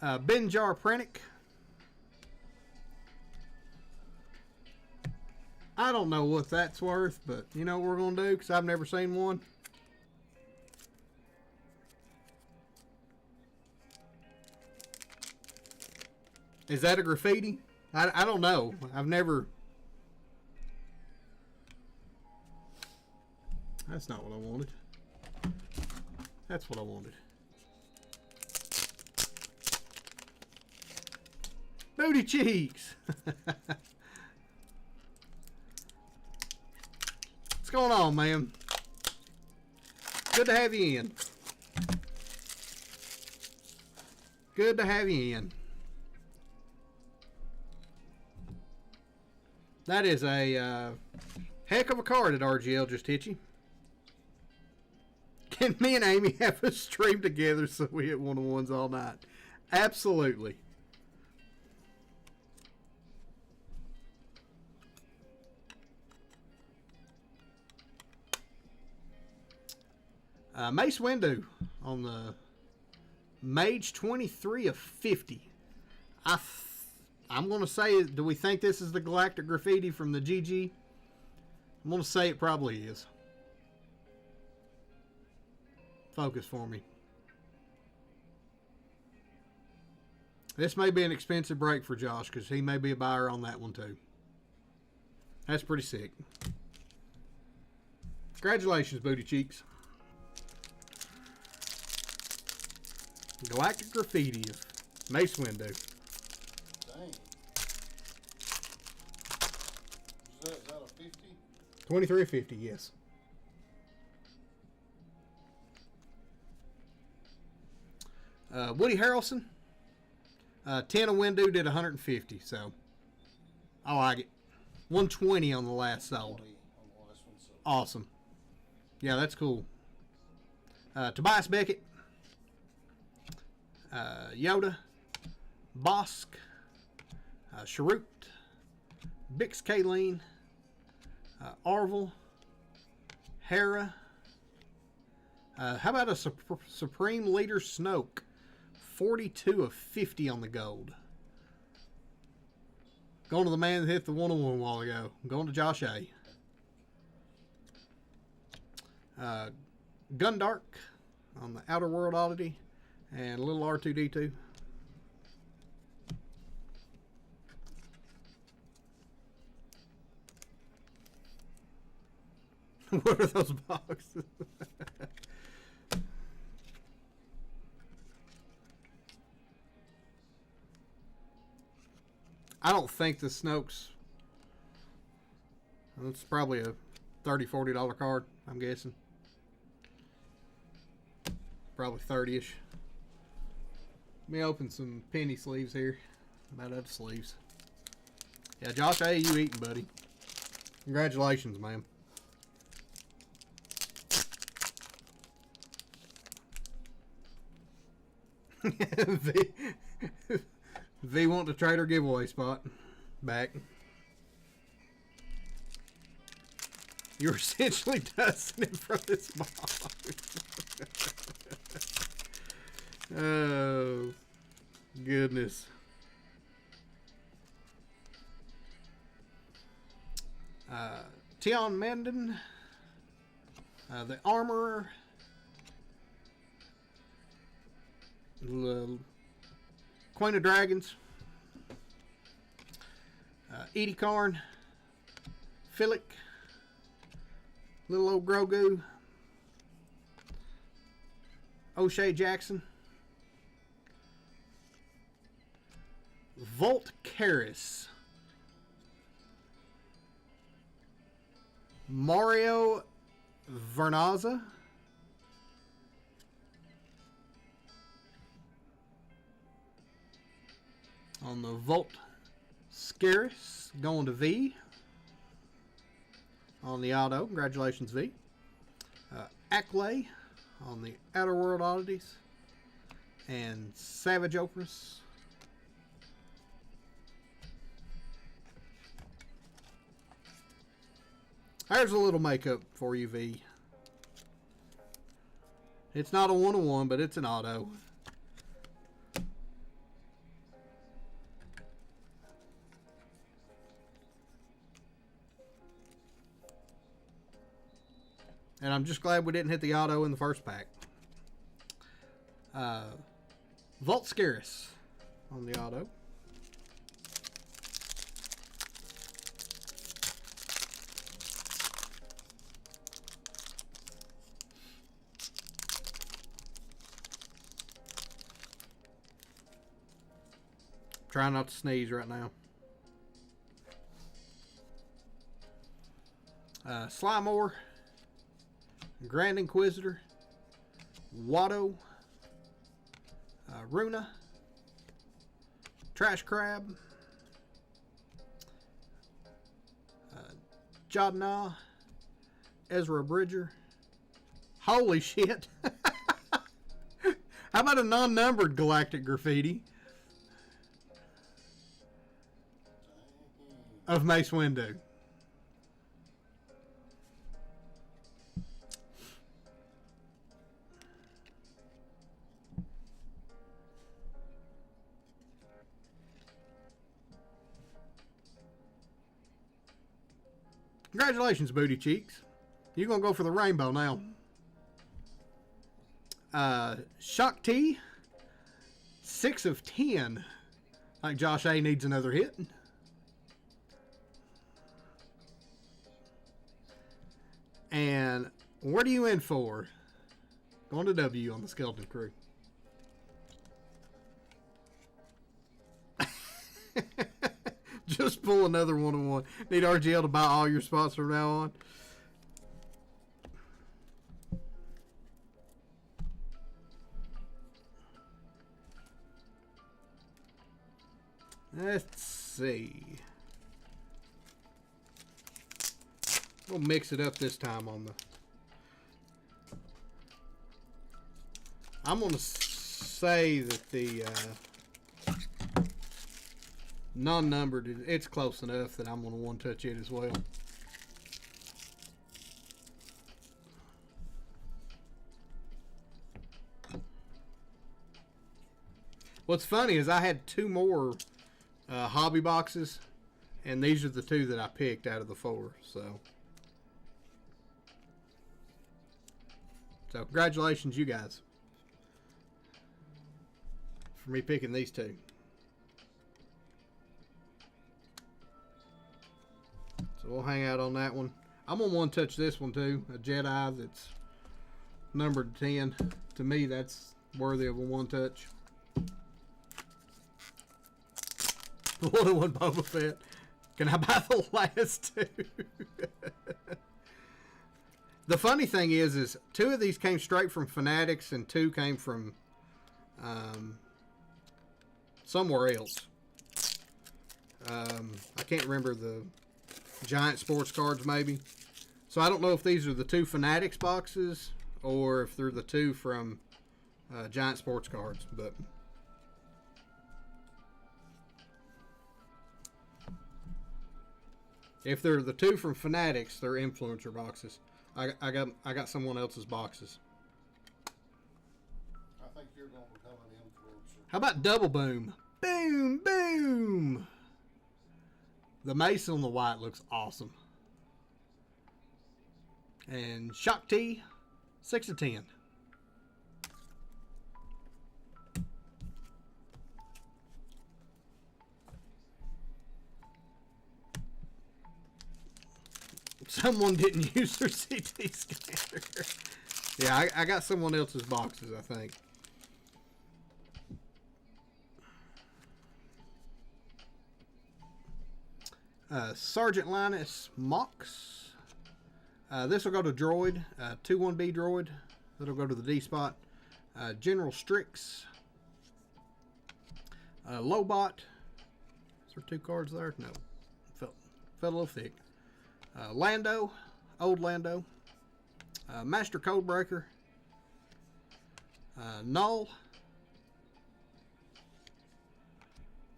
Benjar Prentick. I don't know what that's worth, but you know what we're going to do because I've never seen one. Is that a graffiti? I don't know. I've never... That's not what I wanted. That's what I wanted. Booty cheeks! What's going on, man? Good to have you in. Good to have you in. That is a heck of a card at RGL just hit you. Can me and Amy have a stream together so we hit 1-to-1s all night? Absolutely. Mace Windu on the Mage, 23 of 50. I'm going to say, do we think this is the Galactic Graffiti from the GG I'm going to say it probably is. Focus for me. This may be an expensive break for Josh because he may be a buyer on that one too. That's pretty sick. Congratulations, Booty Cheeks. Galactic Graffiti of Mace Windu. Dang. Is that a 50? 2350, yes. Woody Harrelson. 10 of Windu did 150, so I like it. 120 on the last sold. 20 on the last one sold. Awesome. Yeah, that's cool. Tobias Beckett. Yoda. Bosk. Sharut. Bix Kayleen. Arvel. Hera. How about a Supreme Leader Snoke? 42 of 50 on the gold. Going to the man that hit the 101 a while ago. Going to Josh A. Gundark on the Outer World Oddity. And a little R2-D2. What are those boxes? I don't think the Snokes. It's probably a $30, $40 card, I'm guessing. Probably 30-ish. Let me open some penny sleeves here. About out of sleeves. Yeah, Josh A, you eating, buddy. Congratulations, man. V want the trader giveaway spot back. You're essentially dusting it from this box. Oh, goodness. Tion Manden. The Armorer. Queen of Dragons. Edie Karn. Philic. Little old Grogu. O'Shea Jackson. Volt Karis. Mario Vernaza. On the Volt Scaris, going to V. On the auto, congratulations V. Acklay on the Outer World Oddities. And Savage Opus. There's a little makeup for you, V. It's not a 101, but it's an auto. And I'm just glad we didn't hit the auto in the first pack. Volt Scaris on the auto. Trying not to sneeze right now. Slymore. Grand Inquisitor. Watto. Runa. Trash Crab. Jodna. Ezra Bridger. Holy shit. How about a non-numbered Galactic Graffiti of Mace Windu? Congratulations, Booty Cheeks. You're going to go for the rainbow now. Shock T, 6 of 10. Like Josh A needs another hit. And what are you in for? Going to W on the Skeleton Crew. Just pull another 1-on-1. Need RGL to buy all your spots from now on. Let's see. We'll mix it up this time on the... I'm going to say that the non-numbered, it's close enough that I'm going to one-touch it as well. What's funny is I had 2 more hobby boxes, and these are the 2 that I picked out of the 4. So congratulations, you guys, for me picking these 2. So we'll hang out on that one. I'm gonna one touch this one too. A Jedi that's numbered 10. To me, that's worthy of a one touch. One on one Boba Fett. Can I buy the last 2? The funny thing is 2 of these came straight from Fanatics and 2 came from somewhere else. I can't remember, the Giant Sports cards maybe. So I don't know if these are the 2 Fanatics boxes or if they're the 2 from Giant Sports cards, but if they're the 2 from Fanatics, they're influencer boxes. I got someone else's boxes. I think you're going to become an influencer. How about double boom? Boom, boom. The mace on the white looks awesome. And Shock T, 6 of 10. Someone didn't use their CT scanner. Yeah, I got someone else's boxes, I think. Sergeant Linus Mox. This will go to Droid. 2-1B Droid. That'll go to the D spot. General Strix. Lobot. Is there 2 cards there? No. Felt a little thick. Lando, old Lando, Master Codebreaker, Null,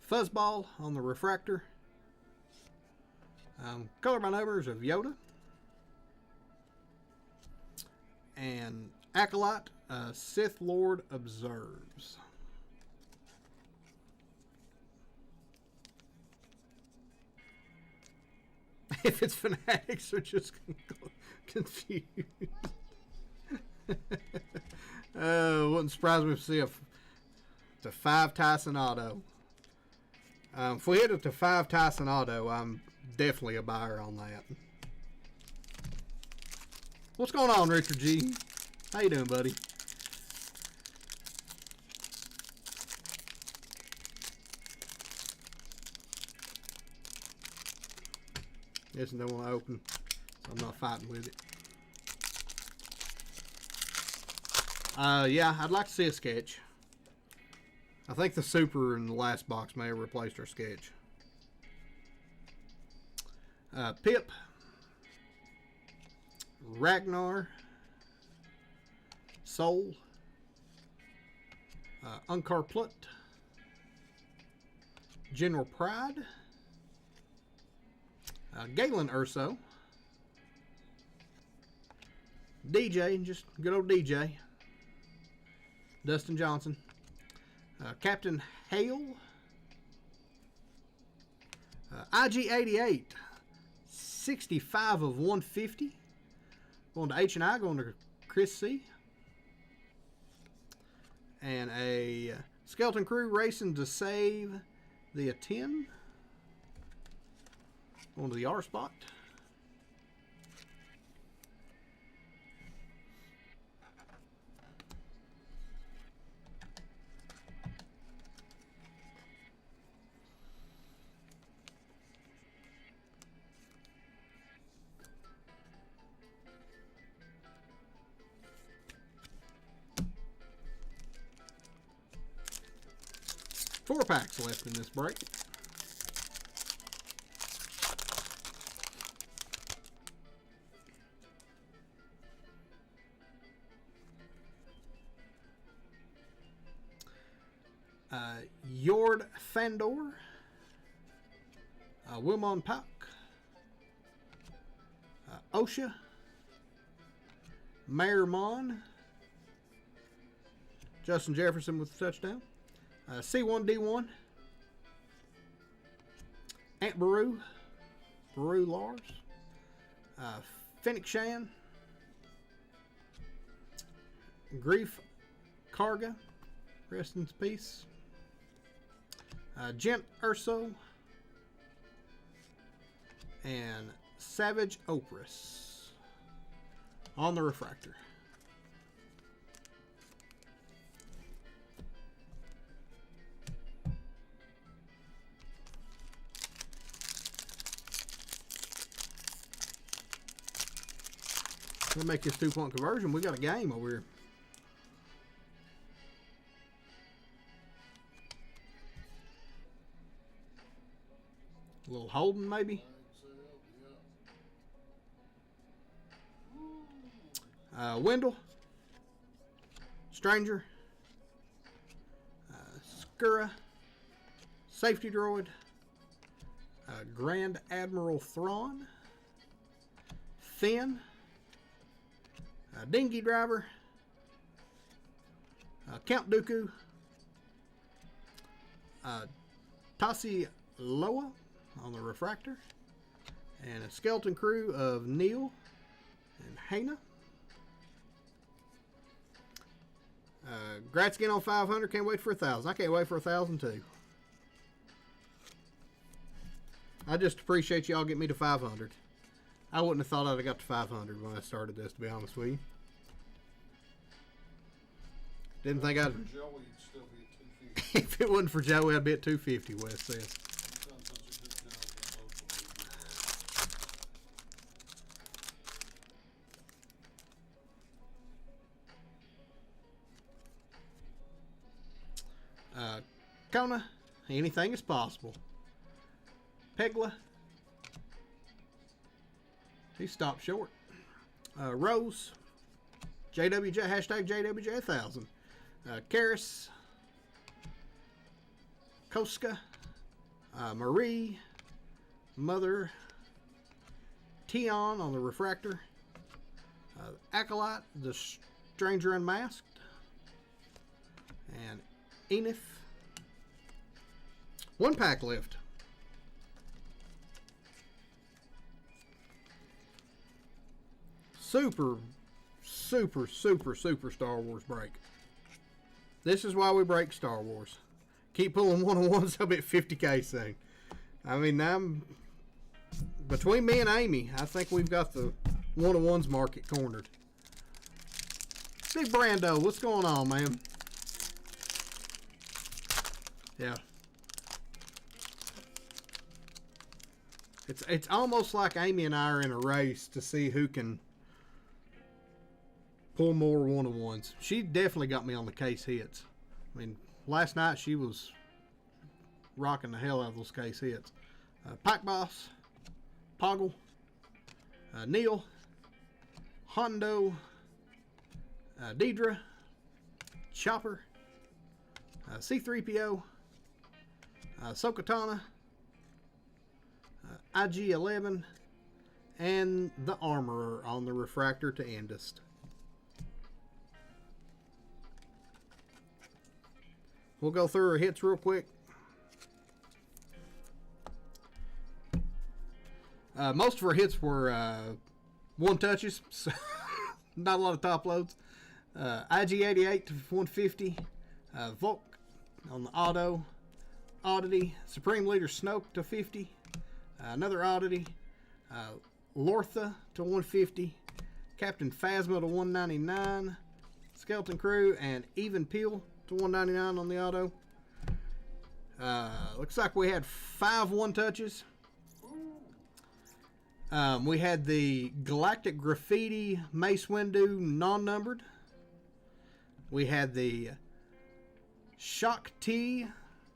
Fuzzball on the Refractor, color by numbers of Yoda, and Acolyte, Sith Lord Observes. If it's Fanatics, they're just confused. Wouldn't surprise me to see a 5 Tyson Auto. If we hit it to 5 Tyson Auto, I'm definitely a buyer on that. What's going on, Richard G? How you doing, buddy? Yes, and don't want to open, so I'm not fighting with it. Yeah, I'd like to see a sketch. I think the super in the last box may have replaced our sketch. Pip, Ragnar, Soul, Unkar Plut, General Pride, Galen Urso, DJ, just good old DJ, Dustin Johnson, Captain Hale, IG88, 65 of 150. Going to H&I, going to Chris C. And a Skeleton Crew Racing to Save the 10. Going to the R spot. Four packs left in this break. Jord Fandor, Wilmon Puck, Osha, Mayor Mon, Justin Jefferson with the touchdown, C1D1, Ant Baru, Lars, Phoenix Shan, Grief Karga, rest in peace, Gent Urso, and Savage Opress on the refractor. We'll make this 2-point conversion. We got a game over here. A little holding, maybe. Wendell, Stranger, Skura, Safety Droid, Grand Admiral Thrawn, Finn, Dinghy Driver, Count Dooku, Tassi Loa on the refractor, and a Skeleton Crew of Neil and Hana. Gratzkin on 500. Can't wait for 1,000. I can't wait for 1,000 too. I just appreciate y'all getting me to 500. I wouldn't have thought I'd have got to 500 when I started this, to be honest with you. Didn't think I'd. For Joey, you'd still be at 250. If it wasn't for Joey, I'd be at 250, Wes says. You've done such a good job with social media. Kona, anything is possible. Pegla, he stopped short. Rose, JWJ, hashtag JWJ1000. Karis, Koska, Marie, Mother, Tion on the refractor. Acolyte, the Stranger Unmasked. And Enif. 1 pack left. Super Star Wars break. This is why we break Star Wars. Keep pulling one-on-ones. I'll be at 50K soon. I mean, between me and Amy, I think we've got the one-on-ones market cornered. Big Brando, what's going on, man? Yeah. It's almost like Amy and I are in a race to see who can pull more one-on-ones. She definitely got me on the case hits. I mean, last night she was rocking the hell out of those case hits. Pack Boss, Poggle, Neil, Hondo, Deidre, Chopper, C-3PO, Sokatana, IG-11, and the Armorer on the refractor to end us. We'll go through our hits real quick. Most of our hits were one touches, so not a lot of top loads. IG88 to 150, Volk on the auto, Oddity, Supreme Leader Snoke to 50, another Oddity, Lortha to 150, Captain Phasma to 199, Skeleton Crew, and Even Peel to 199 on the auto. Looks like we had 5 one-touches. We had the Galactic Graffiti Mace Windu non-numbered. We had the Shock T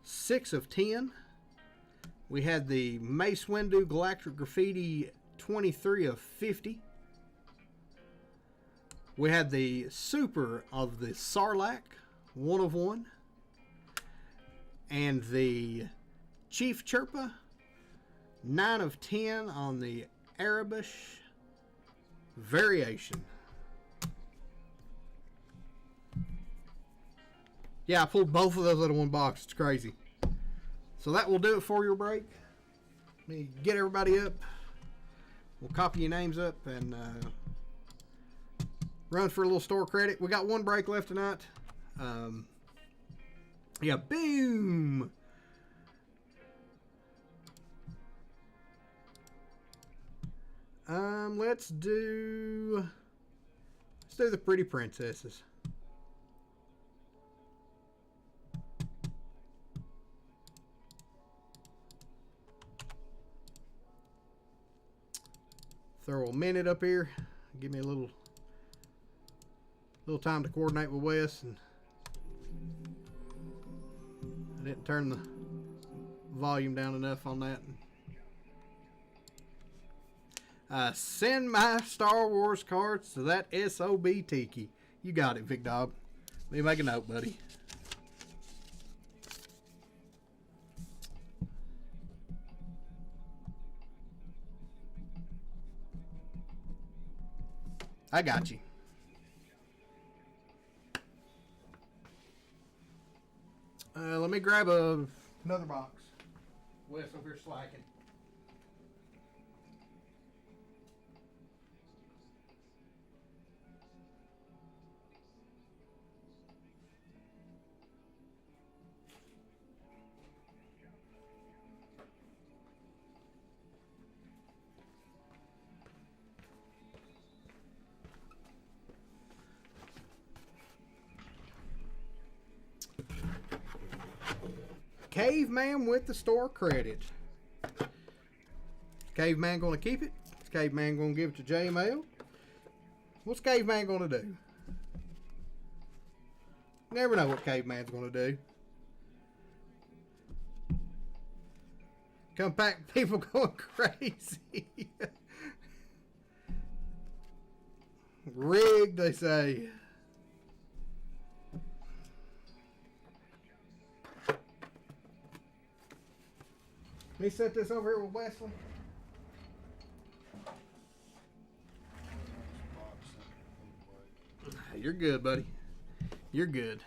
6 of 10. We had the Mace Windu Galactic Graffiti 23 of 50. We had the Super of the Sarlacc 1 of 1. And the Chief Chirpa 9 of 10 on the Arabish variation. Yeah, I pulled both of those out of one box. It's crazy. So that will do it for your break. Let me get everybody up. We'll copy your names up and run for a little store credit. We got one break left tonight. Yeah, boom. Let's do the Pretty Princesses. Throw a minute up here. Give me a little time to coordinate with Wes, and I didn't turn the volume down enough on that. Send my Star Wars cards to that SOB Tiki. You got it, Vic Dog. Let me make a note, buddy. I got you. Let me grab another box. Wes over here slacking. Caveman with the store credit. Caveman gonna keep it? Is Caveman gonna give it to JML? What's Caveman gonna do? Never know what Caveman's gonna do. Come back, people going crazy. Rigged, they say. Let me set this over here with Wesley. You're good, buddy. You're good.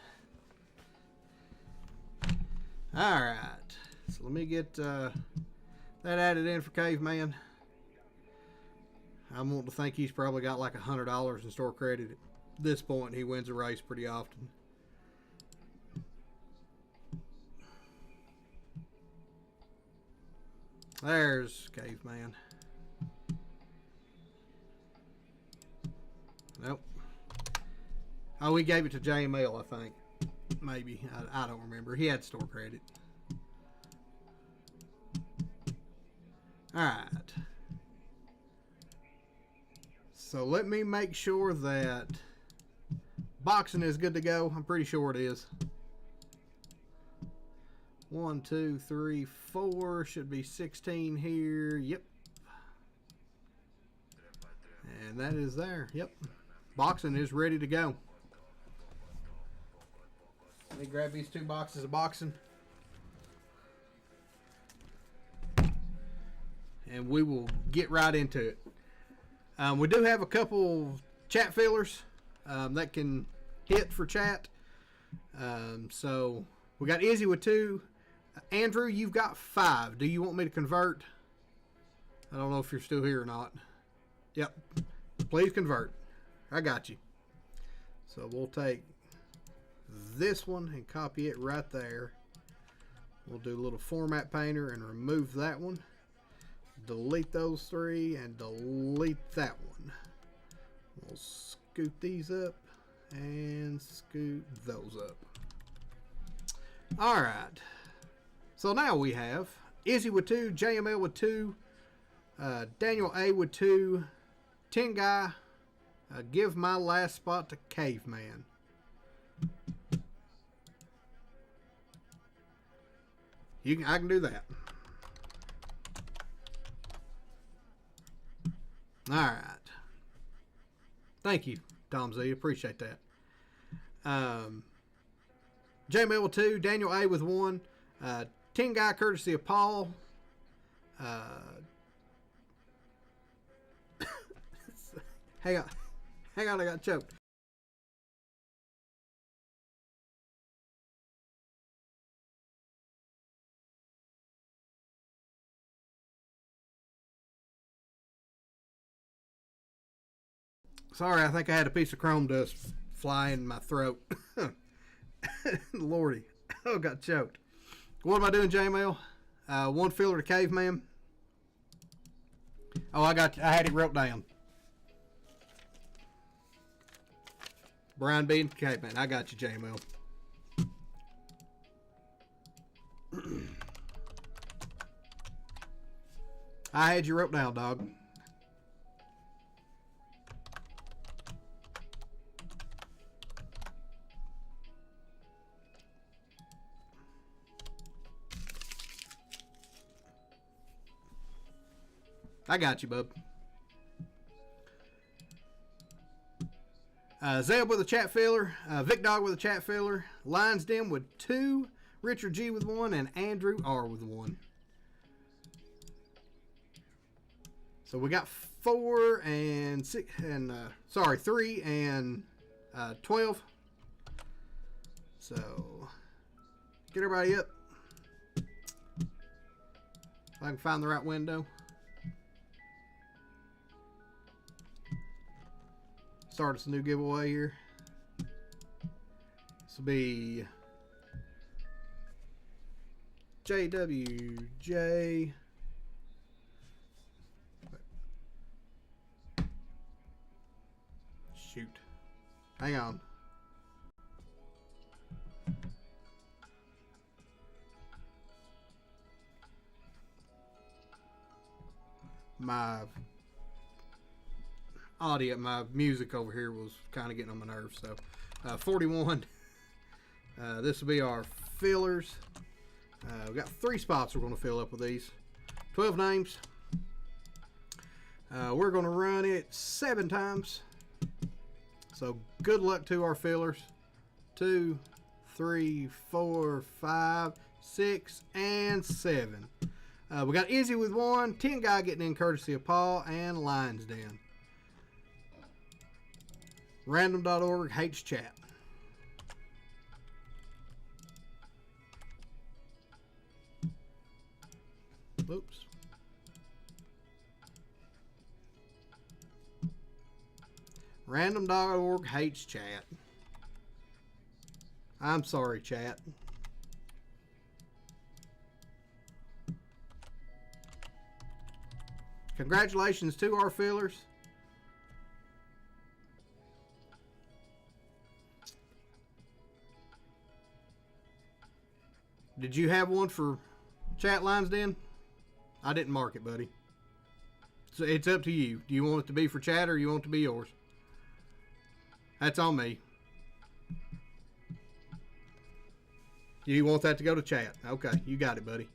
All right. So let me get that added in for Caveman. I'm wanting to think he's probably got like $100 in store credit at this point. He wins a race pretty often. There's Caveman. Nope. Oh, we gave it to JML, I think. Maybe. I don't remember. He had store credit. Alright. So let me make sure that boxing is good to go. I'm pretty sure it is. 1, 2, 3, 4. Should be 16 here. Yep. And that is there. Yep. Boxing is ready to go. Let me grab these 2 boxes of boxing. And we will get right into it. We do have a couple chat fillers that can hit for chat. So we got Izzy with 2. Andrew, you've got 5. Do you want me to convert? I don't know if you're still here or not. Yep. Please convert. I got you. So we'll take this one and copy it right there. We'll do a little format painter and remove that one. Delete those three and delete that one. We'll scoot these up and scoot those up. Alright. So now we have Izzy with 2, JML with 2, Daniel A with 2, Tin Guy, give my last spot to Caveman. I can do that. Alright. Thank you, Tom Z. Appreciate that. JML with 2, Daniel A with 1, Tin Guy courtesy of Paul. Hang on, I got choked. Sorry, I think I had a piece of chrome dust fly in my throat. Lordy, oh, got choked. What am I doing, JML? One filler to Caveman. Oh, I had it wrote down. Brian B and Caveman. I got you, JML. I had you wrote down, dog. I got you, bub. Zeb with a chat filler, Vic Dog with a chat filler, Lions Den with 2, Richard G with 1, and Andrew R with 1. So we got 4 and 6 and 3 and 12. So get everybody up. If I can find the right window. Start us a new giveaway here. This will be JWJ. Shoot. Hang on. My audio, my music over here was kind of getting on my nerves. So 41. This will be our fillers. We've got 3 spots we're going to fill up with these. 12 names. We're going to run it 7 times. So good luck to our fillers. 2, 3, 4, 5, 6, and 7. We got Izzy with 1, Tin Guy getting in courtesy of Paul, and Lions Den. Random.org hates chat. Oops. Random.org hates chat. I'm sorry, chat. Congratulations to our fillers. Did you have one for chat lines, Den? I didn't mark it, buddy. So it's up to you. Do you want it to be for chat or you want it to be yours? That's on me. You want that to go to chat? Okay, you got it, buddy.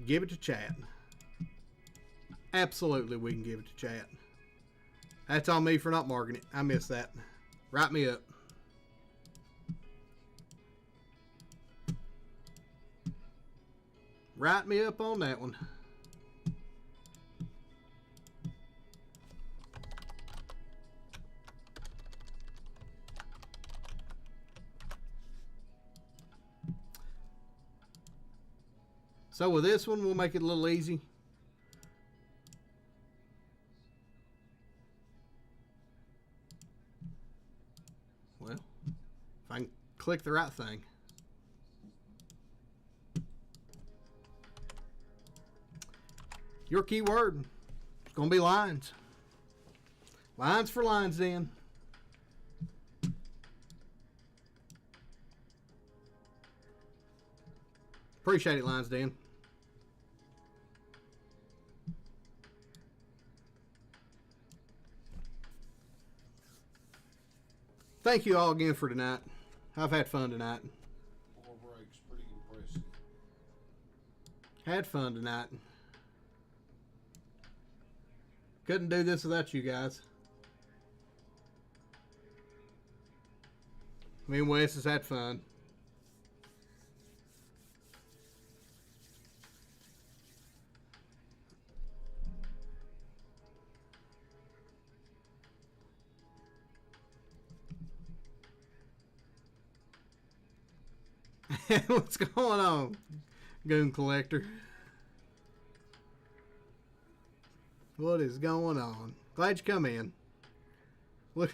Give it to chat. Absolutely, we can give it to chat. That's on me for not marking it. I missed that. Write me up. Write me up on that one. So with this one, we'll make it a little easy. Well, if I can click the right thing. Your keyword is going to be lines. Lines for Lines Den. Appreciate it, Lines Den. Thank you all again for tonight. I've had fun tonight. 4 breaks, pretty impressive. Had fun tonight. Couldn't do this without you guys. Me and Wes has had fun. What's going on, Goon Collector? What is going on? Glad you come in. Look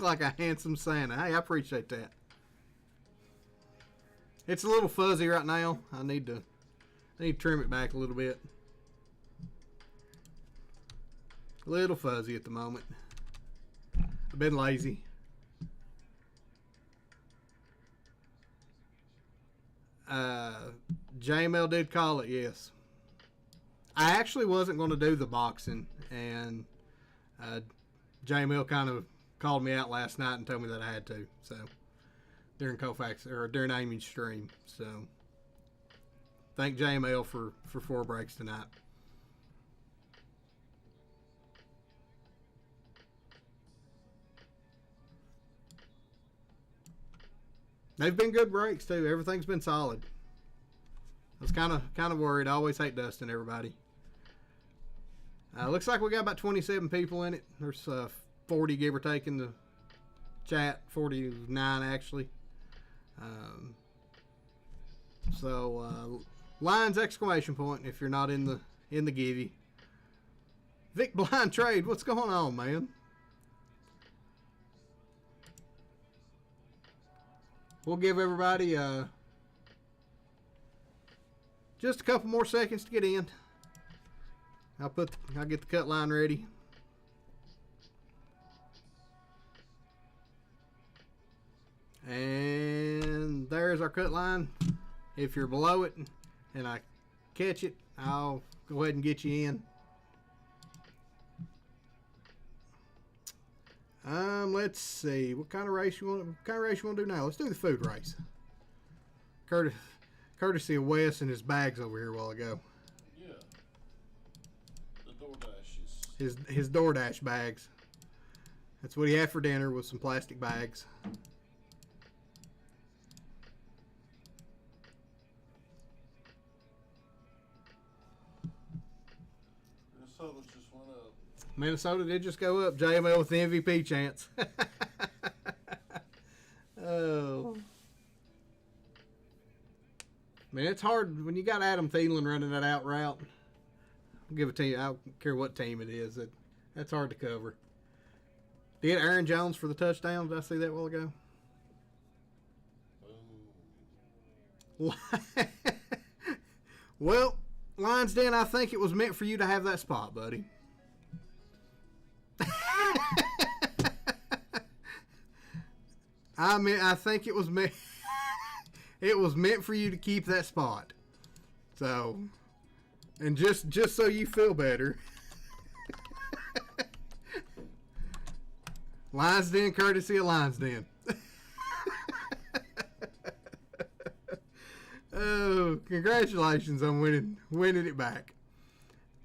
like a handsome Santa. Hey, I appreciate that. It's a little fuzzy right now. I need to trim it back a little bit. A little fuzzy at the moment. I've been lazy. JML did call it, yes. I actually wasn't going to do the boxing, and JML kind of called me out last night and told me that I had to. So during Koufax or during Amy's stream. So thank JML for 4 breaks tonight. They've been good breaks too. Everything's been solid. I was kind of worried. I always hate dusting everybody. Looks like we got about 27 people in it. There's 40 give or take in the chat. 49 actually. Lines exclamation point if you're not in the givey. Vic Blind Trade, what's going on, man? We'll give everybody just a couple more seconds to get in. I'll get the cut line ready. And there's our cut line. If you're below it and I catch it, I'll go ahead and get you in. Let's see. What kind of race you want to do now? Let's do the food race. Courtesy of Wes and his bags over here a while ago. Yeah. The DoorDashes. His DoorDash bags. That's what he had for dinner, was some plastic bags. Minnesota just went up. Minnesota did just go up. JML with the MVP chance. Oh. Man, it's hard when you got Adam Thielen running that out route. I'll give it to you. I don't care what team it is. That's hard to cover. Did Aaron Jones for the touchdown? Did I see that a while ago? Well, Lions Den, I think it was meant for you to have that spot, buddy. I think it was meant. It was meant for you to keep that spot. So, and just so you feel better. Lions Den, courtesy of Lions Den. Oh, congratulations on winning it back.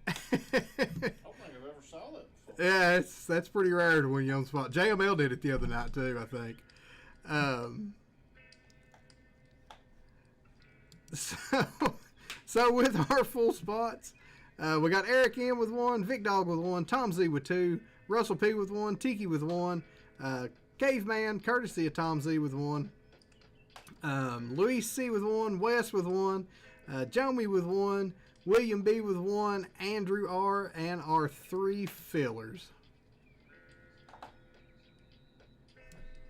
I don't think I've ever saw that before. Yeah, that's pretty rare to win you on the spot. JML did it the other night too, I think. So with our full spots, we got Eric M with 1, Vic Dog with 1, Tom Z with 2, Russell P with 1, Tiki with 1, Caveman, courtesy of Tom Z with 1, Luis C with 1, Wes with 1, Jomi with 1, William B with 1, Andrew R, and our 3 fillers.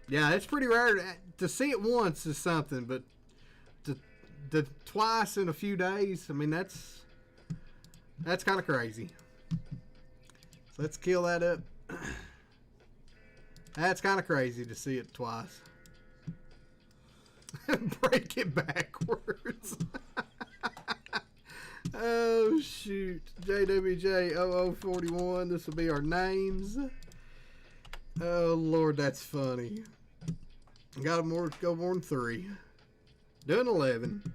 Yeah, it's pretty rare to see it once is something, but to twice in a few days, I mean, that's kind of crazy. So let's kill that up. That's kind of crazy to see it twice. Break it backwards. Oh shoot. JWJ0041. This will be our names. Oh Lord, that's funny. Got more, go more than 3. Doing 11.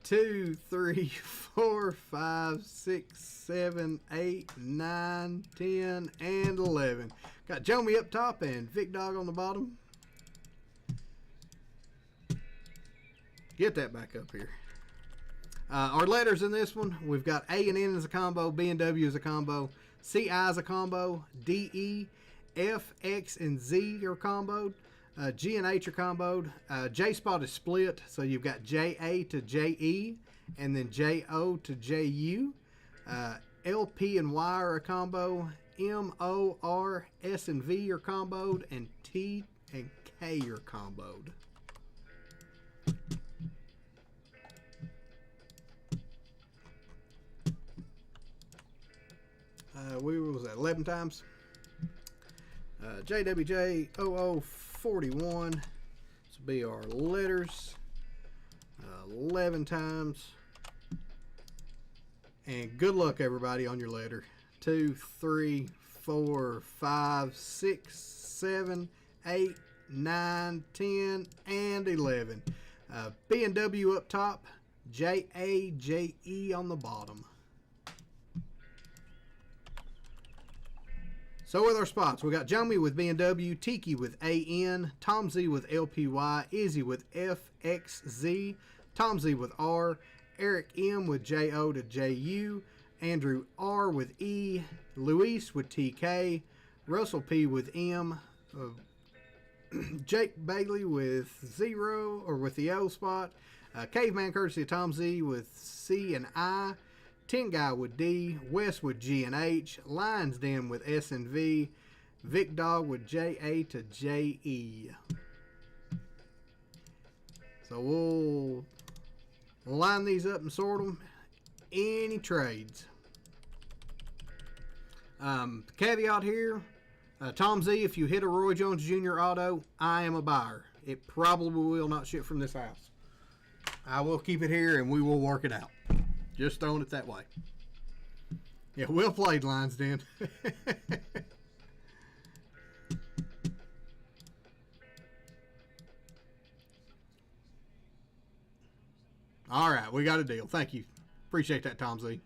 2, 3, 4, 5, 6, 7, 8, 9, 10, and 11. Got Jomi up top and Vic Dog on the bottom. Get that back up here. Our letters in this one, we've got A and N as a combo, B and W as a combo, C, I as a combo, D, E, F, X, and Z are comboed. G and H are comboed. J spot is split, so you've got JA to JE, and then JO to JU. L, P, and Y are a combo. M, O, R, S, and V are comboed, and T and K are comboed. We was at 11 times. JWJ 0041. This will be our letters. 11 times. And good luck, everybody, on your letter. 2, 3, 4, 5, 6, 7, 8, 9, 10, and 11. B and W up top. J, A, J, E on the bottom. So with our spots, we got Jomi with B&W, Tiki with AN, Tom Z with LPY, Izzy with FXZ, Tom Z with R, Eric M with JO to JU, Andrew R with E, Luis with TK, Russell P with M, Jake Bailey with 0 or with the O spot, Caveman courtesy of Tom Z with C and I, Tin Guy with D, West with G and H, Lions Den with S and V, Vic Dog with JA to JE. So we'll line these up and sort them. Any trades. Caveat here, Tom Z, if you hit a Roy Jones Jr. auto, I am a buyer. It probably will not ship from this house. I will keep it here and we will work it out. Just throwing it that way. Yeah, well played, Lions Den. All right, we got a deal. Thank you. Appreciate that, Tom Z.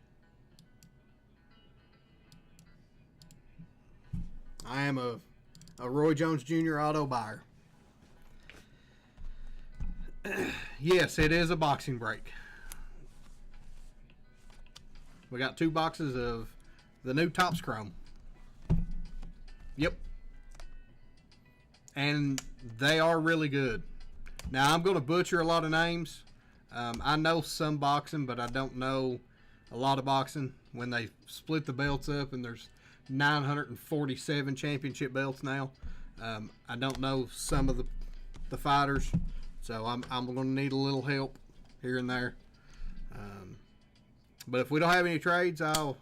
I am a Roy Jones Jr. auto buyer. Yes, it is a boxing break. We got 2 boxes of the new Topps Chrome. Yep. And they are really good. Now, I'm going to butcher a lot of names. I know some boxing, but I don't know a lot of boxing. When they split the belts up and there's 947 championship belts now, I don't know some of the fighters. So I'm going to need a little help here and there. But if we don't have any trades, I'll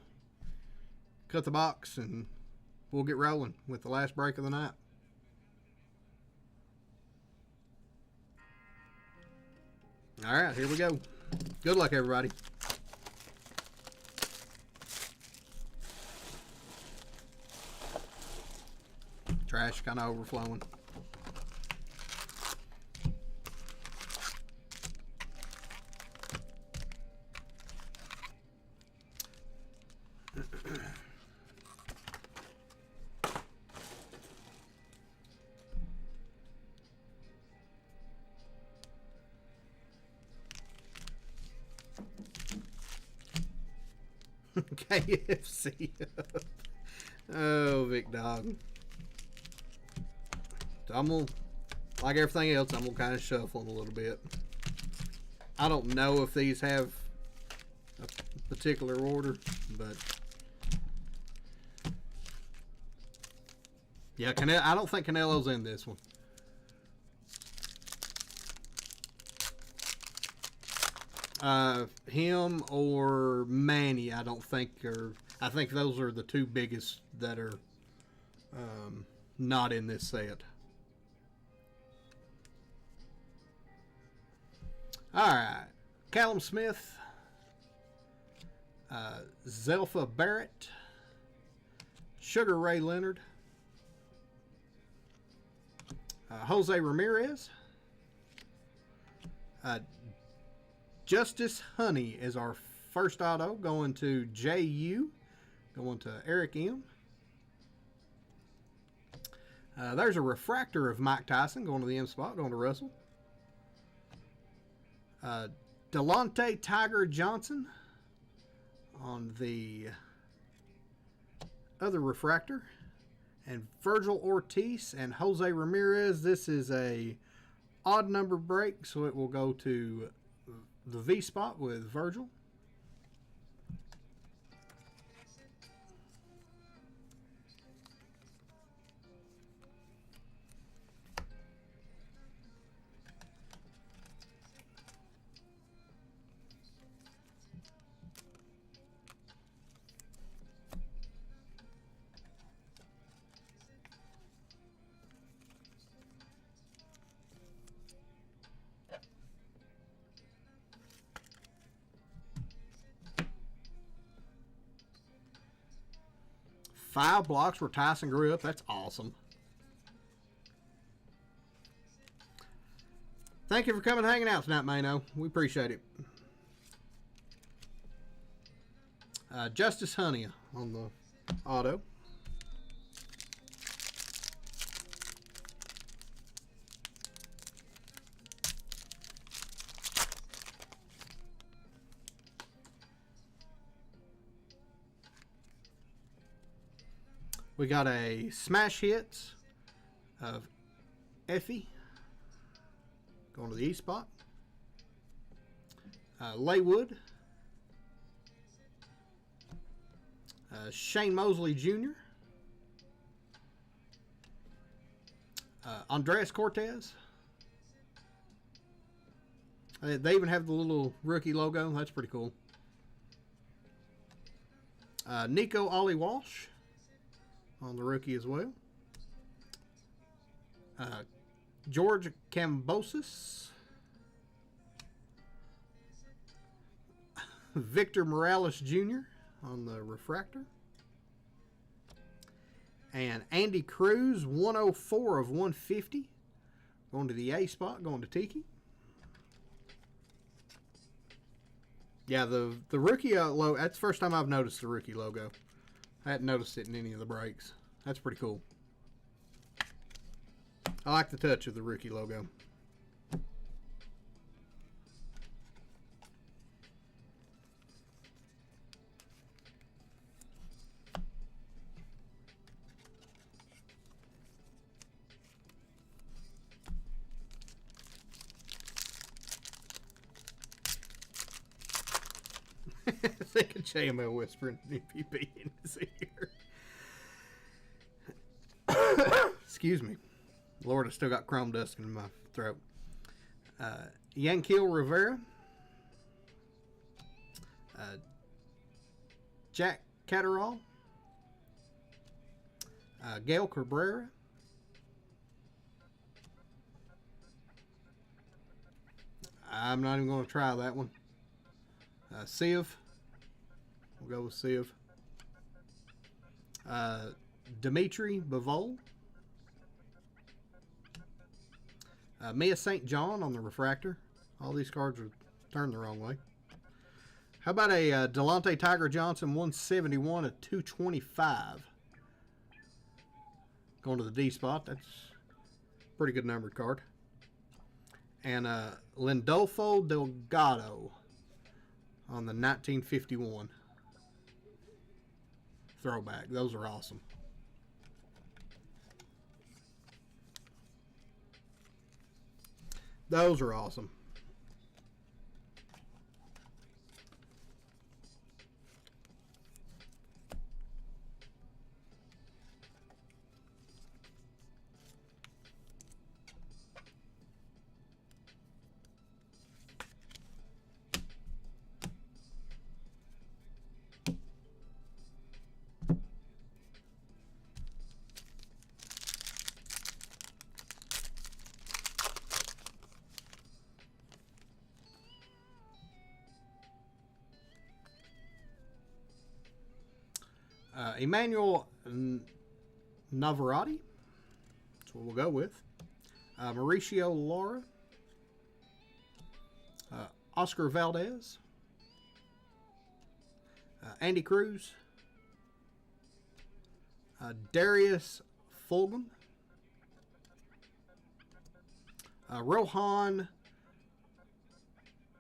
cut the box and we'll get rolling with the last break of the night. All right, here we go. Good luck, everybody. Trash kind of overflowing. KFC. Oh, Vic Dog. So I'm gonna, like everything else, I'm gonna kind of shuffle them a little bit. I don't know if these have a particular order, but yeah, I don't think Canelo's in this one. Him or Manny, I don't think I think those are the two biggest that are not in this set. Alright, Callum Smith, Zelfa Barrett, Sugar Ray Leonard, Jose Ramirez, Justice Honey is our first auto, going to JU, going to Eric M. There's a refractor of Mike Tyson going to the M spot, going to Russell. Delonte Tiger Johnson on the other refractor. And Virgil Ortiz and Jose Ramirez. This is a odd number break, so it will go to the V spot with Virgil. Five blocks where Tyson grew up. That's awesome. Thank you for coming and hanging out tonight, Mano. We appreciate it. Justice Honey on the auto. We got a smash hits of Effie going to the E spot. Laywood. Shane Mosley Jr. Andres Cortez. They even have the little rookie logo. That's pretty cool. Nico Ollie Walsh on the rookie as well. George Cambosis. Victor Morales Jr. on the refractor. And Andy Cruz, 104 of 150. Going to the A spot, going to Tiki. Yeah, the rookie logo, that's the first time I've noticed the rookie logo. I hadn't noticed it in any of the breaks. That's pretty cool. I like the touch of the rookie logo. Think of JML whispering EPP in his ear. Excuse me. Lord, I still got chrome dust in my throat. Yankiel Rivera. Jack Catterall. Gail Cabrera. I'm not even going to try that one. Civ. We'll go with Civ. Dimitri Bavol. Mia St. John on the refractor. All these cards are turned the wrong way. How about a Delonte Tiger Johnson 171 at 225? Going to the D spot. That's a pretty good numbered card. And Lindolfo Delgado on the 1951 throwback. Those are awesome. Those are awesome. Emmanuel Navarrete. That's what we'll go with. Mauricio Lara. Oscar Valdez. Andy Cruz. Darius Fulgham. Rohan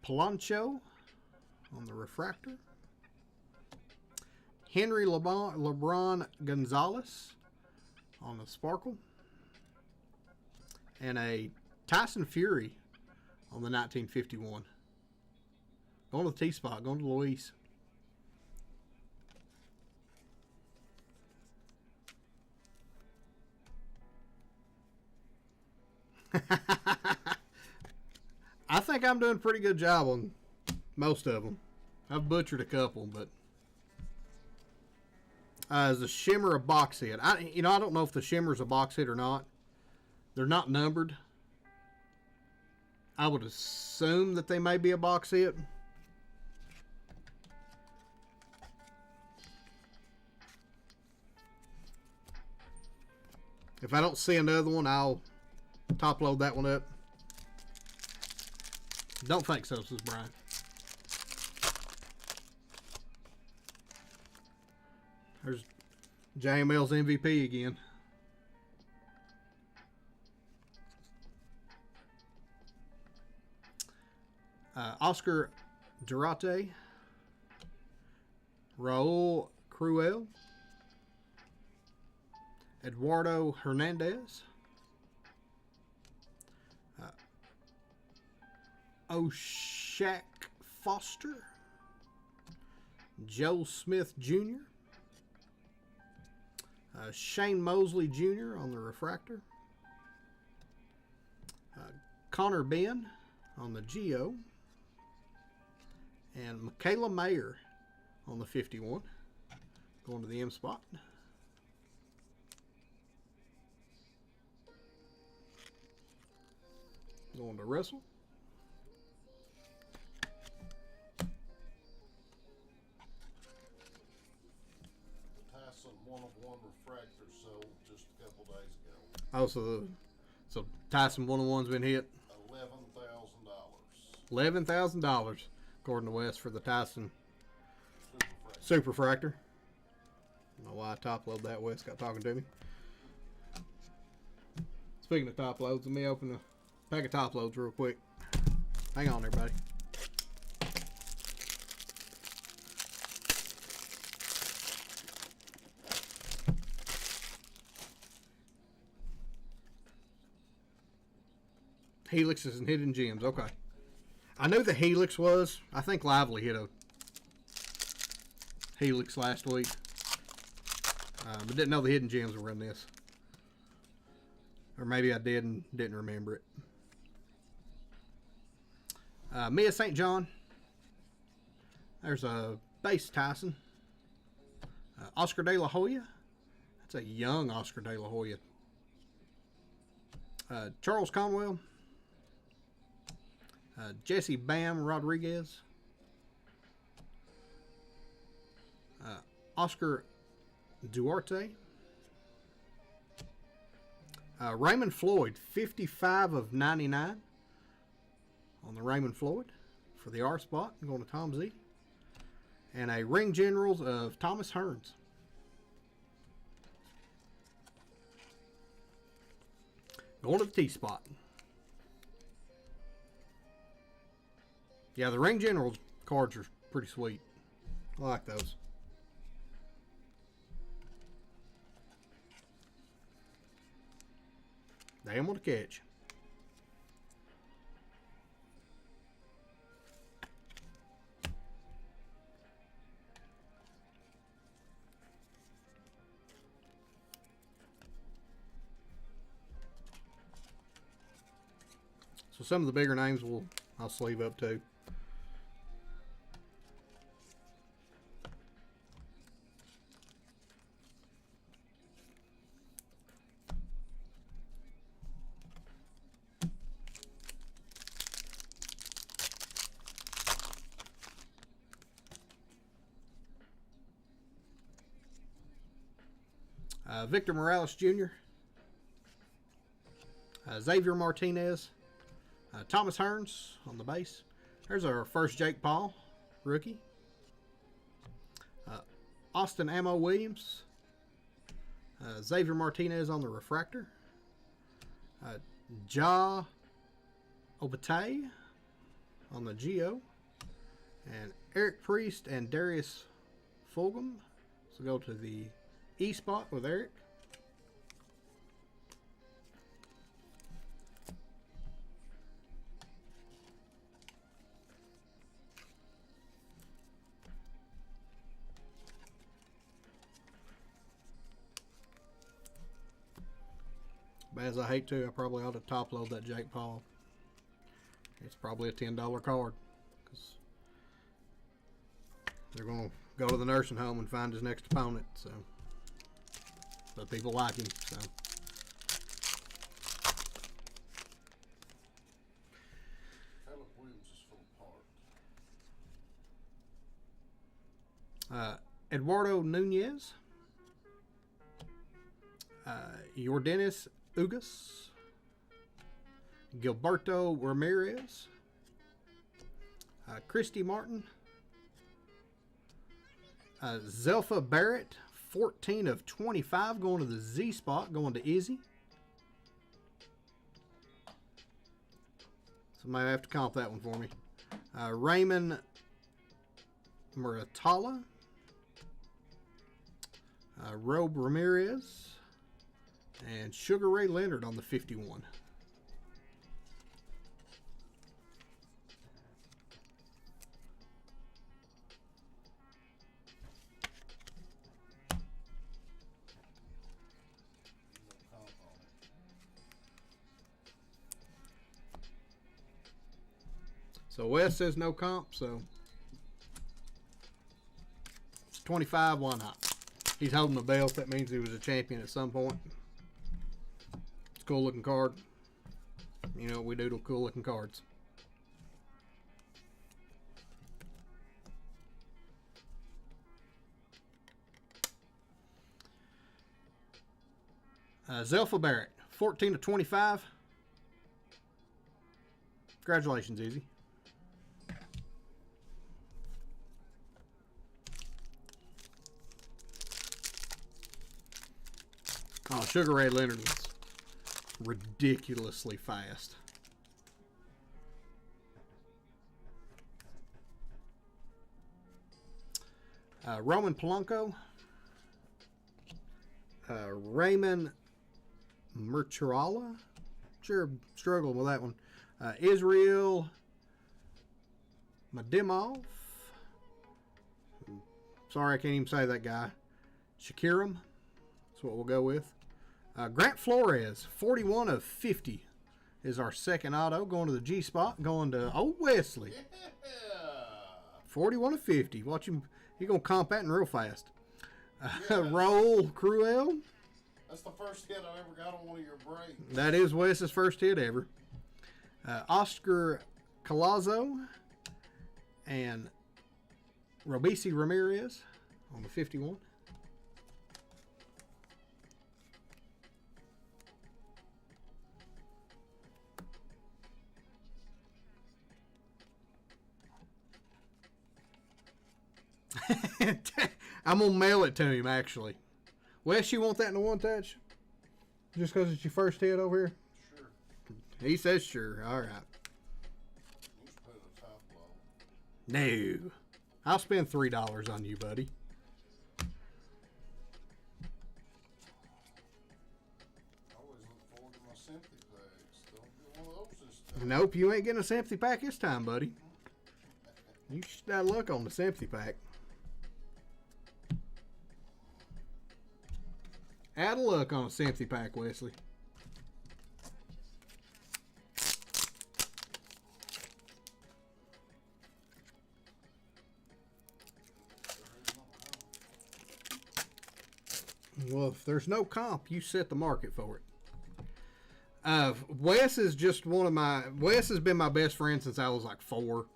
Polanco on the refractor. Henry LeBron Gonzalez on the sparkle. And a Tyson Fury on the 1951. Going to the T-spot. Going to Luis. I think I'm doing a pretty good job on most of them. I've butchered a couple, but is the Shimmer a box hit? I don't know if the Shimmer's a box hit or not. They're not numbered. I would assume that they may be a box hit. If I don't see another one, I'll top load that one up. Don't think so, says Brian. There's JML's MVP again. Oscar Durate. Raul Cruel. Eduardo Hernandez. Oshak Foster. Joe Smith Jr. Shane Mosley Jr. on the refractor. Connor Ben on the Geo. And Michaela Mayer on the 51. Going to the M spot. Going to Russell. Tyson 1-of-1 refractor sold just a couple days ago. Oh, so Tyson 1-of-1's been hit. $11,000. $11,000 according to West for the Tyson Super Fractor. I don't know why I top load that. West got talking to me. Speaking of top loads, let me open a pack of top loads real quick. Hang on, everybody. Helixes and hidden gems. Okay. I knew the Helix was. I think Lively hit a Helix last week. But didn't know the hidden gems were in this. Or maybe I did and didn't remember it. Mia St. John. There's a base Tyson. Oscar De La Hoya. That's a young Oscar De La Hoya. Charles Conwell. Jesse Bam Rodriguez. Oscar Duarte. Raymond Floyd, 55/99 on the Raymond Floyd for the R spot. Going to Tom Z. And a Ring Generals of Thomas Hearns. Going to the T spot. Yeah, the Ring Generals cards are pretty sweet. I like those. Damn, what a catch. So some of the bigger names I'll sleeve up too. Victor Morales Jr., Xavier Martinez, Thomas Hearns on the base. There's our first Jake Paul rookie. Austin Ammo Williams, Xavier Martinez on the refractor. Ja Obate on the Geo, and Eric Priest and Darius Fulgham. So go to the E spot with Eric. But as I hate to, I probably ought to top load that Jake Paul. It's probably a $10 card, because they're going to go to the nursing home and find his next opponent. So, but people like him. So, Caleb Williams is full part. Eduardo Nunez, Yordenis Ugas, Gilberto Ramirez, Christy Martin, Zelfa Barrett, 14 of 25, going to the Z spot, going to Izzy. Somebody have to comp that one for me. Raymond Muratala, Robe Ramirez, and Sugar Ray Leonard on the 51. So Wes says no comp, so it's 25, why not? He's holding the belt, that means he was a champion at some point. It's a cool looking card. You know, we do the cool looking cards. Zelfa Barrett, 14 to 25. Congratulations, Izzy. Oh, Sugar Ray Leonard was ridiculously fast. Roman Polanco. Raymond Murcharala. Sure, struggling with that one. Israel Madimov. Sorry, I can't even say that guy. Shakiram. That's what we'll go with. Grant Flores, 41 of 50 is our second auto. Going to the G spot. Going to Old Wesley. Yeah. 41 of 50. Watch him. He's going to comp that in real fast. Raul Cruel. That's the first hit I ever got on one of your breaks. That is Wes's first hit ever. Oscar Colazo and Robisi Ramirez on the 51. I'm going to mail it to him, actually. Wes, you want that in a one touch? Just because it's your first hit over here? Sure. He says sure. All right. You should put a top load. No. I'll spend $3 on you, buddy. I always look forward to my sympathy packs. Don't get one of those this time. Nope, you ain't getting a sympathy pack this time, buddy. You should have luck on the sympathy pack. Out of luck on a sympathy pack, Wesley. Well, if there's no comp, you set the market for it. Wes is just one of my... Wes has been my best friend since I was like 4.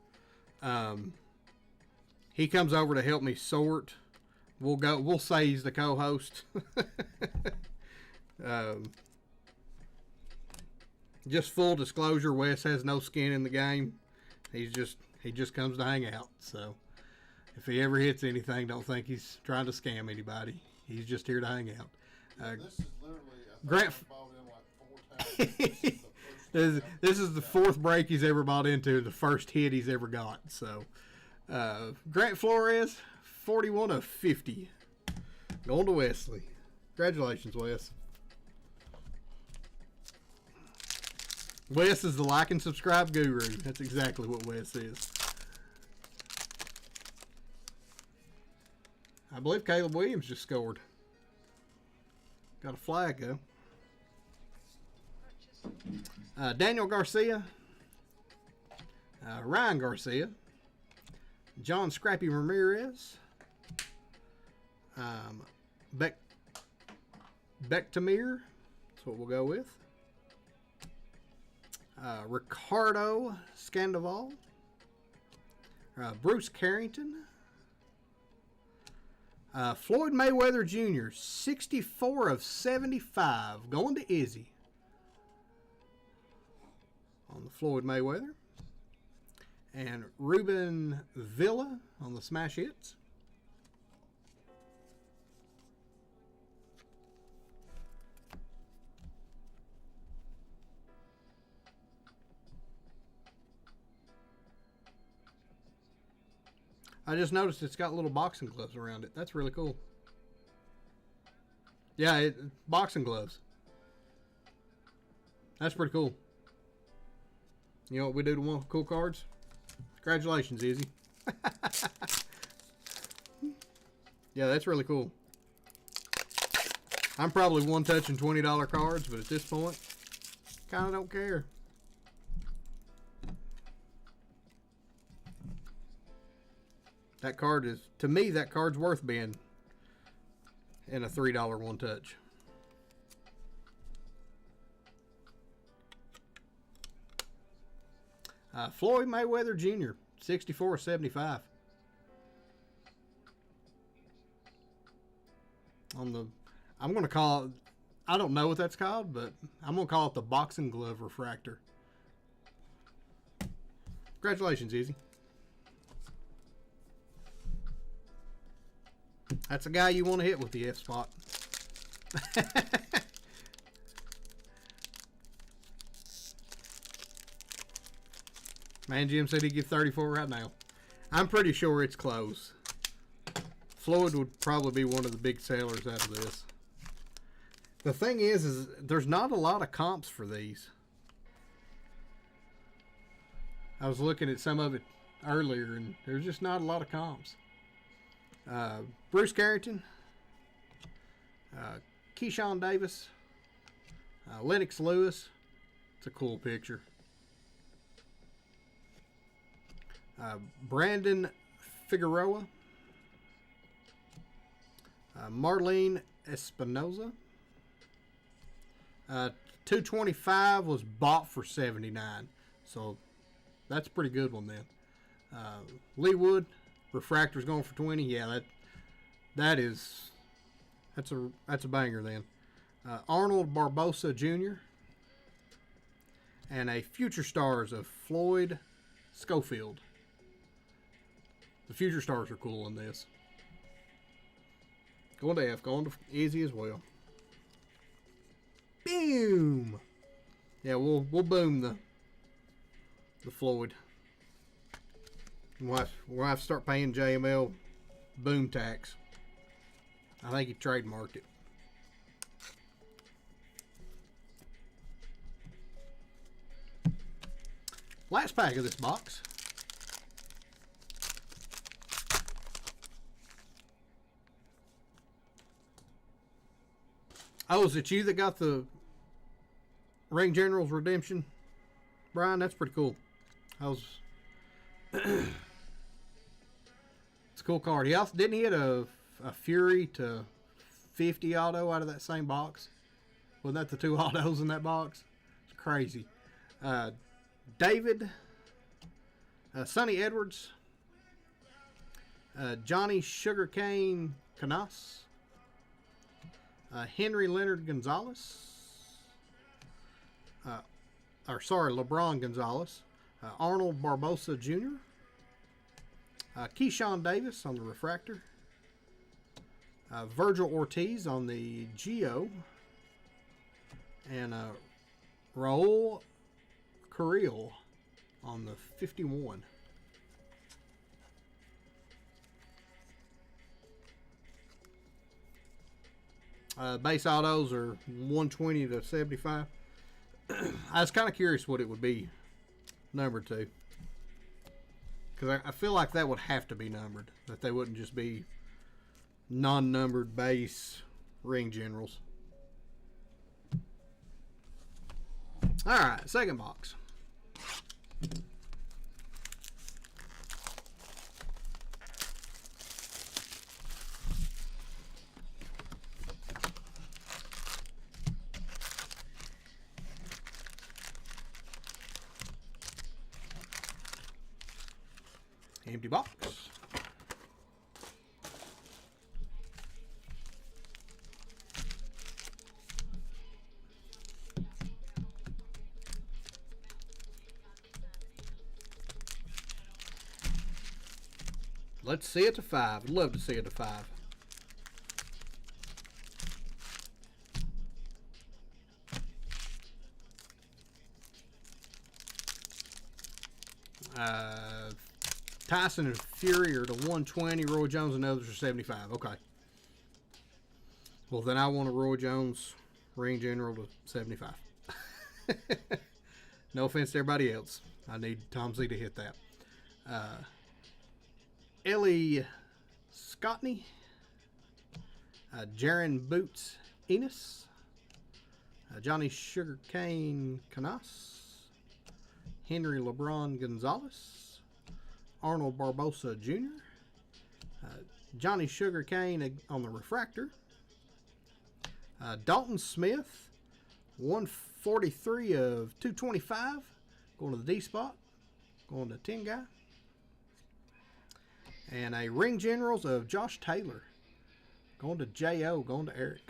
He comes over to help me sort We'll say he's the co-host. Just full disclosure, Wes has no skin in the game. He just comes to hang out. So if he ever hits anything, don't think he's trying to scam anybody. He's just here to hang out. This is literally, I Grant, bought in like 4 times. this is the 4th break he's ever bought into, the first hit he's ever got. So, Grant Flores, 41 of 50. Going to Wesley. Congratulations, Wes. Wes is the like and subscribe guru. That's exactly what Wes is. I believe Caleb Williams just scored. Got a flag, though. Daniel Garcia. Ryan Garcia. John Scrappy Ramirez. Bektamir. That's what we'll go with. Ricardo Scandoval. Bruce Carrington. Floyd Mayweather Jr., 64 of 75, going to Izzy on the Floyd Mayweather. And Ruben Villa on the Smash Hits. I just noticed it's got little boxing gloves around it. That's really cool. Yeah, boxing gloves. That's pretty cool. You know what we do to one cool cards? Congratulations, Izzy. Yeah, that's really cool. I'm probably one touching $20 cards, but at this point, kind of don't care. That card is, to me, that card's worth being in a $3 one touch. Floyd Mayweather Jr., 64 75. On the, I'm going to call it, I don't know what that's called, but I'm going to call it the boxing glove refractor. Congratulations, Izzy. That's a guy you want to hit with the F spot. Man, Jim said he'd give 34 right now. I'm pretty sure it's close. Floyd would probably be one of the big sellers out of this. The thing is there's not a lot of comps for these. I was looking at some of it earlier, and there's just not a lot of comps. Bruce Carrington, Keyshawn Davis, Lennox Lewis. It's a cool picture. Brandon Figueroa, Marlene Espinoza. 225 was bought for 79, so that's a pretty good one then. Lee Wood, refractor's going for 20. Yeah, that's a banger then. Arnold Barbosa Jr. and a Future Stars of Floyd Schofield. The Future Stars are cool in this. Going to F, going to Izzy as well. Boom! Yeah, we'll boom the Floyd. We'll have to start paying JML boom tax. I think he trademarked it. Last pack of this box. Oh, is it you that got the Ring General's Redemption? Brian, that's pretty cool. It's a cool card. He also didn't he hit a Fury to 50 auto out of that same box? Wasn't that the 2 autos in that box? It's crazy. David, Sonny Edwards, Johnny Sugarcane Canas. Henry Leonard Gonzalez. LeBron Gonzalez. Arnold Barbosa Jr. Keyshawn Davis on the refractor. Virgil Ortiz on the Geo. And Raul Carrillo on the 51. Base autos are 120 to 75. I was kind of curious what it would be numbered to. Because I feel like that would have to be numbered. That they wouldn't just be non-numbered base ring generals. Alright, second box. Empty box. Let's see it to 5. I'd love to see it to 5. Tyson and Fury are to 120. Roy Jones and others are 75. Okay. Well, then I want a Roy Jones ring general to 75. No offense to everybody else. I need Tom Z to hit that. Ellie Scottney. Jaron Boots Enos. Johnny Sugarcane Canas. Henry LeBron Gonzalez. Arnold Barbosa Jr. Johnny Sugarcane on the refractor. Dalton Smith, 143 of 225. Going to the D spot. Going to 10 guy. And a ring generals of Josh Taylor. Going to J.O. Going to Eric.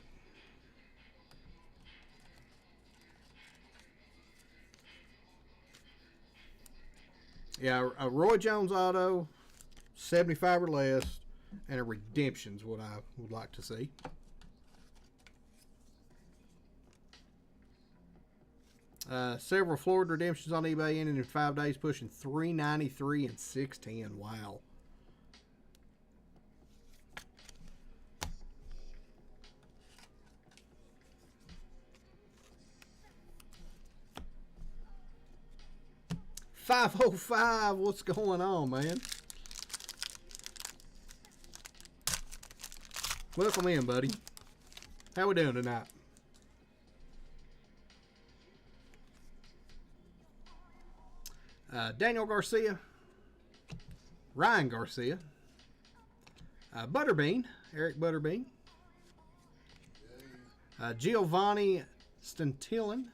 Yeah, a Roy Jones auto, 75 or less, and a redemption's what I would like to see. Several Florida redemptions on eBay ending in 5 days, pushing $393 and $610. Wow. $505. What's going on, man? Welcome in, buddy. How we doing tonight? Daniel Garcia, Ryan Garcia, Butterbean, Eric Butterbean, Giovanni Stantillan,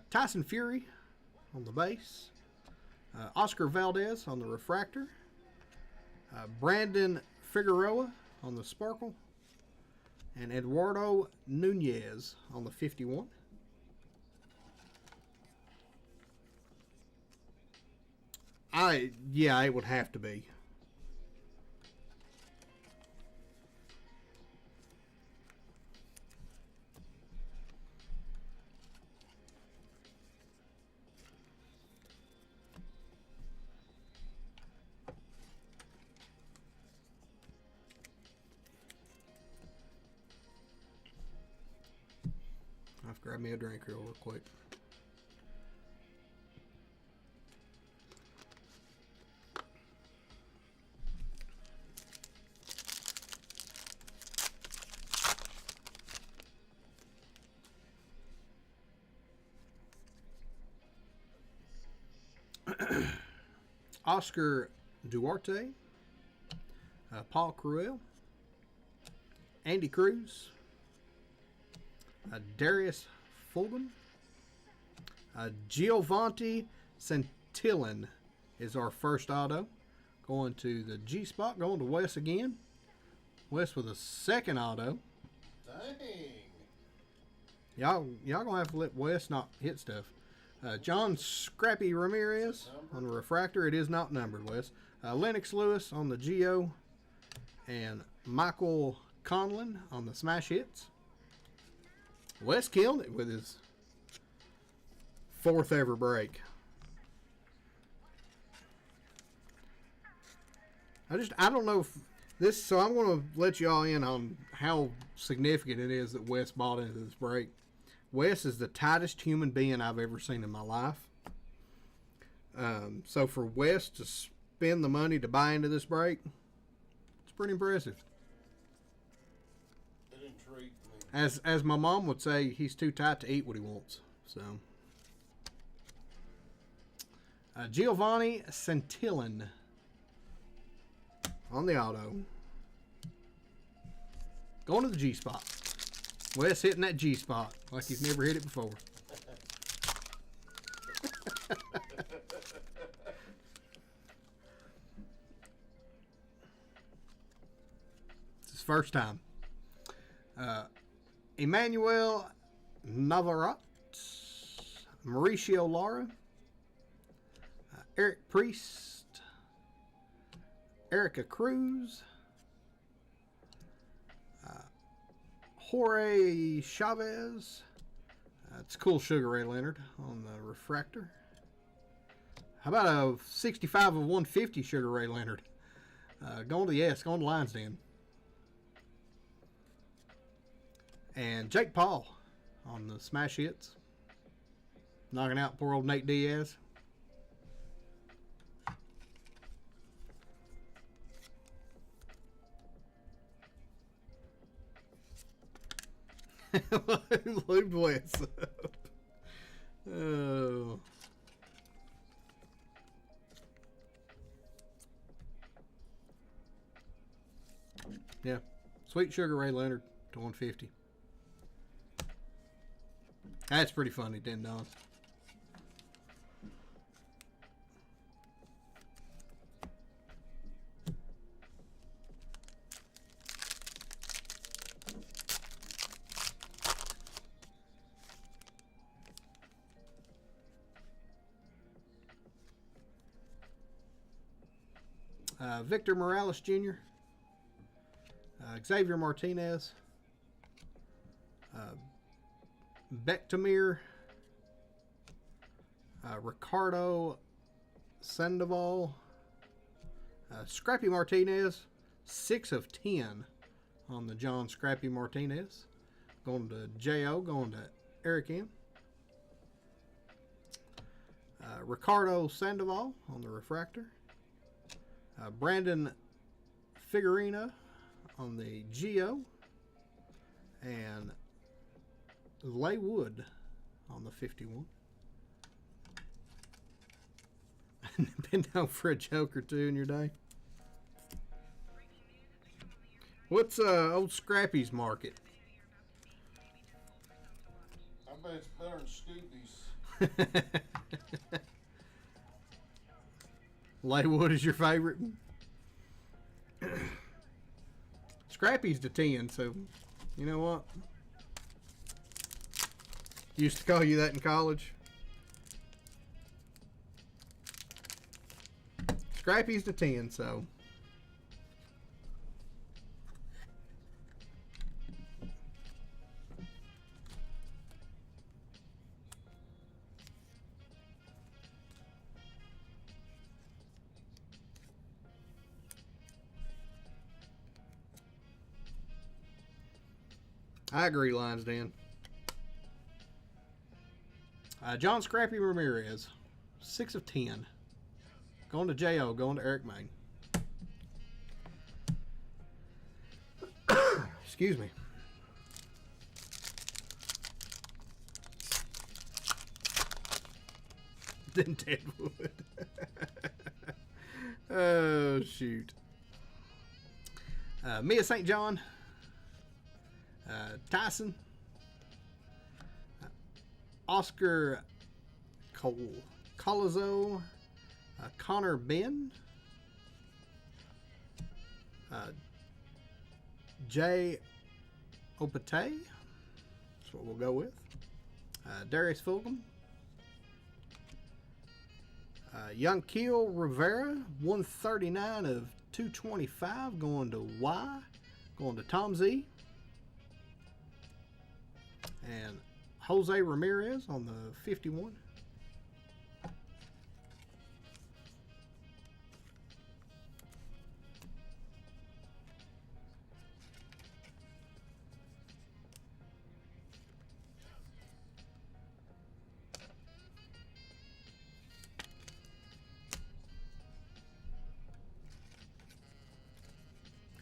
Tyson Fury on the base, Oscar Valdez on the refractor, Brandon Figueroa on the sparkle, and Eduardo Nunez on the 51. Yeah, it would have to be. I've grabbed me a drink here real quick. Oscar Duarte, Paul Cruel, Andy Cruz, Darius Fulgham, Giovanni Santillan is our first auto. Going to the G spot, going to Wes again. Wes with a second auto. Dang. Y'all gonna have to let Wes not hit stuff. John Scrappy Ramirez on the refractor. It is not numbered, Wes. Lennox Lewis on the Geo. And Michael Conlon on the smash hits. Wes killed it with his 4th ever break. I don't know if this, so I'm going to let y'all in on how significant it is that Wes bought into this break. Wes is the tightest human being I've ever seen in my life. So for Wes to spend the money to buy into this break, it's pretty impressive. It intrigued me. As my mom would say, he's too tight to eat what he wants. So Giovanni Santillan on the auto. Going to the G spot. Wes hitting that G spot like he's never hit it before. It's his first time. Emmanuel Navarrete, Mauricio Lara, Eric Priest, Erica Cruz, Jorge Chavez. It's cool Sugar Ray Leonard on the refractor. How about a 65 of 150 Sugar Ray Leonard? Going to Lionsden. And Jake Paul on the smash hits. Knocking out poor old Nate Diaz. Lubed Wes up. Oh. Yeah. Sweet Sugar Ray Leonard to 150. That's pretty funny, $10. Victor Morales Jr., Xavier Martinez, Bektamir, Ricardo Sandoval, Scrappy Martinez, 6 of 10 on the John Scrappy Martinez. Going to J.O., going to Eric M. Ricardo Sandoval on the refractor. Brandon Figueroa on the Geo. And Lay Wood on the 51. Been down for a joke or two in your day. What's old Scrappy's market? I bet it's better than Scooby's. Laywood is your favorite? Scrappy's to 10, so you know what? Used to call you that in college. Scrappy's to 10, so. I agree, Lionsden. John Scrappy Ramirez, 6 of 10. Going to J.O., going to Eric Main. Excuse me. Then Deadwood. Oh, shoot. Mia St. John. Tyson, Oscar Colazo, Connor Ben, J. Opate. That's what we'll go with. Darius Fulgham. Young Keel Rivera, 139 of 225, going to Y, going to Tom Z. And Jose Ramirez on the 51.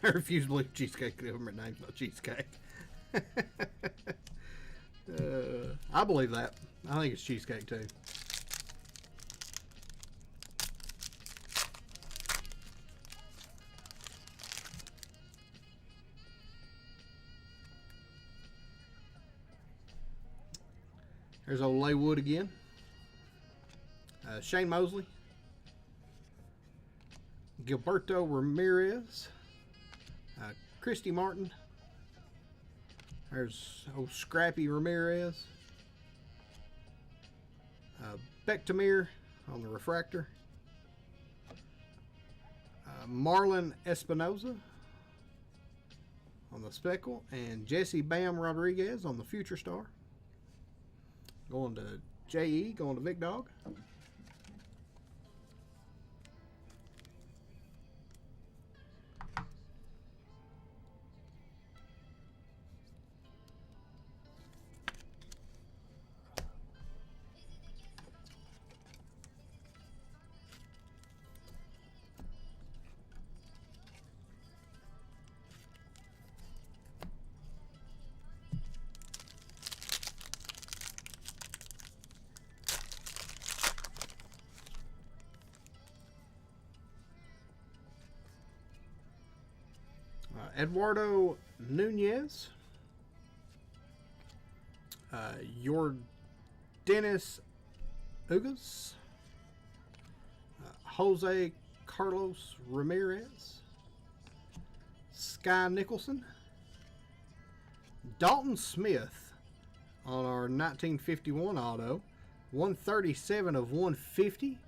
I refuse to believe Cheesecake government name's not Cheesecake. I believe that. I think it's Cheesecake too. There's old Laywood again. Shane Mosley. Gilberto Ramirez. Christy Martin. There's old Scrappy Ramirez. Bectamir on the refractor. Marlon Espinoza on the speckle. And Jesse Bam Rodriguez on the future star. Going to J.E., going to Vic Dog. Eduardo Nunez. Dennis Ugas. Jose Carlos Ramirez. Sky Nicholson. Dalton Smith on our 1951 auto. 137 of 150.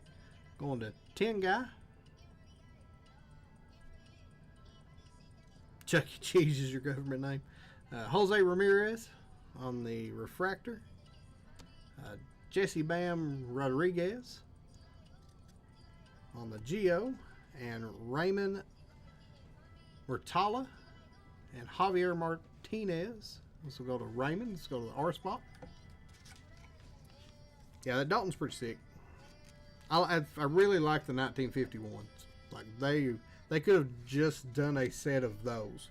Going to 10 guy. Chuck E. Cheese is your government name. Jose Ramirez on the refractor. Jesse Bam Rodriguez on the Geo. And Raymond Murtala and Javier Martinez. This will go to Raymond. Let's go to the R spot. Yeah, that Dalton's pretty sick. I really like the 1951s. Like they could have just done a set of those,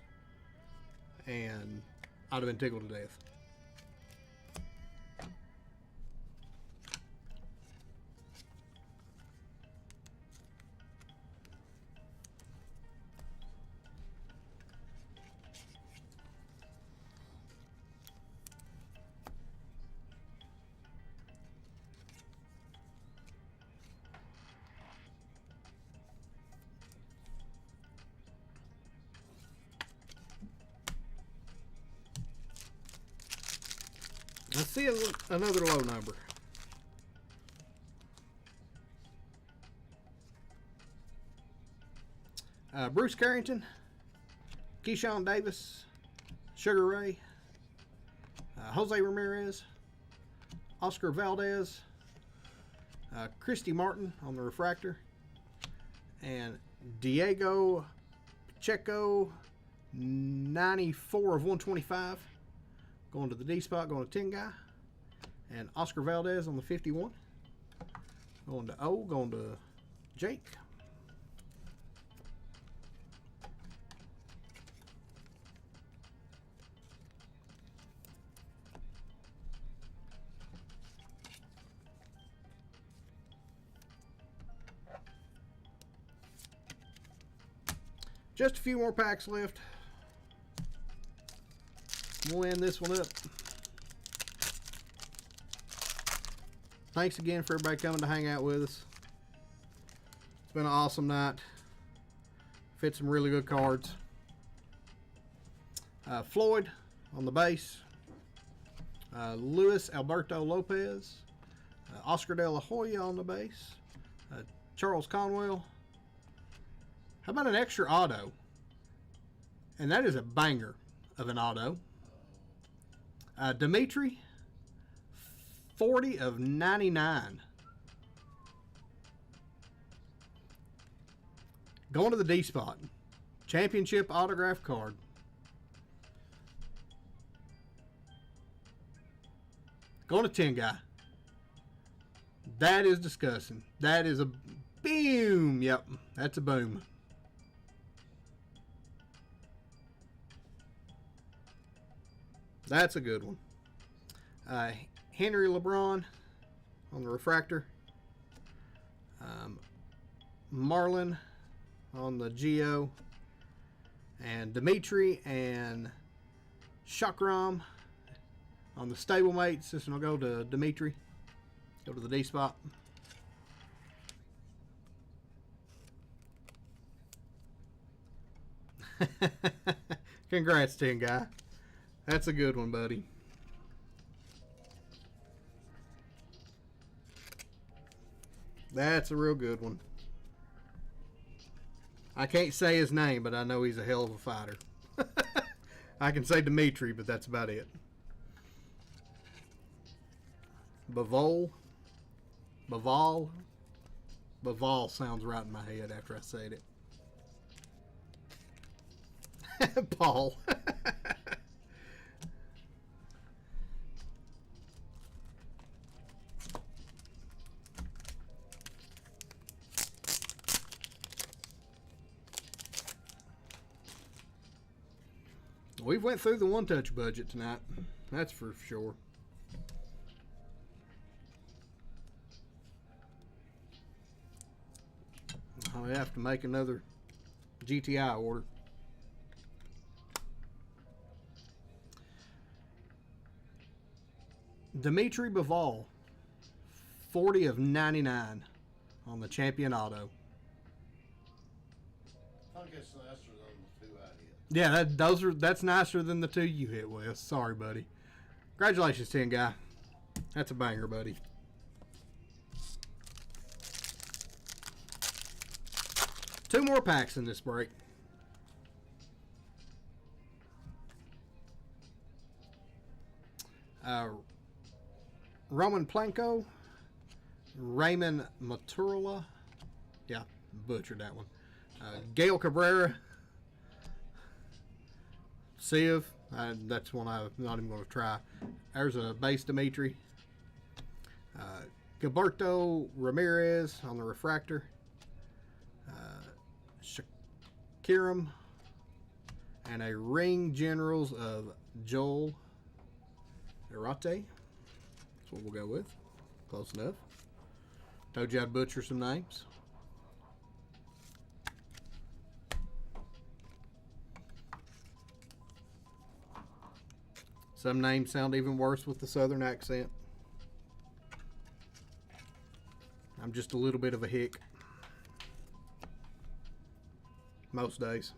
and I'd have been tickled to death. I see another low number. Bruce Carrington, Keyshawn Davis, Sugar Ray, Jose Ramirez, Oscar Valdez, Christy Martin on the refractor, and Diego Pacheco, 94 of 125. Going to the D spot, going to 10 guy. And Oscar Valdez on the 51. Going to O, going to Jake. Just a few more packs left. We'll end this one up. Thanks again for everybody coming to hang out with us. It's been an awesome night. Fit some really good cards. Floyd on the base. Luis Alberto Lopez. Oscar De La Hoya on the base. Charles Conwell. How about an extra auto? And that is a banger of an auto. Dimitri, 40 of 99. Going to the D spot. Championship autograph card. Going to 10 guy. That is disgusting. That is a boom. Yep, that's a boom. That's a good one. Henry LeBron on the refractor. Marlon on the Geo. And Dimitri and Shakram on the stablemates. This one will go to Dimitri. Go to the D spot. Congrats, 10 guy. That's a good one, buddy. That's a real good one. I can't say his name, but I know he's a hell of a fighter. I can say Dimitri, but that's about it. Bivol sounds right in my head after I said it. Paul. We've went through the one-touch budget tonight. That's for sure. I'll have to make another GTI order. Dimitri Bivol, 40 of 99 on the Champion Auto. I guess nicer than the two I hit. Yeah, that's nicer than the two you hit, Wes. Sorry, buddy. Congratulations, 10 guy. That's a banger, buddy. Two more packs in this break. Roman Planko, Raymond Maturla, yeah, butchered that one. Gail Cabrera, Civ, that's one I'm not even going to try. There's a base Dimitri. Gilberto Ramirez on the refractor. Shakiram, and a Ring Generals of Joel Irate. That's what we'll go with. Close enough. Told you I'd butcher some names. Some names sound even worse with the southern accent. I'm just a little bit of a hick. Most days.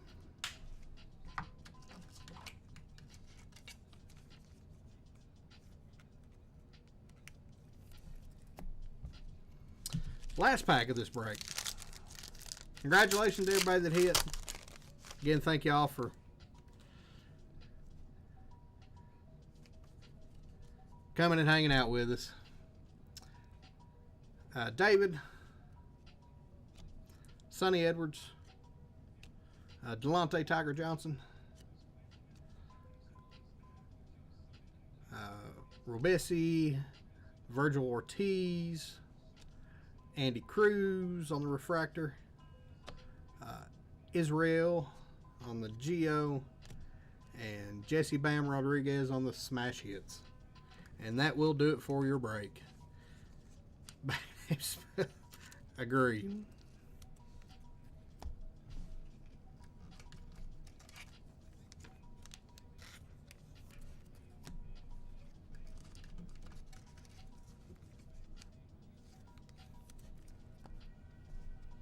Last pack of this break. Congratulations to everybody that hit. Again, thank y'all for coming and hanging out with us. David, Sonny Edwards, Delonte Tiger Johnson, Robesi, Virgil Ortiz, Andy Cruz on the refractor, Israel on the Geo, and Jesse Bam Rodriguez on the smash hits. And that will do it for your break. Agree.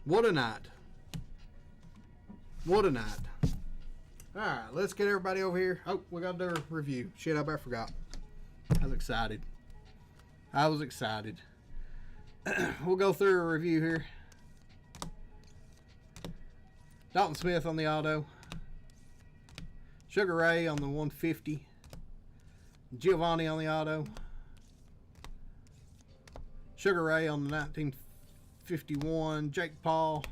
What a night. What a night. Alright, let's get everybody over here. Oh, we got to do a review. Shit, I about forgot. I was excited. We'll go through a review here. Dalton Smith on the auto. Sugar Ray on the 150. Giovanni on the auto. Sugar Ray on the 1951. Jake Paul.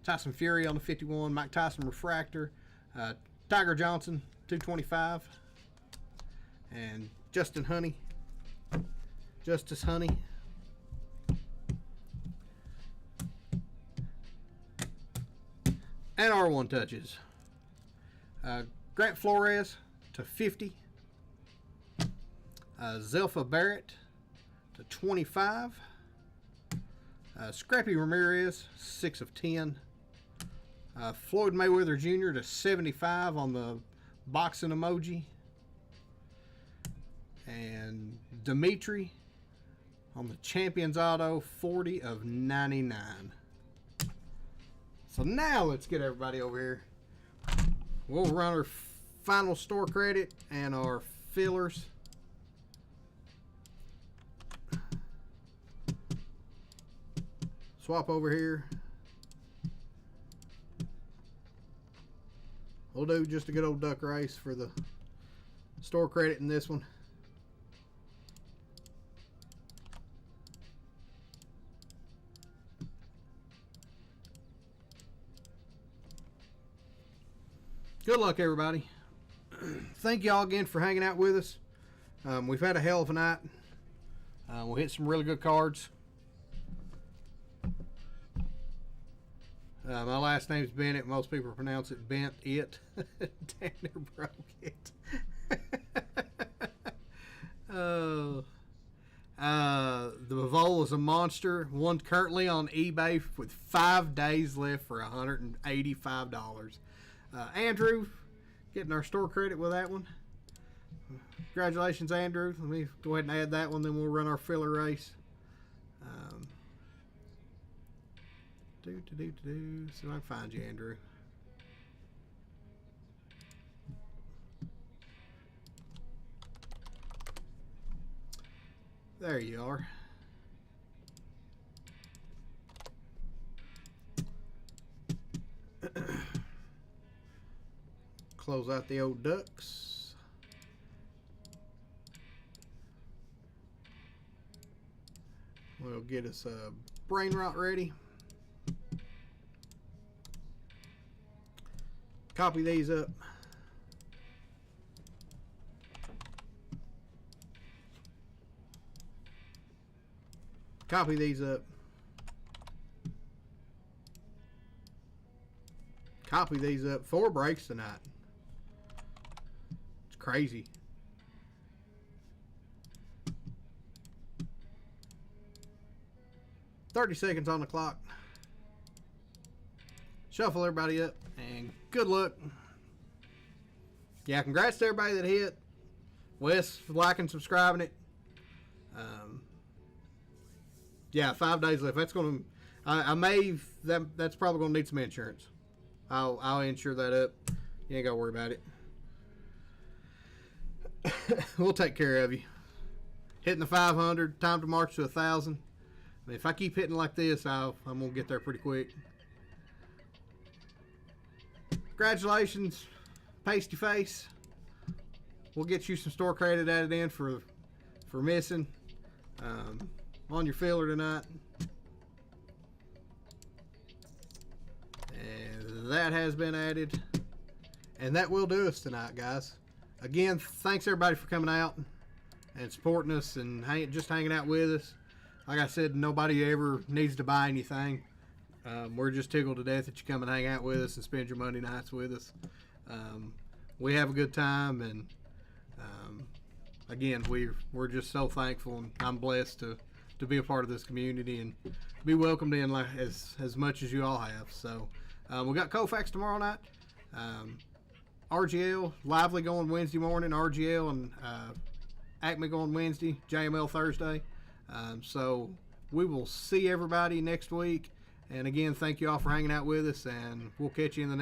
Tyson Fury on the 51. Mike Tyson refractor. Tiger Johnson 225. And Justice Honey. And R1 touches. Grant Flores to 50. Zelfa Barrett to 25. Scrappy Ramirez 6 of 10. Floyd Mayweather Jr. to 75 on the boxing emoji. And Dimitri on the Champions Auto 40 of 99. So now let's get everybody over here. We'll run our final store credit and our fillers. Swap over here. We'll do just a good old duck race for the store credit in this one. Good luck, everybody. Thank y'all again for hanging out with us. We've had a hell of a night. We hit some really good cards. My last name's Bennett. Most people pronounce it Bent It. Tanner broke it. The Bavole is a monster. One currently on eBay with 5 days left for $185. Andrew getting our store credit with that one. Congratulations, Andrew. Let me go ahead and add that one, then we'll run our filler race. See if I can find you, Andrew. There you are. Close out the old ducks. We'll get us a brain rot ready. Copy these up. Copy these up. Copy these up. 4 breaks tonight. It's crazy. $30 seconds on the clock. Shuffle everybody up and good luck. Yeah, congrats to everybody that hit. Wes for liking, subscribing it. Yeah, 5 days left. That's gonna. That's probably gonna need some insurance. I'll insure that up. You ain't gotta worry about it. We'll take care of you. Hitting the 500. Time to march to 1,000. I mean, if I keep hitting like this, I'm gonna get there pretty quick. Congratulations, Pasty Face. We'll get you some store credit added in for missing on your filler tonight. And that has been added. And that will do us tonight, guys. Again, thanks everybody for coming out and supporting us and just hanging out with us. Like I said, nobody ever needs to buy anything. We're just tickled to death that you come and hang out with us and spend your Monday nights with us. We have a good time, and again, we're just so thankful, and I'm blessed to be a part of this community and be welcomed in like as much as you all have. So we got Koufax tomorrow night. RGL Lively going Wednesday morning. RGL and Acme going Wednesday. JML Thursday. So we will see everybody next week. And again, thank you all for hanging out with us, and we'll catch you in the next